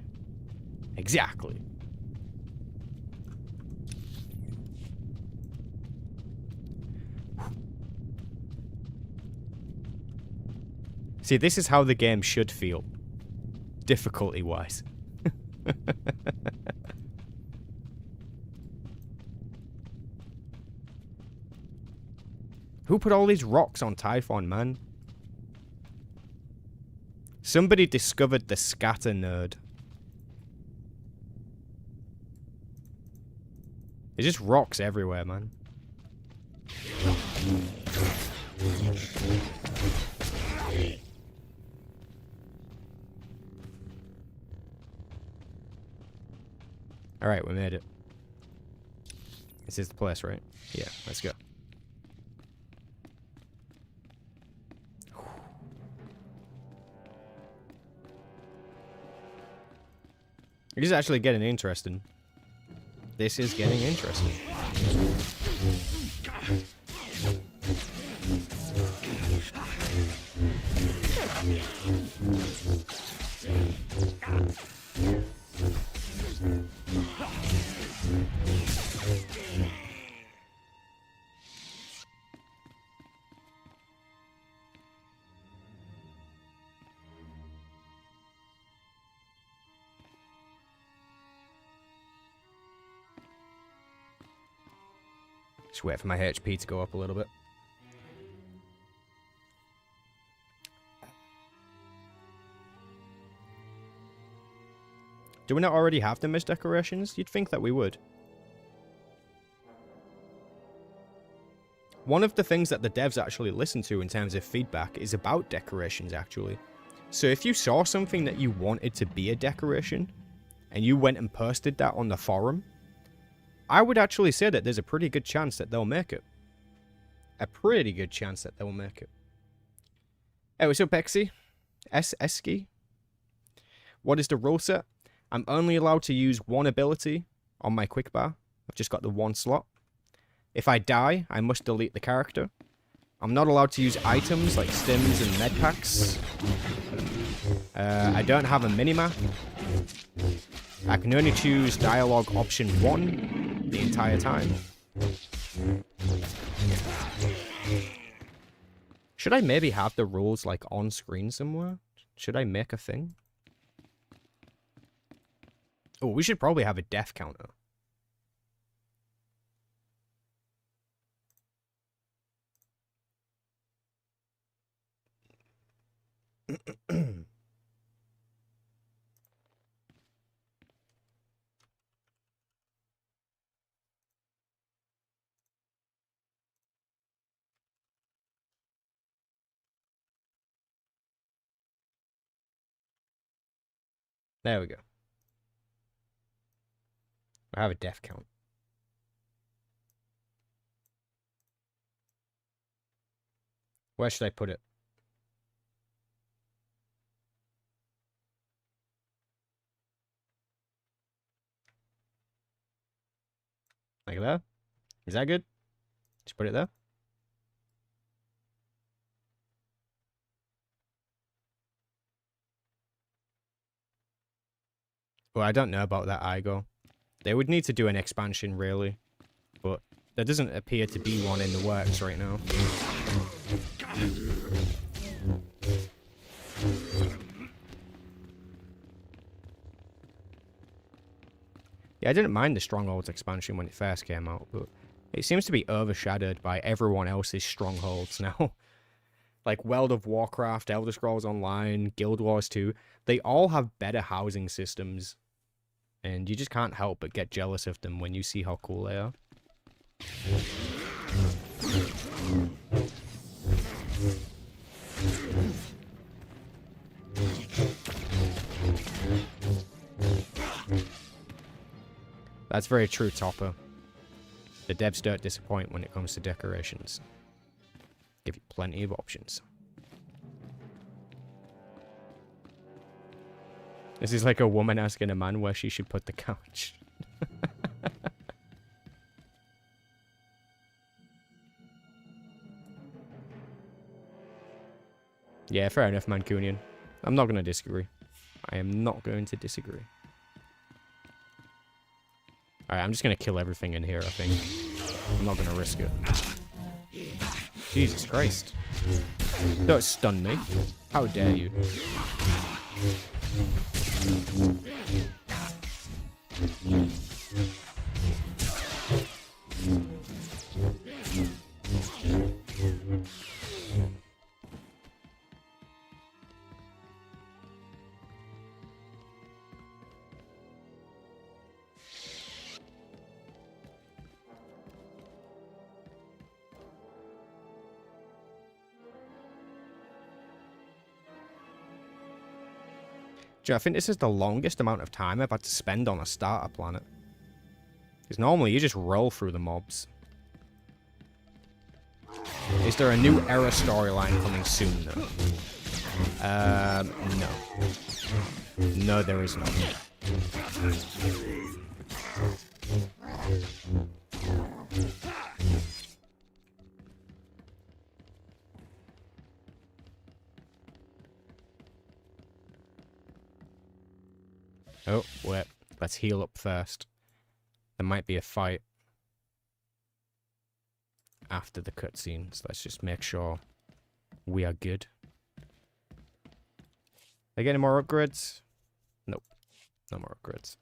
[SPEAKER 1] Exactly. See, this is how the game should feel. Difficulty-wise. Who put all these rocks on Typhon, man? Somebody discovered the scatter nerd. There's just rocks everywhere, man. Alright, we made it. This is the place, right? Yeah, let's go. It is actually getting interesting. This is getting interesting. Just wait for my HP to go up a little bit. Do we not already have them as decorations? You'd think that we would. One of the things that the devs actually listen to in terms of feedback is about decorations, actually. So if you saw something that you wanted to be a decoration, and you went and posted that on the forum, I would actually say that there's a pretty good chance that they'll make it. A pretty good chance that they'll make it. Hey, what's up, Pexy? Eski? What is the rule set? I'm only allowed to use one ability on my quick bar. I've just got the one slot. If I die, I must delete the character. I'm not allowed to use items like stims and med packs. I don't have a minimap. I can only choose dialogue option 1 the entire time. Should I maybe have the rules like on screen somewhere? Should I make a thing? Oh, we should probably have a death counter. There we go. I have a death count. Where should I put it? Like that? Is that good? Just put it there. Well, I don't know about that Igo. They would need to do an expansion, really. But there doesn't appear to be one in the works right now. Yeah, I didn't mind the Strongholds expansion when it first came out, but it seems to be overshadowed by everyone else's Strongholds now. Like World of Warcraft, Elder Scrolls Online, Guild Wars 2, they all have better housing systems. And you just can't help but get jealous of them when you see how cool they are. That's very true, Topper. The devs don't disappoint when it comes to decorations. Give you plenty of options. This is like a woman asking a man where she should put the couch. Yeah, fair enough, Mancunian. I'm not going to disagree. I am not going to disagree. Alright, I'm just going to kill everything in here, I think. I'm not going to risk it. Jesus Christ. Don't stun me. How dare you. I think this is the longest amount of time I've had to spend on a starter planet. Because normally you just roll through the mobs. Is there a new era storyline coming soon, though? No. No, there is not. Oh, wait. Let's heal up first. There might be a fight after the cutscenes. Let's just make sure we are good. Are getting more upgrades? Nope. No more upgrades.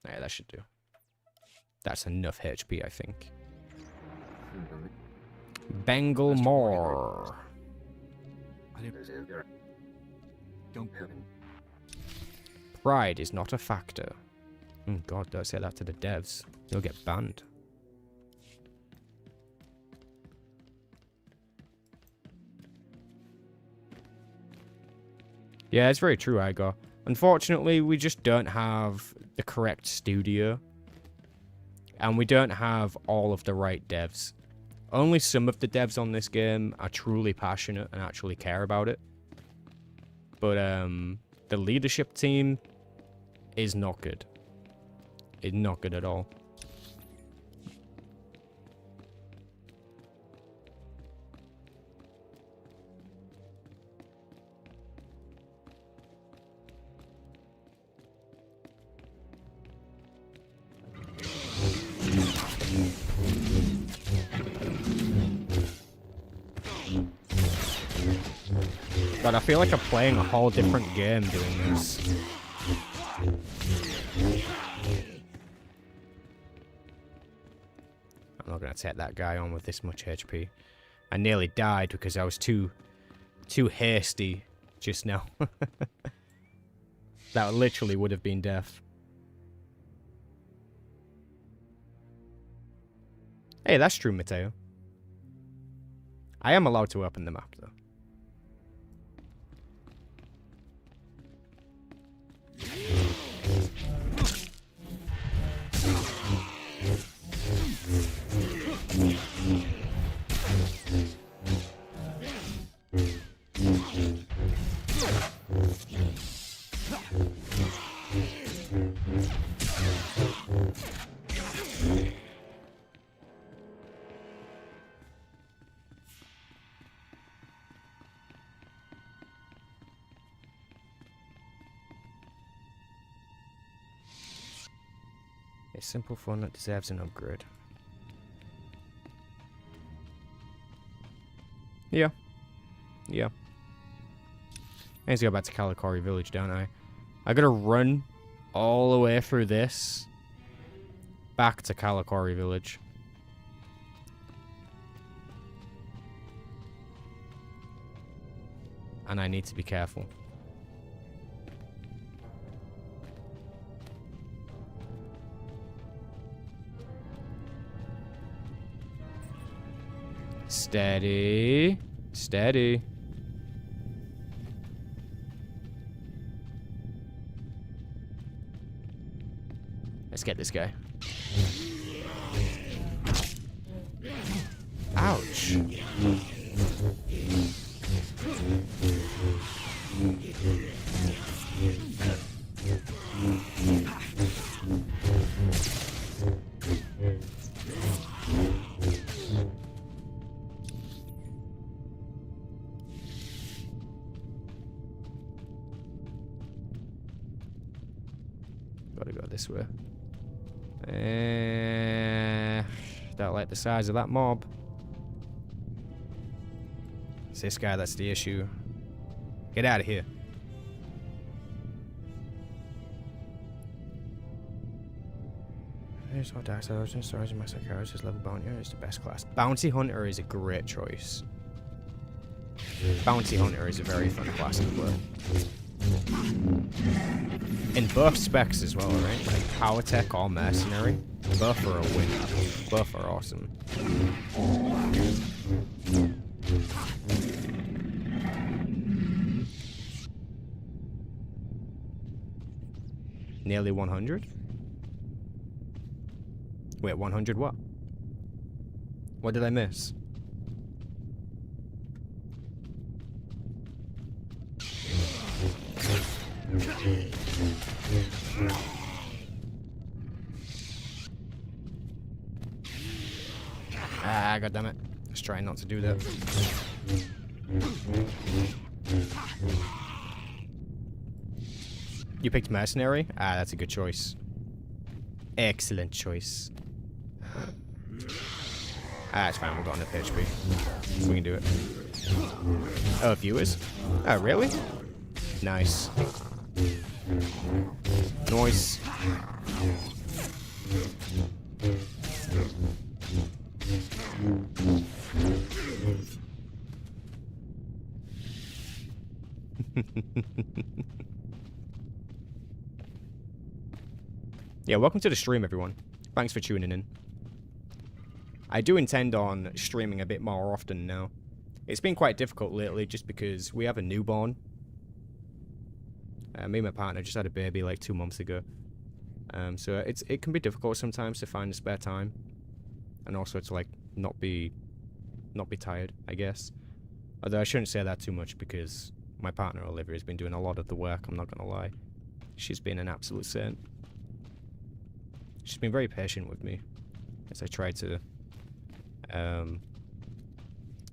[SPEAKER 1] Yeah, that should do. That's enough HP, I think. Bengal more. Pride is not a factor. Oh God, don't say that to the devs. You'll get banned. Yeah, it's very true, Igor. Unfortunately, we just don't have the correct studio. And we don't have all of the right devs. Only some of the devs on this game are truly passionate and actually care about it. But the leadership team is not good. It's not good at all. God, I feel like I'm playing a whole different game doing this. I'm not gonna take that guy on with this much HP. I nearly died because I was too hasty just now. That literally would have been death. Hey, that's true, Mateo. I am allowed to open the map, though. A simple fun that deserves an upgrade. Yeah. Yeah. I need to go back to Kalikori Village, don't I? I gotta run all the way through this back to Kalikori Village. And I need to be careful. Steady. Steady. Let's get this guy. Ouch. Gotta go this way. Don't like the size of that mob. It's this guy that's the issue. Get out of here. Here's what Dark Souls and Stars and my psychiatrist level bounty hunter is the best class. Bounty Hunter is a great choice. Bounty Hunter is a very fun class to play. In both specs as well, right? Like Power Tech or Mercenary. Both are a win. Both are awesome. Nearly 100? Wait, 100 what? What did I miss? Ah, goddammit. Let's try not to do that. You picked Mercenary? Ah, that's a good choice. Excellent choice. Ah, it's fine. We've got enough HP. We can do it. Oh, viewers? Oh, really? Nice. Nice. Yeah, welcome to the stream, everyone. Thanks for tuning in. I do intend on streaming a bit more often now. It's been quite difficult lately just because we have a newborn. Me and my partner just had a baby like 2 months ago. So it can be difficult sometimes to find the spare time. And also to like not be tired, I guess. Although I shouldn't say that too much because my partner Olivia has been doing a lot of the work, I'm not gonna lie. She's been an absolute saint. She's been very patient with me as I try to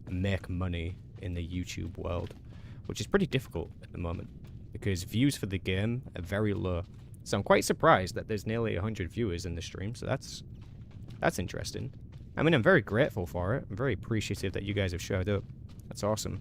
[SPEAKER 1] make money in the YouTube world, which is pretty difficult at the moment because views for the game are very low. So I'm quite surprised that there's nearly 100 viewers in the stream, so that's interesting. I mean, I'm very grateful for it. I'm very appreciative that you guys have showed up. That's awesome.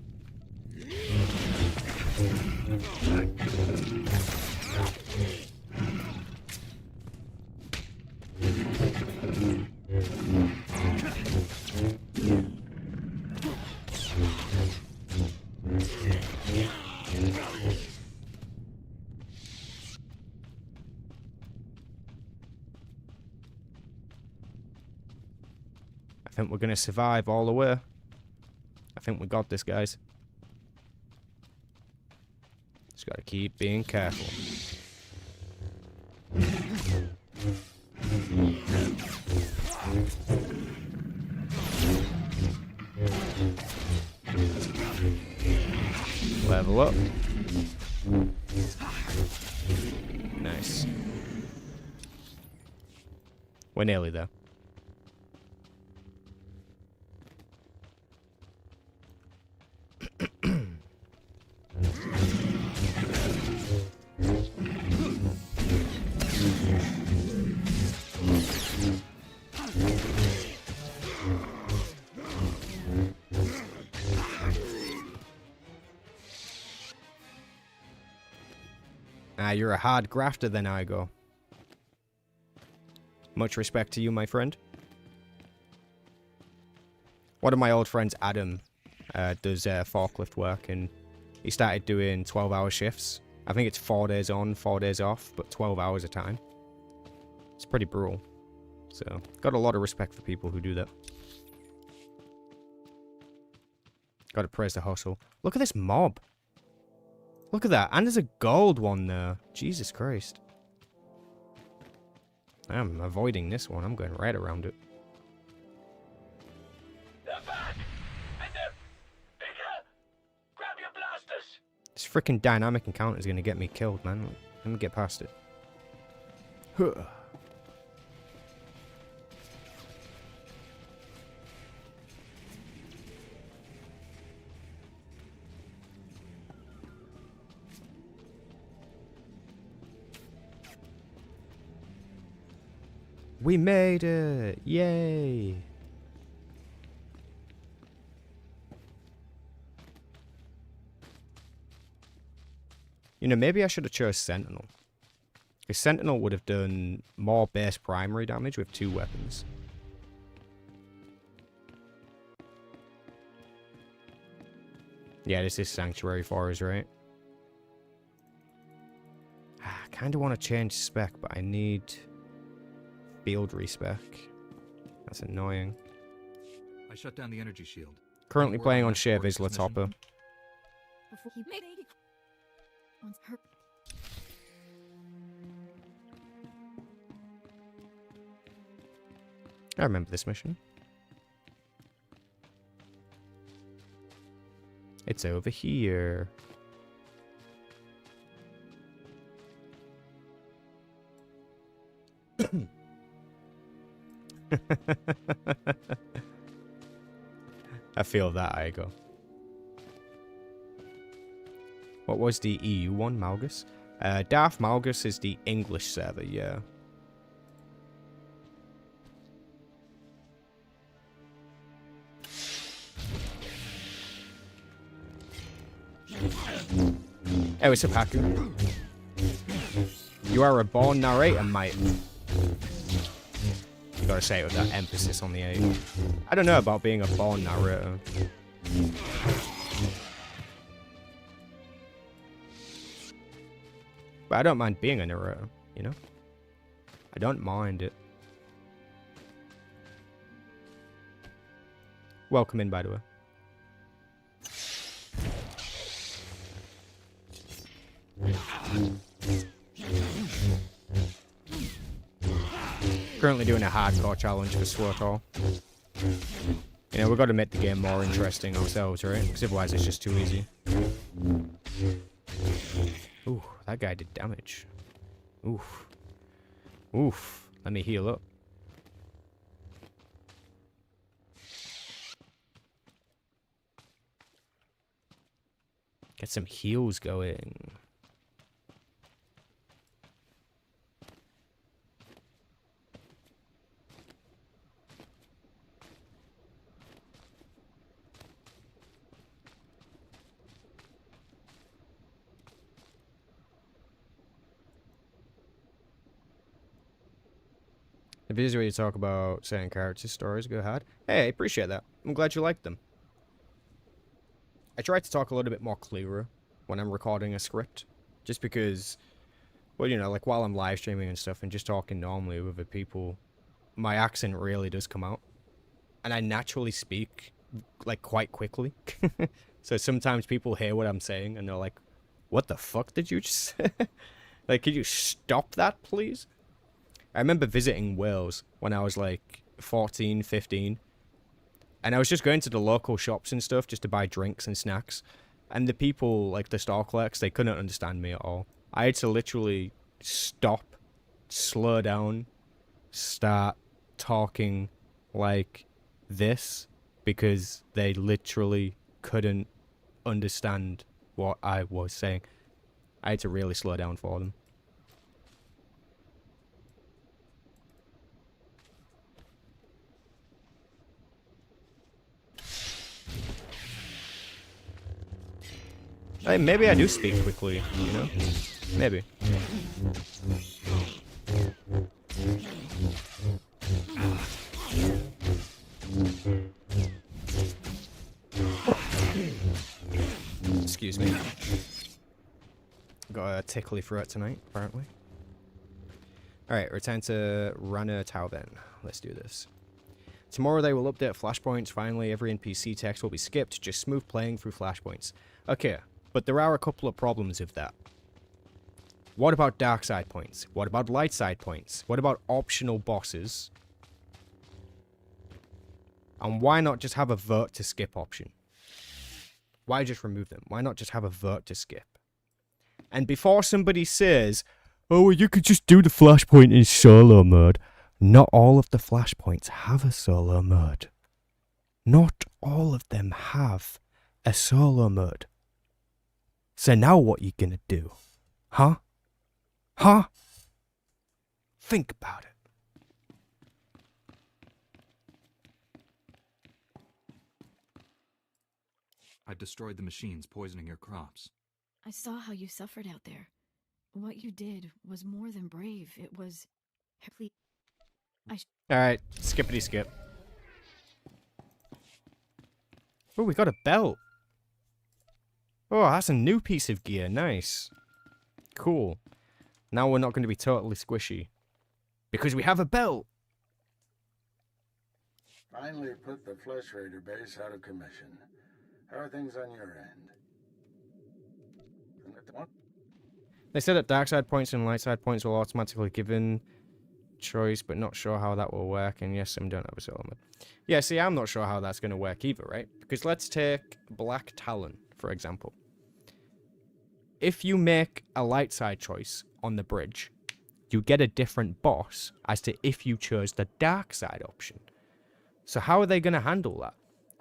[SPEAKER 1] I think we're going to survive all the way. I think we got this, guys. Just got to keep being careful. Level up. Nice. We're nearly there. Ah, you're a hard grafter then, Igo. Much respect to you, my friend. One of my old friends, Adam, does forklift work, and he started doing 12-hour shifts. I think it's 4 days on, 4 days off, but 12 hours a time. It's pretty brutal. So, got a lot of respect for people who do that. Gotta praise the hustle. Look at this mob. Look at that. And there's a gold one there. Jesus Christ. I'm avoiding this one. I'm going right around it.
[SPEAKER 14] They're back! And they're bigger! Grab your blasters!
[SPEAKER 1] This freaking dynamic encounter is going to get me killed, man. Let me get past it. Huh. We made it! Yay! You know, maybe I should have chose Sentinel. Because Sentinel would have done more base primary damage with 2 weapons. Yeah, this is Sanctuary Forest, right? I kind of want to change spec, but I need field respec. That's annoying.
[SPEAKER 2] I shut down the energy shield.
[SPEAKER 1] Currently playing on Shea Vizsla Topper.
[SPEAKER 9] Before he made once her
[SPEAKER 1] I remember this mission. It's over here. I feel that, Igo. What was the EU one, Malgus? Darth Malgus is the English server, yeah. Hey, what's up, Haku? You are a born narrator, mate. You gotta say it with that emphasis on the A. I don't know about being a born narrator. But I don't mind being a narrator, you know? I don't mind it. Welcome in, by the way. Currently doing a hardcore challenge for SWTOR. You know, we've got to make the game more interesting ourselves, right? Because otherwise it's just too easy. Ooh, that guy did damage. Oof. Oof. Let me heal up. Get some heals going. If it is where you talk about certain character stories, go ahead. Hey, I appreciate that. I'm glad you liked them. I try to talk a little bit more clearer when I'm recording a script. Just because, well, you know, like while I'm live streaming and stuff and just talking normally with other people, my accent really does come out. And I naturally speak, like, quite quickly. So sometimes people hear what I'm saying and they're like, what the fuck did you just say? Like, could you stop that, please? I remember visiting Wales when I was like 14, 15. And I was just going to the local shops and stuff just to buy drinks and snacks. And the people, like the store clerks, they couldn't understand me at all. I had to literally stop, slow down, start talking like this because they literally couldn't understand what I was saying. I had to really slow down for them. Maybe I do speak quickly, you know? Maybe. Excuse me. Got a tickly throat tonight, apparently. Alright, return to Rana Tau then. Let's do this. Tomorrow they will update flashpoints. Finally, every NPC text will be skipped. Just smooth playing through flashpoints. Okay, but there are a couple of problems with that. What about dark side points? What about light side points? What about optional bosses? And why not just have a vote to skip option? Why just remove them? Why not just have a vote to skip? And before somebody says, oh, well, you could just do the flashpoint in solo mode. Not all of the flashpoints have a solo mode. Not all of them have a solo mode. So now what you gonna do? Huh? Huh? Think about it.
[SPEAKER 2] I destroyed the machines, poisoning your crops.
[SPEAKER 9] I saw how you suffered out there. What you did was more than brave. It was...
[SPEAKER 1] Alright, skippity skip. Oh, we got a belt. Oh, that's a new piece of gear. Nice. Cool. Now we're not going to be totally squishy. Because we have a belt.
[SPEAKER 13] Finally put the Flesh Raider base out of commission. How are things on your end?
[SPEAKER 1] They said that dark side points and light side points will automatically given choice, but not sure how that will work. And yes, some don't have a solo mode. Yeah, see, I'm not sure how that's going to work either, right? Because let's take Black Talon, for example. If you make a light side choice on the bridge, you get a different boss as to if you chose the dark side option. So how are they going to handle that?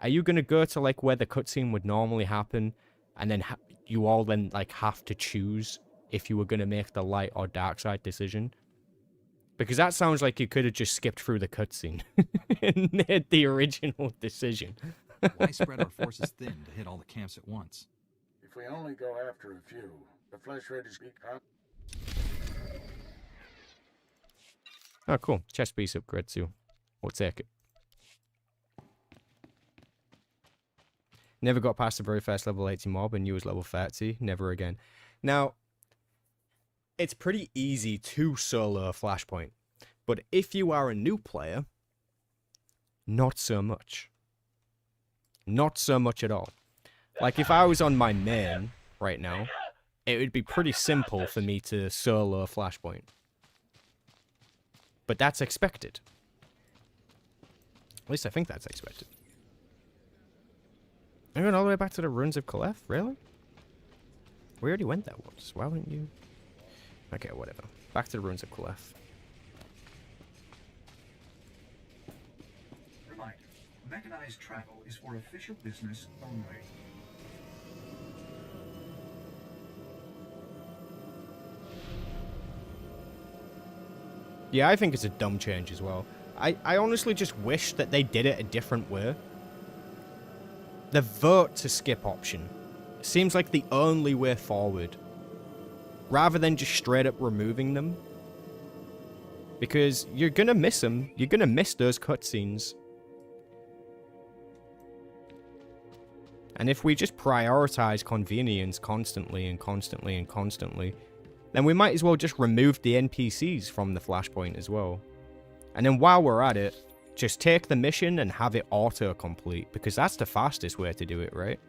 [SPEAKER 1] Are you going to go to like where the cutscene would normally happen, and then you all then like have to choose if you were going to make the light or dark side decision? Because that sounds like you could have just skipped through the cutscene and made the original decision.
[SPEAKER 2] Why spread our forces thin to hit all the camps at once?
[SPEAKER 13] If we only go after a few, the flesh raiders get caught.
[SPEAKER 1] Oh, cool. Chest piece upgrade too. We'll take it. Never got past the very first level 80 mob and you was level 30. Never again. Now, it's pretty easy to solo a Flashpoint. But if you are a new player, not so much. Not so much at all. Like, if I was on my main right now, it would be pretty simple for me to solo a Flashpoint. But that's expected. At least I think that's expected. I'm going all the way back to the ruins of Caliph? Really? We already went there once. Why wouldn't you? Okay, whatever. Back to the ruins of Caliph.
[SPEAKER 11] Reminder, mechanized travel is for official business only.
[SPEAKER 1] Yeah, I think it's a dumb change as well. I honestly just wish that they did it a different way. The vote to skip option seems like the only way forward, rather than just straight up removing them. Because you're gonna miss them. You're gonna miss those cutscenes. And if we just prioritize convenience constantly and constantly and constantly, then we might as well just remove the NPCs from the Flashpoint as well. And then while we're at it, just take the mission and have it auto-complete, because that's the fastest way to do it, right?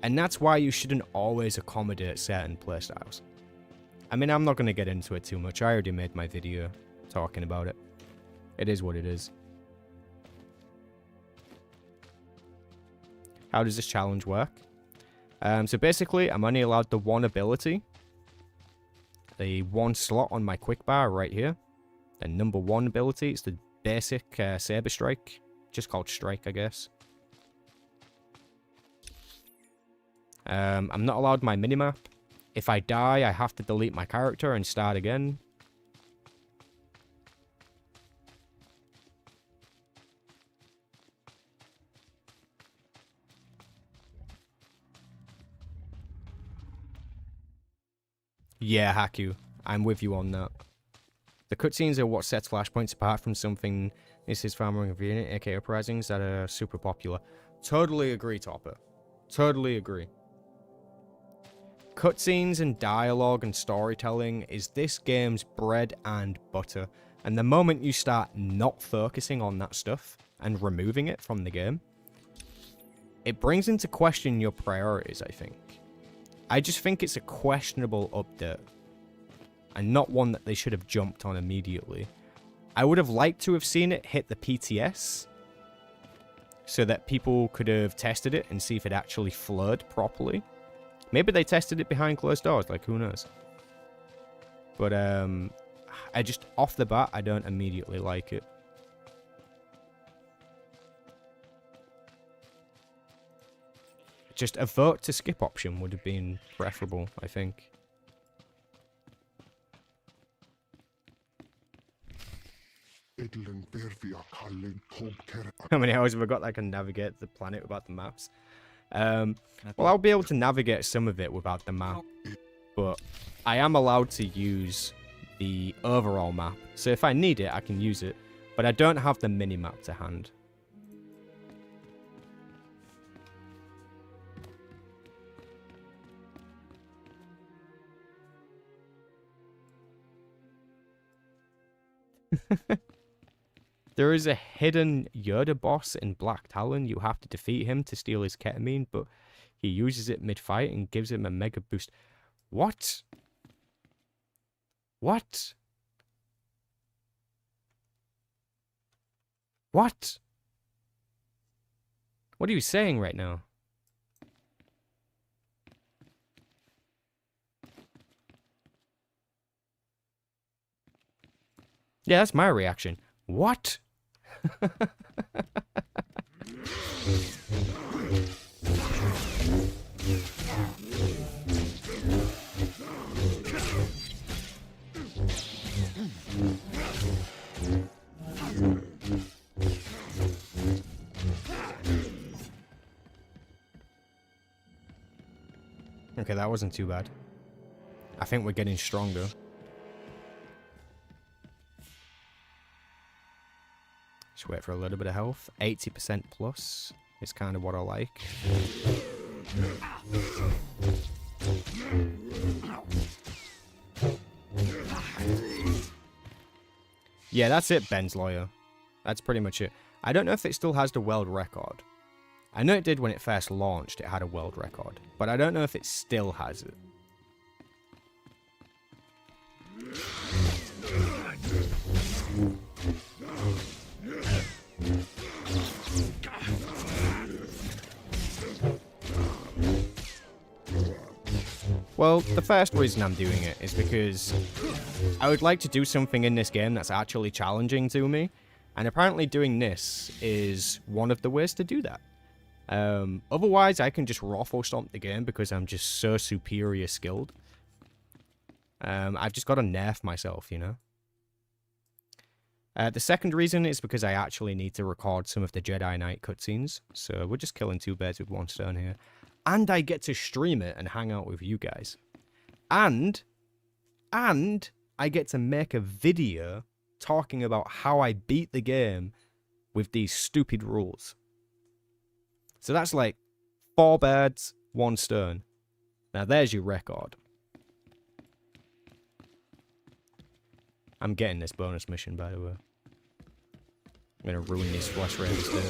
[SPEAKER 1] And that's why you shouldn't always accommodate certain playstyles. I mean, I'm not going to get into it too much. I already made my video talking about it. It is what it is. How does this challenge work? So basically, I'm only allowed the one ability. The one slot on my quick bar right here. The number one ability is the basic Saber Strike. Just called Strike, I guess. I'm not allowed my minimap. If I die, I have to delete my character and start again. Yeah, Haku. I'm with you on that. The cutscenes are what sets Flashpoints apart from something this is far more convenient, aka uprisings that are super popular. Totally agree, Topper. Totally agree. Cutscenes and dialogue and storytelling is this game's bread and butter. And the moment you start not focusing on that stuff and removing it from the game, it brings into question your priorities, I think. I just think it's a questionable update. And not one that they should have jumped on immediately. I would have liked to have seen it hit the PTS, so that people could have tested it and see if it actually flowed properly. Maybe they tested it behind closed doors, like who knows. But I just, off the bat, I don't immediately like it. Just a vote to skip option would have been preferable, I think. How many hours have I got that I can navigate the planet without the maps? Well, I'll be able to navigate some of it without the map, but I am allowed to use the overall map. So if I need it, I can use it, but I don't have the mini-map to hand. There is a hidden Yoda boss in Black Talon. You have to defeat him to steal his ketamine, but he uses it mid-fight and gives him a mega boost. What? What? What? What are you saying right now? Yeah, that's my reaction. What? Okay, that wasn't too bad. I think we're getting stronger. Just wait for a little bit of health. 80% plus is kind of what I like. Yeah, that's it, Ben's lawyer. That's pretty much it. I don't know if it still has the world record. I know it did when it first launched, it had a world record. But I don't know if it still has it. Well, the first reason I'm doing it is because I would like to do something in this game that's actually challenging to me, and apparently doing this is one of the ways to do that. Otherwise, I can just raffle stomp the game because I'm just so superior skilled. I've just got to nerf myself, you know? The second reason is because I actually need to record some of the Jedi Knight cutscenes, so we're just killing two birds with one stone here. And I get to stream it and hang out with you guys. And I get to make a video talking about how I beat the game with these stupid rules. So that's like 4 birds, 1 stone. Now there's your record. I'm getting this bonus mission, by the way. I'm gonna ruin these flesh raiders there.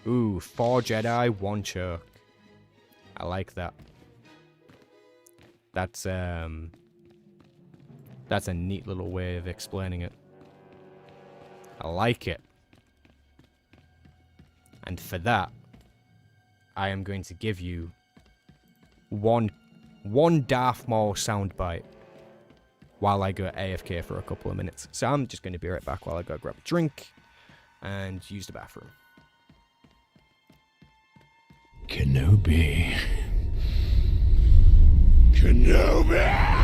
[SPEAKER 1] Ooh, 4 Jedi, 1 choke. I like that. That's a neat little way of explaining it. I like it. And for that, I am going to give you one Darth Maul soundbite while I go AFK for a couple of minutes. So I'm just going to be right back while I go grab a drink and use the bathroom.
[SPEAKER 6] Kenobi. Kenobi!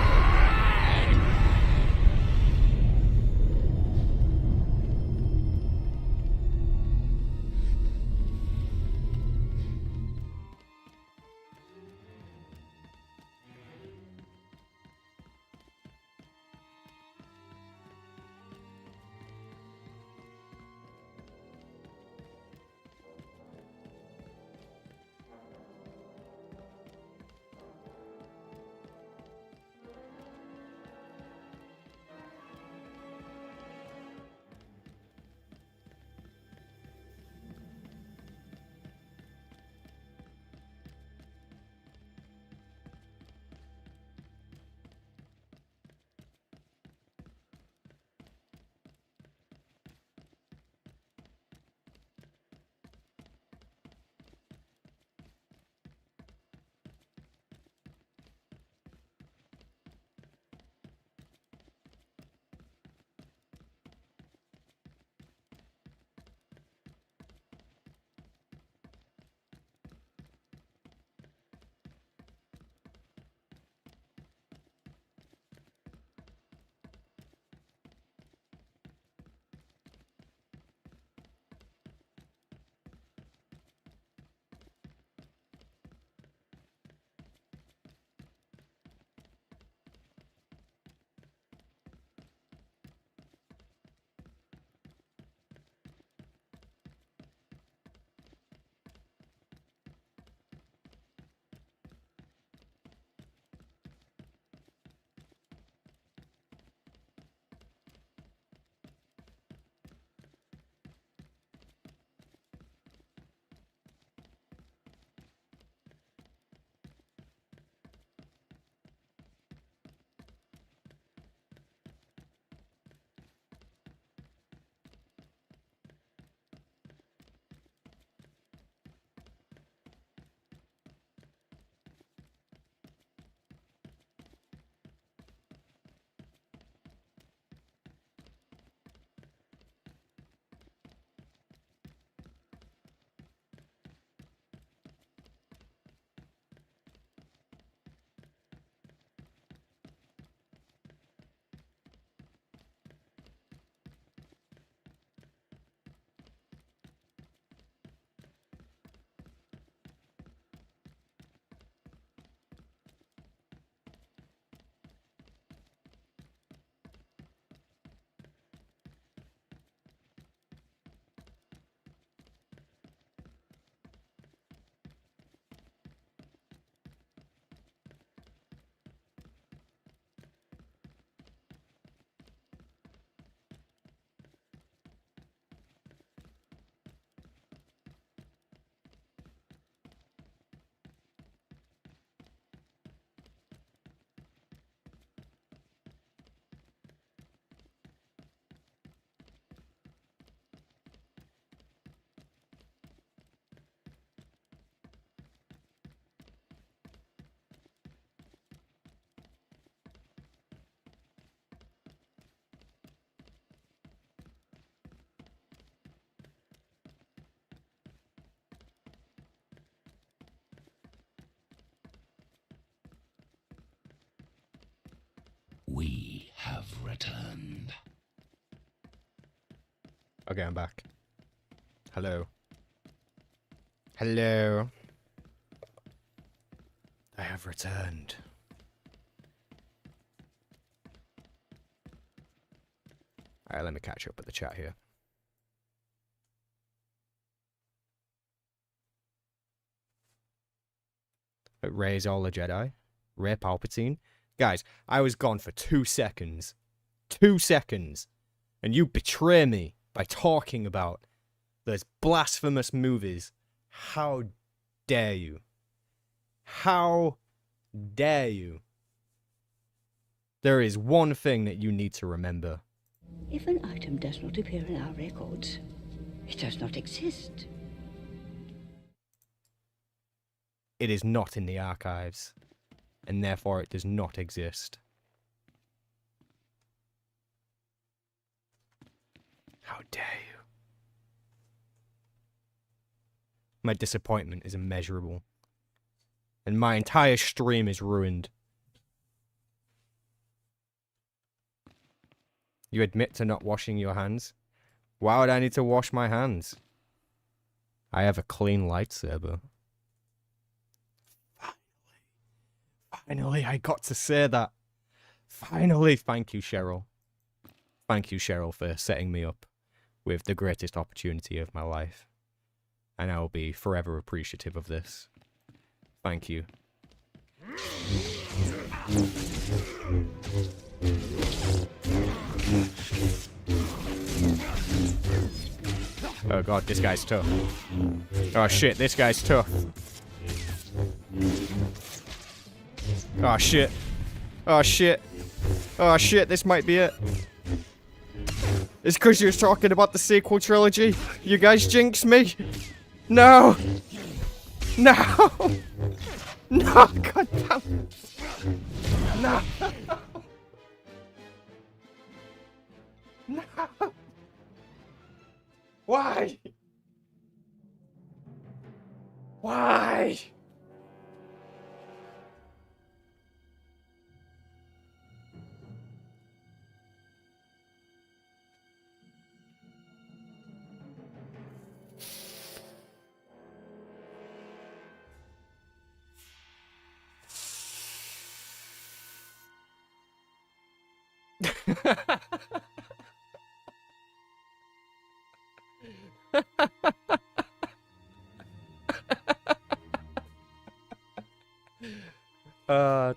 [SPEAKER 5] returned.
[SPEAKER 1] Okay, I'm back. Hello. Hello. I have returned. Alright, let me catch up with the chat here. Rey's all the Jedi. Rey Palpatine. Guys, I was gone for 2 seconds. 2 seconds. And you betray me by talking about those blasphemous movies. How dare you? How dare you? There is one thing that you need to remember.
[SPEAKER 15] If an item does not appear in our records, it does not exist.
[SPEAKER 1] It is not in the archives, and therefore it does not exist. How dare you? My disappointment is immeasurable. And my entire stream is ruined. You admit to not washing your hands? Why would I need to wash my hands? I have a clean lightsaber. Finally, I got to say that. Finally, thank you, Cheryl. Thank you, Cheryl, for setting me up with the greatest opportunity of my life. And I will be forever appreciative of this. Thank you. Oh god, this guy's tough. Oh shit, this guy's tough. Oh shit. Oh shit. Oh shit, this might be it. It's because you're talking about the sequel trilogy. You guys jinxed me. No. No. No, god damn. No. No. Why? Why?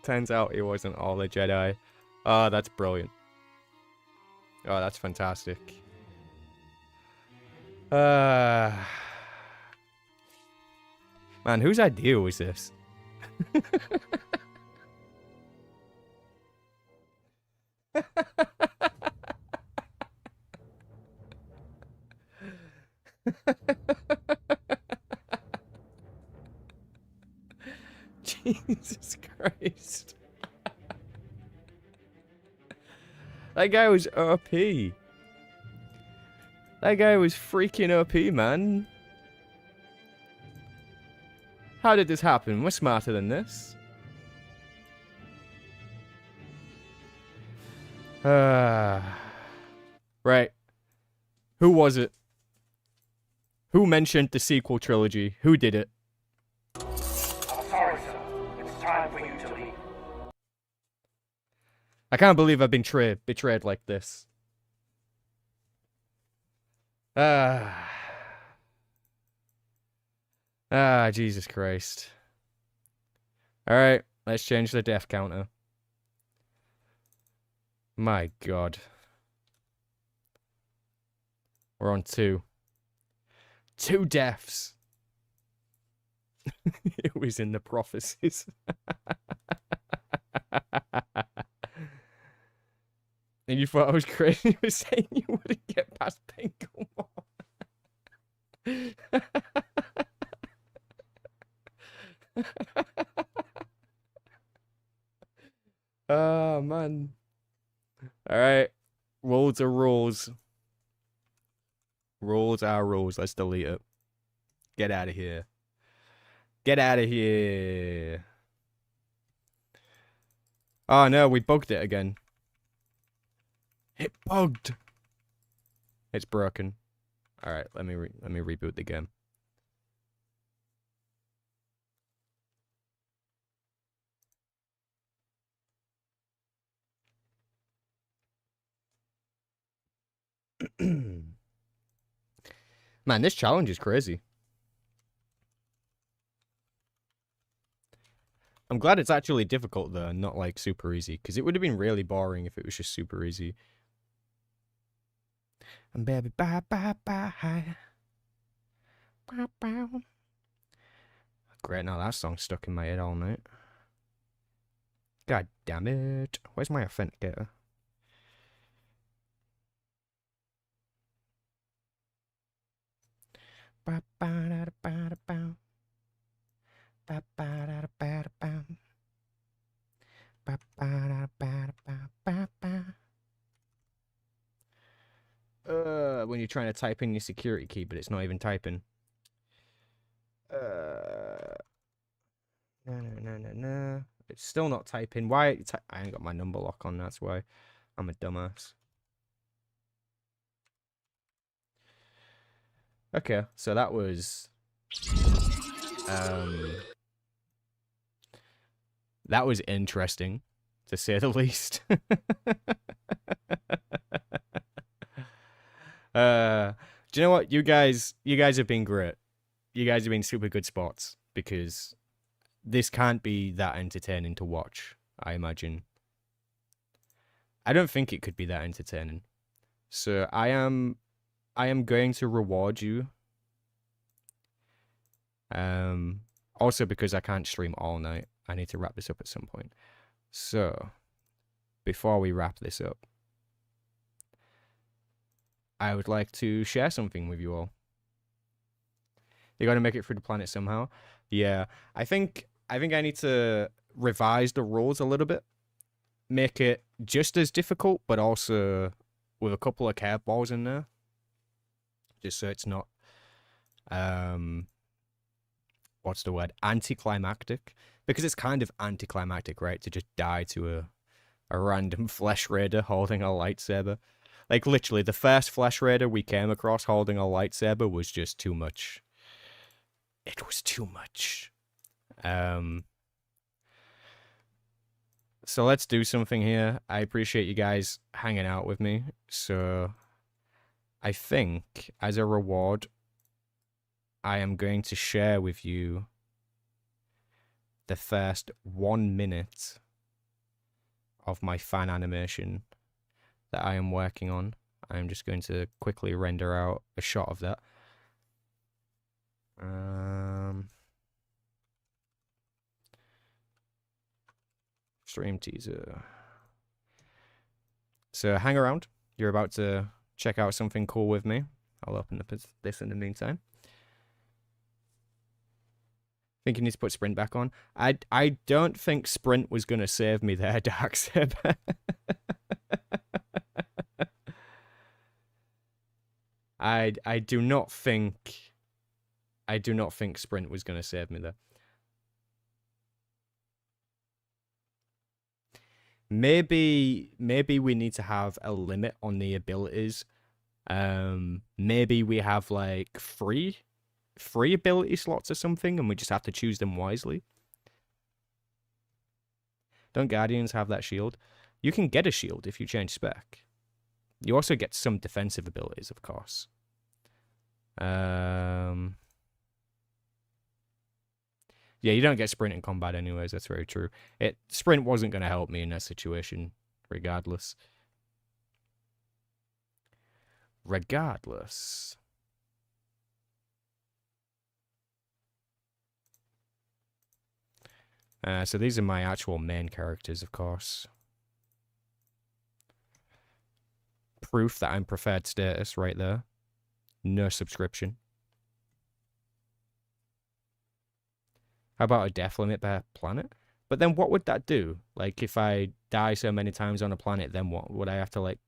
[SPEAKER 1] Turns out it wasn't all a Jedi. That's brilliant. Oh, that's fantastic. Man, whose idea was this? Jesus Christ. That guy was OP. That guy was freaking OP, man. How did this happen? We're smarter than this. Right. Who was it? Who mentioned the sequel trilogy? Who did it?
[SPEAKER 14] I'm sorry, sir. It's time for you to leave.
[SPEAKER 1] I can't believe I've been betrayed like this. Jesus Christ. Alright, let's change the death counter. My God. We're on 2. 2 deaths. It was in the prophecies. And you thought I was crazy? You were saying you wouldn't get past Pinkelmore. Oh, man. Alright. Rules are rules. Rules are rules. Let's delete it. Get out of here. Get out of here. Oh, no. We bugged it again. It bugged. It's broken. All right, let me reboot the game. Man, this challenge is crazy. I'm glad it's actually difficult though, and not like super easy, because it would have been really boring if it was just super easy. And baby, bye bye bye. Bow, bow. Great, now that song's stuck in my head all night. God damn it. Where's my authenticator? Ba ba da da ba da ba. Ba ba da da ba da ba. Ba ba da da ba da ba ba. When you're trying to type in your security key, but it's not even typing. No. It's still not typing. Why? I ain't got my number lock on, that's why. I'm a dumbass. Okay, so that was... that was interesting, to say the least. Do you know what? You guys have been great. You guys have been super good spots, because this can't be that entertaining to watch, I imagine. I don't think it could be that entertaining. So I am going to reward you. Also because I can't stream all night. I need to wrap this up at some point. So, before we wrap this up, I would like to share something with you all. You gotta make it through the planet somehow. Yeah, I think I need to revise the rules a little bit. Make it just as difficult, but also with a couple of curveballs in there. Just so it's not, what's the word? Anticlimactic. Because it's kind of anticlimactic, right? To just die to a random flesh raider holding a lightsaber. Like, literally, the first flesh raider we came across holding a lightsaber was just too much. It was too much. So let's do something here. I appreciate you guys hanging out with me. So I think, as a reward, I am going to share with you the first 1 minute of my fan animation that I am working on. I'm just going to quickly render out a shot of that. Stream teaser. So hang around. You're about to check out something cool with me. I'll open up this in the meantime. Think you need to put sprint back on. I don't think sprint was gonna save me there, Darksaber. I do not think sprint was gonna save me there. Maybe we need to have a limit on the abilities. Maybe we have like free ability slots or something, and we just have to choose them wisely. Don't Guardians have that shield? You can get a shield if you change spec. You also get some defensive abilities, of course. Yeah, you don't get sprint in combat anyways, that's very true. Sprint wasn't going to help me in that situation, regardless. So these are my actual main characters, of course. Proof that I'm preferred status right there. No subscription. How about a death limit per planet? But then what would that do? Like, if I die so many times on a planet, then what? Would I have to, like,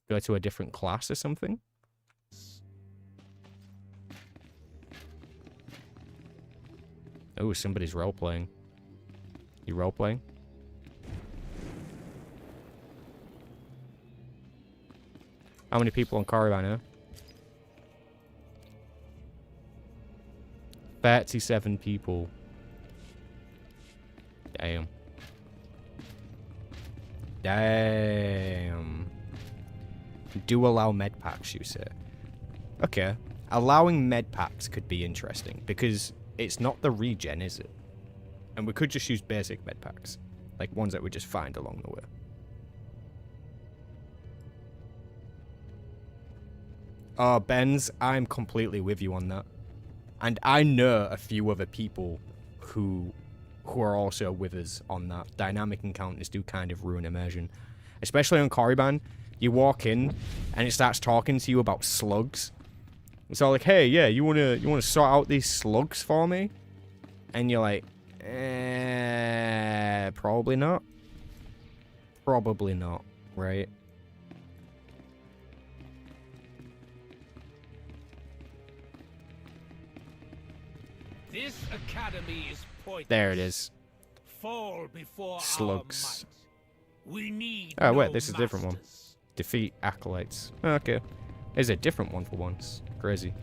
[SPEAKER 1] go to a different class or something? Oh, somebody's role-playing. You role-playing? How many people on Caravan here? 37 people. Damn. Damn. Do allow med packs, you say? Okay. Allowing med packs could be interesting because it's not the regen, is it? And we could just use basic med packs. Like ones that we just find along the way. Oh, Benz, I'm completely with you on that. And I know a few other people who are also with us on that. Dynamic encounters do kind of ruin immersion. Especially on Korriban, you walk in and it starts talking to you about slugs. It's all like, hey, yeah, you wanna sort out these slugs for me? And you're like, probably not. Probably not, right?
[SPEAKER 14] This academy is pointless.
[SPEAKER 1] There it is.
[SPEAKER 14] Fall before
[SPEAKER 1] Slugs.
[SPEAKER 14] our might. We need
[SPEAKER 1] Oh, wait,
[SPEAKER 14] no
[SPEAKER 1] this is a different one.
[SPEAKER 14] masters.
[SPEAKER 1] Defeat acolytes. Okay. There's a different one for once. Crazy.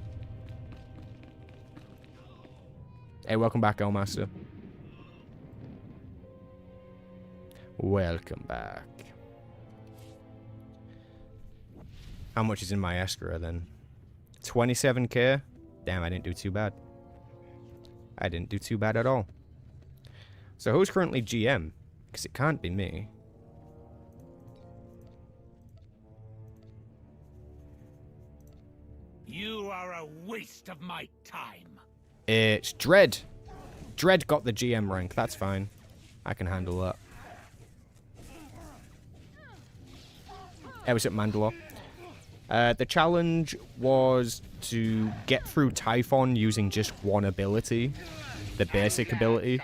[SPEAKER 1] Hey, welcome back, Elmaster. Welcome back. How much is in my escrow then? 27k? Damn, I didn't do too bad. I didn't do too bad at all. So who's currently GM? Because it can't be me.
[SPEAKER 14] You are a waste of my time.
[SPEAKER 1] It's Dread. Dread got the GM rank. That's fine. I can handle that. Hey, what's up, Mandalore? The challenge was to get through Typhon using just one ability. The basic ability.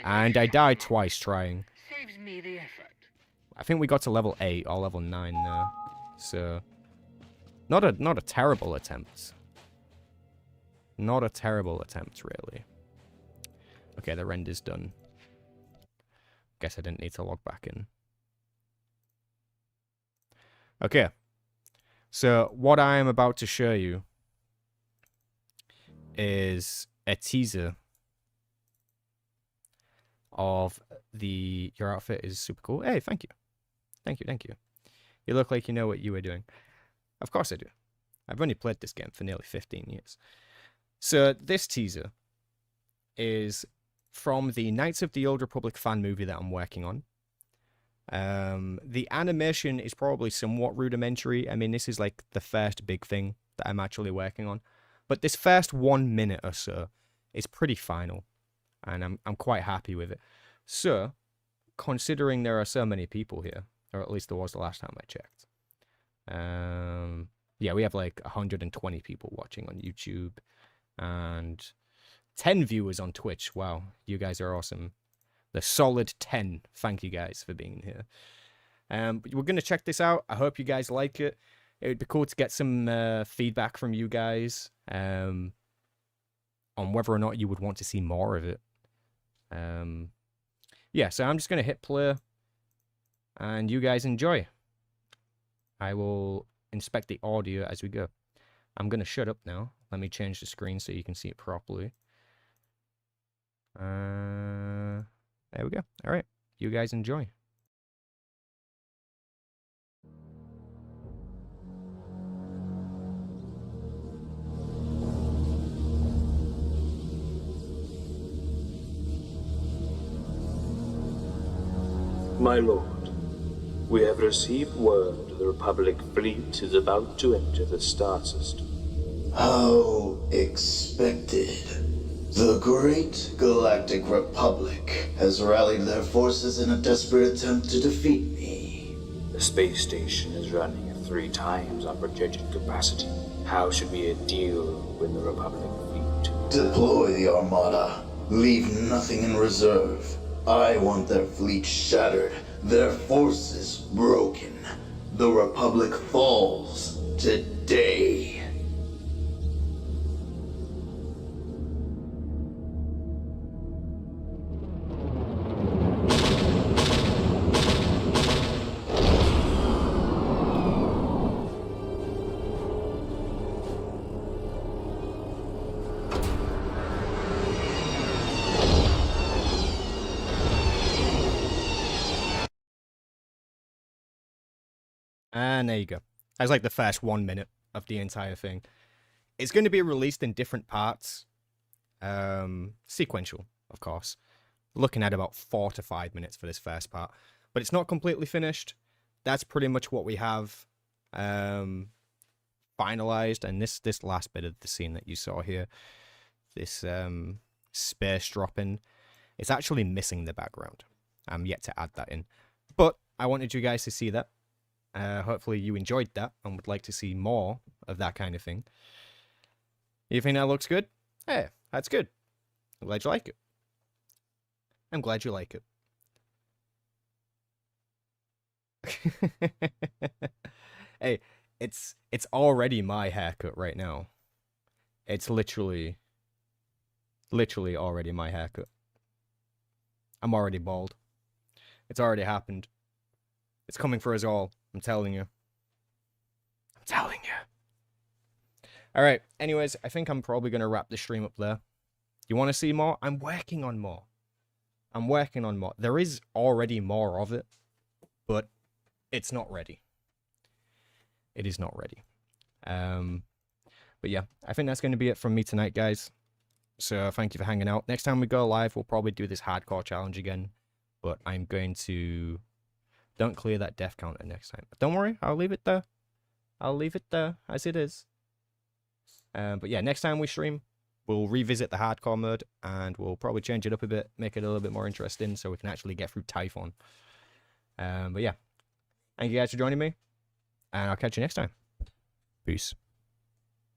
[SPEAKER 1] And I died twice trying.
[SPEAKER 16] Saves me the effort.
[SPEAKER 1] I think we got to level 8 or level 9 now. So... Not a terrible attempt. Not a terrible attempt, really. Okay, the render's done. Guess I didn't need to log back in. Okay. So, what I am about to show you is a teaser of the... Your outfit is super cool. Hey, thank you. Thank you, thank you. You look like you know what you were doing. Of course I do. I've only played this game for nearly 15 years. So, this teaser is from the Knights of the Old Republic fan movie that I'm working on. The animation is probably somewhat rudimentary. I mean, this is like the first big thing that I'm actually working on. But this first 1 minute or so is pretty final. And I'm quite happy with it. So, considering there are so many people here, or at least there was the last time I checked. Yeah, we have like 120 people watching on YouTube and 10 viewers on Twitch. Wow, you guys are awesome. The solid 10. Thank you guys for being here. But we're going to check this out. I hope you guys like it. It would be cool to get some feedback from you guys on whether or not you would want to see more of it. Yeah, so I'm just going to hit play and you guys enjoy. I will inspect the audio as we go. I'm going to shut up now. Let me change the screen so you can see it properly. There we go. All right. You guys enjoy.
[SPEAKER 17] My lord, we have received word the Republic fleet is about to enter the star system.
[SPEAKER 18] How expected. The Great Galactic Republic has rallied their forces in a desperate attempt to defeat me.
[SPEAKER 17] The space station is running at 3 times our projected capacity. How should we deal with the Republic fleet?
[SPEAKER 18] Deploy the Armada. Leave nothing in reserve. I want their fleet shattered, their forces broken. The Republic falls today.
[SPEAKER 1] And there you go. That's like the first 1 minute of the entire thing. It's going to be released in different parts. Sequential, of course. Looking at about 4 to 5 minutes for this first part. But it's not completely finished. That's pretty much what we have finalized. And this last bit of the scene that you saw here, this space dropping, it's actually missing the background. I'm yet to add that in. But I wanted you guys to see that. Hopefully you enjoyed that and would like to see more of that kind of thing. You think that looks good? Hey, that's good. I'm glad you like it. I'm glad you like it. Hey, it's already my haircut right now. It's literally already my haircut. I'm already bald. It's already happened. It's coming for us all. I'm telling you. I'm telling you. All right. Anyways, I think I'm probably going to wrap the stream up there. You want to see more? I'm working on more. I'm working on more. There is already more of it, but it's not ready. It is not ready. But yeah, I think that's going to be it from me tonight, guys. So thank you for hanging out. Next time we go live, we'll probably do this hardcore challenge again. But I'm going to... Don't clear that death counter next time. But don't worry, I'll leave it there. I'll leave it there as it is. But yeah, next time we stream, we'll revisit the hardcore mode, and we'll probably change it up a bit, make it a little bit more interesting, so we can actually get through Typhon. But yeah, thank you guys for joining me, and I'll catch you next time. Peace.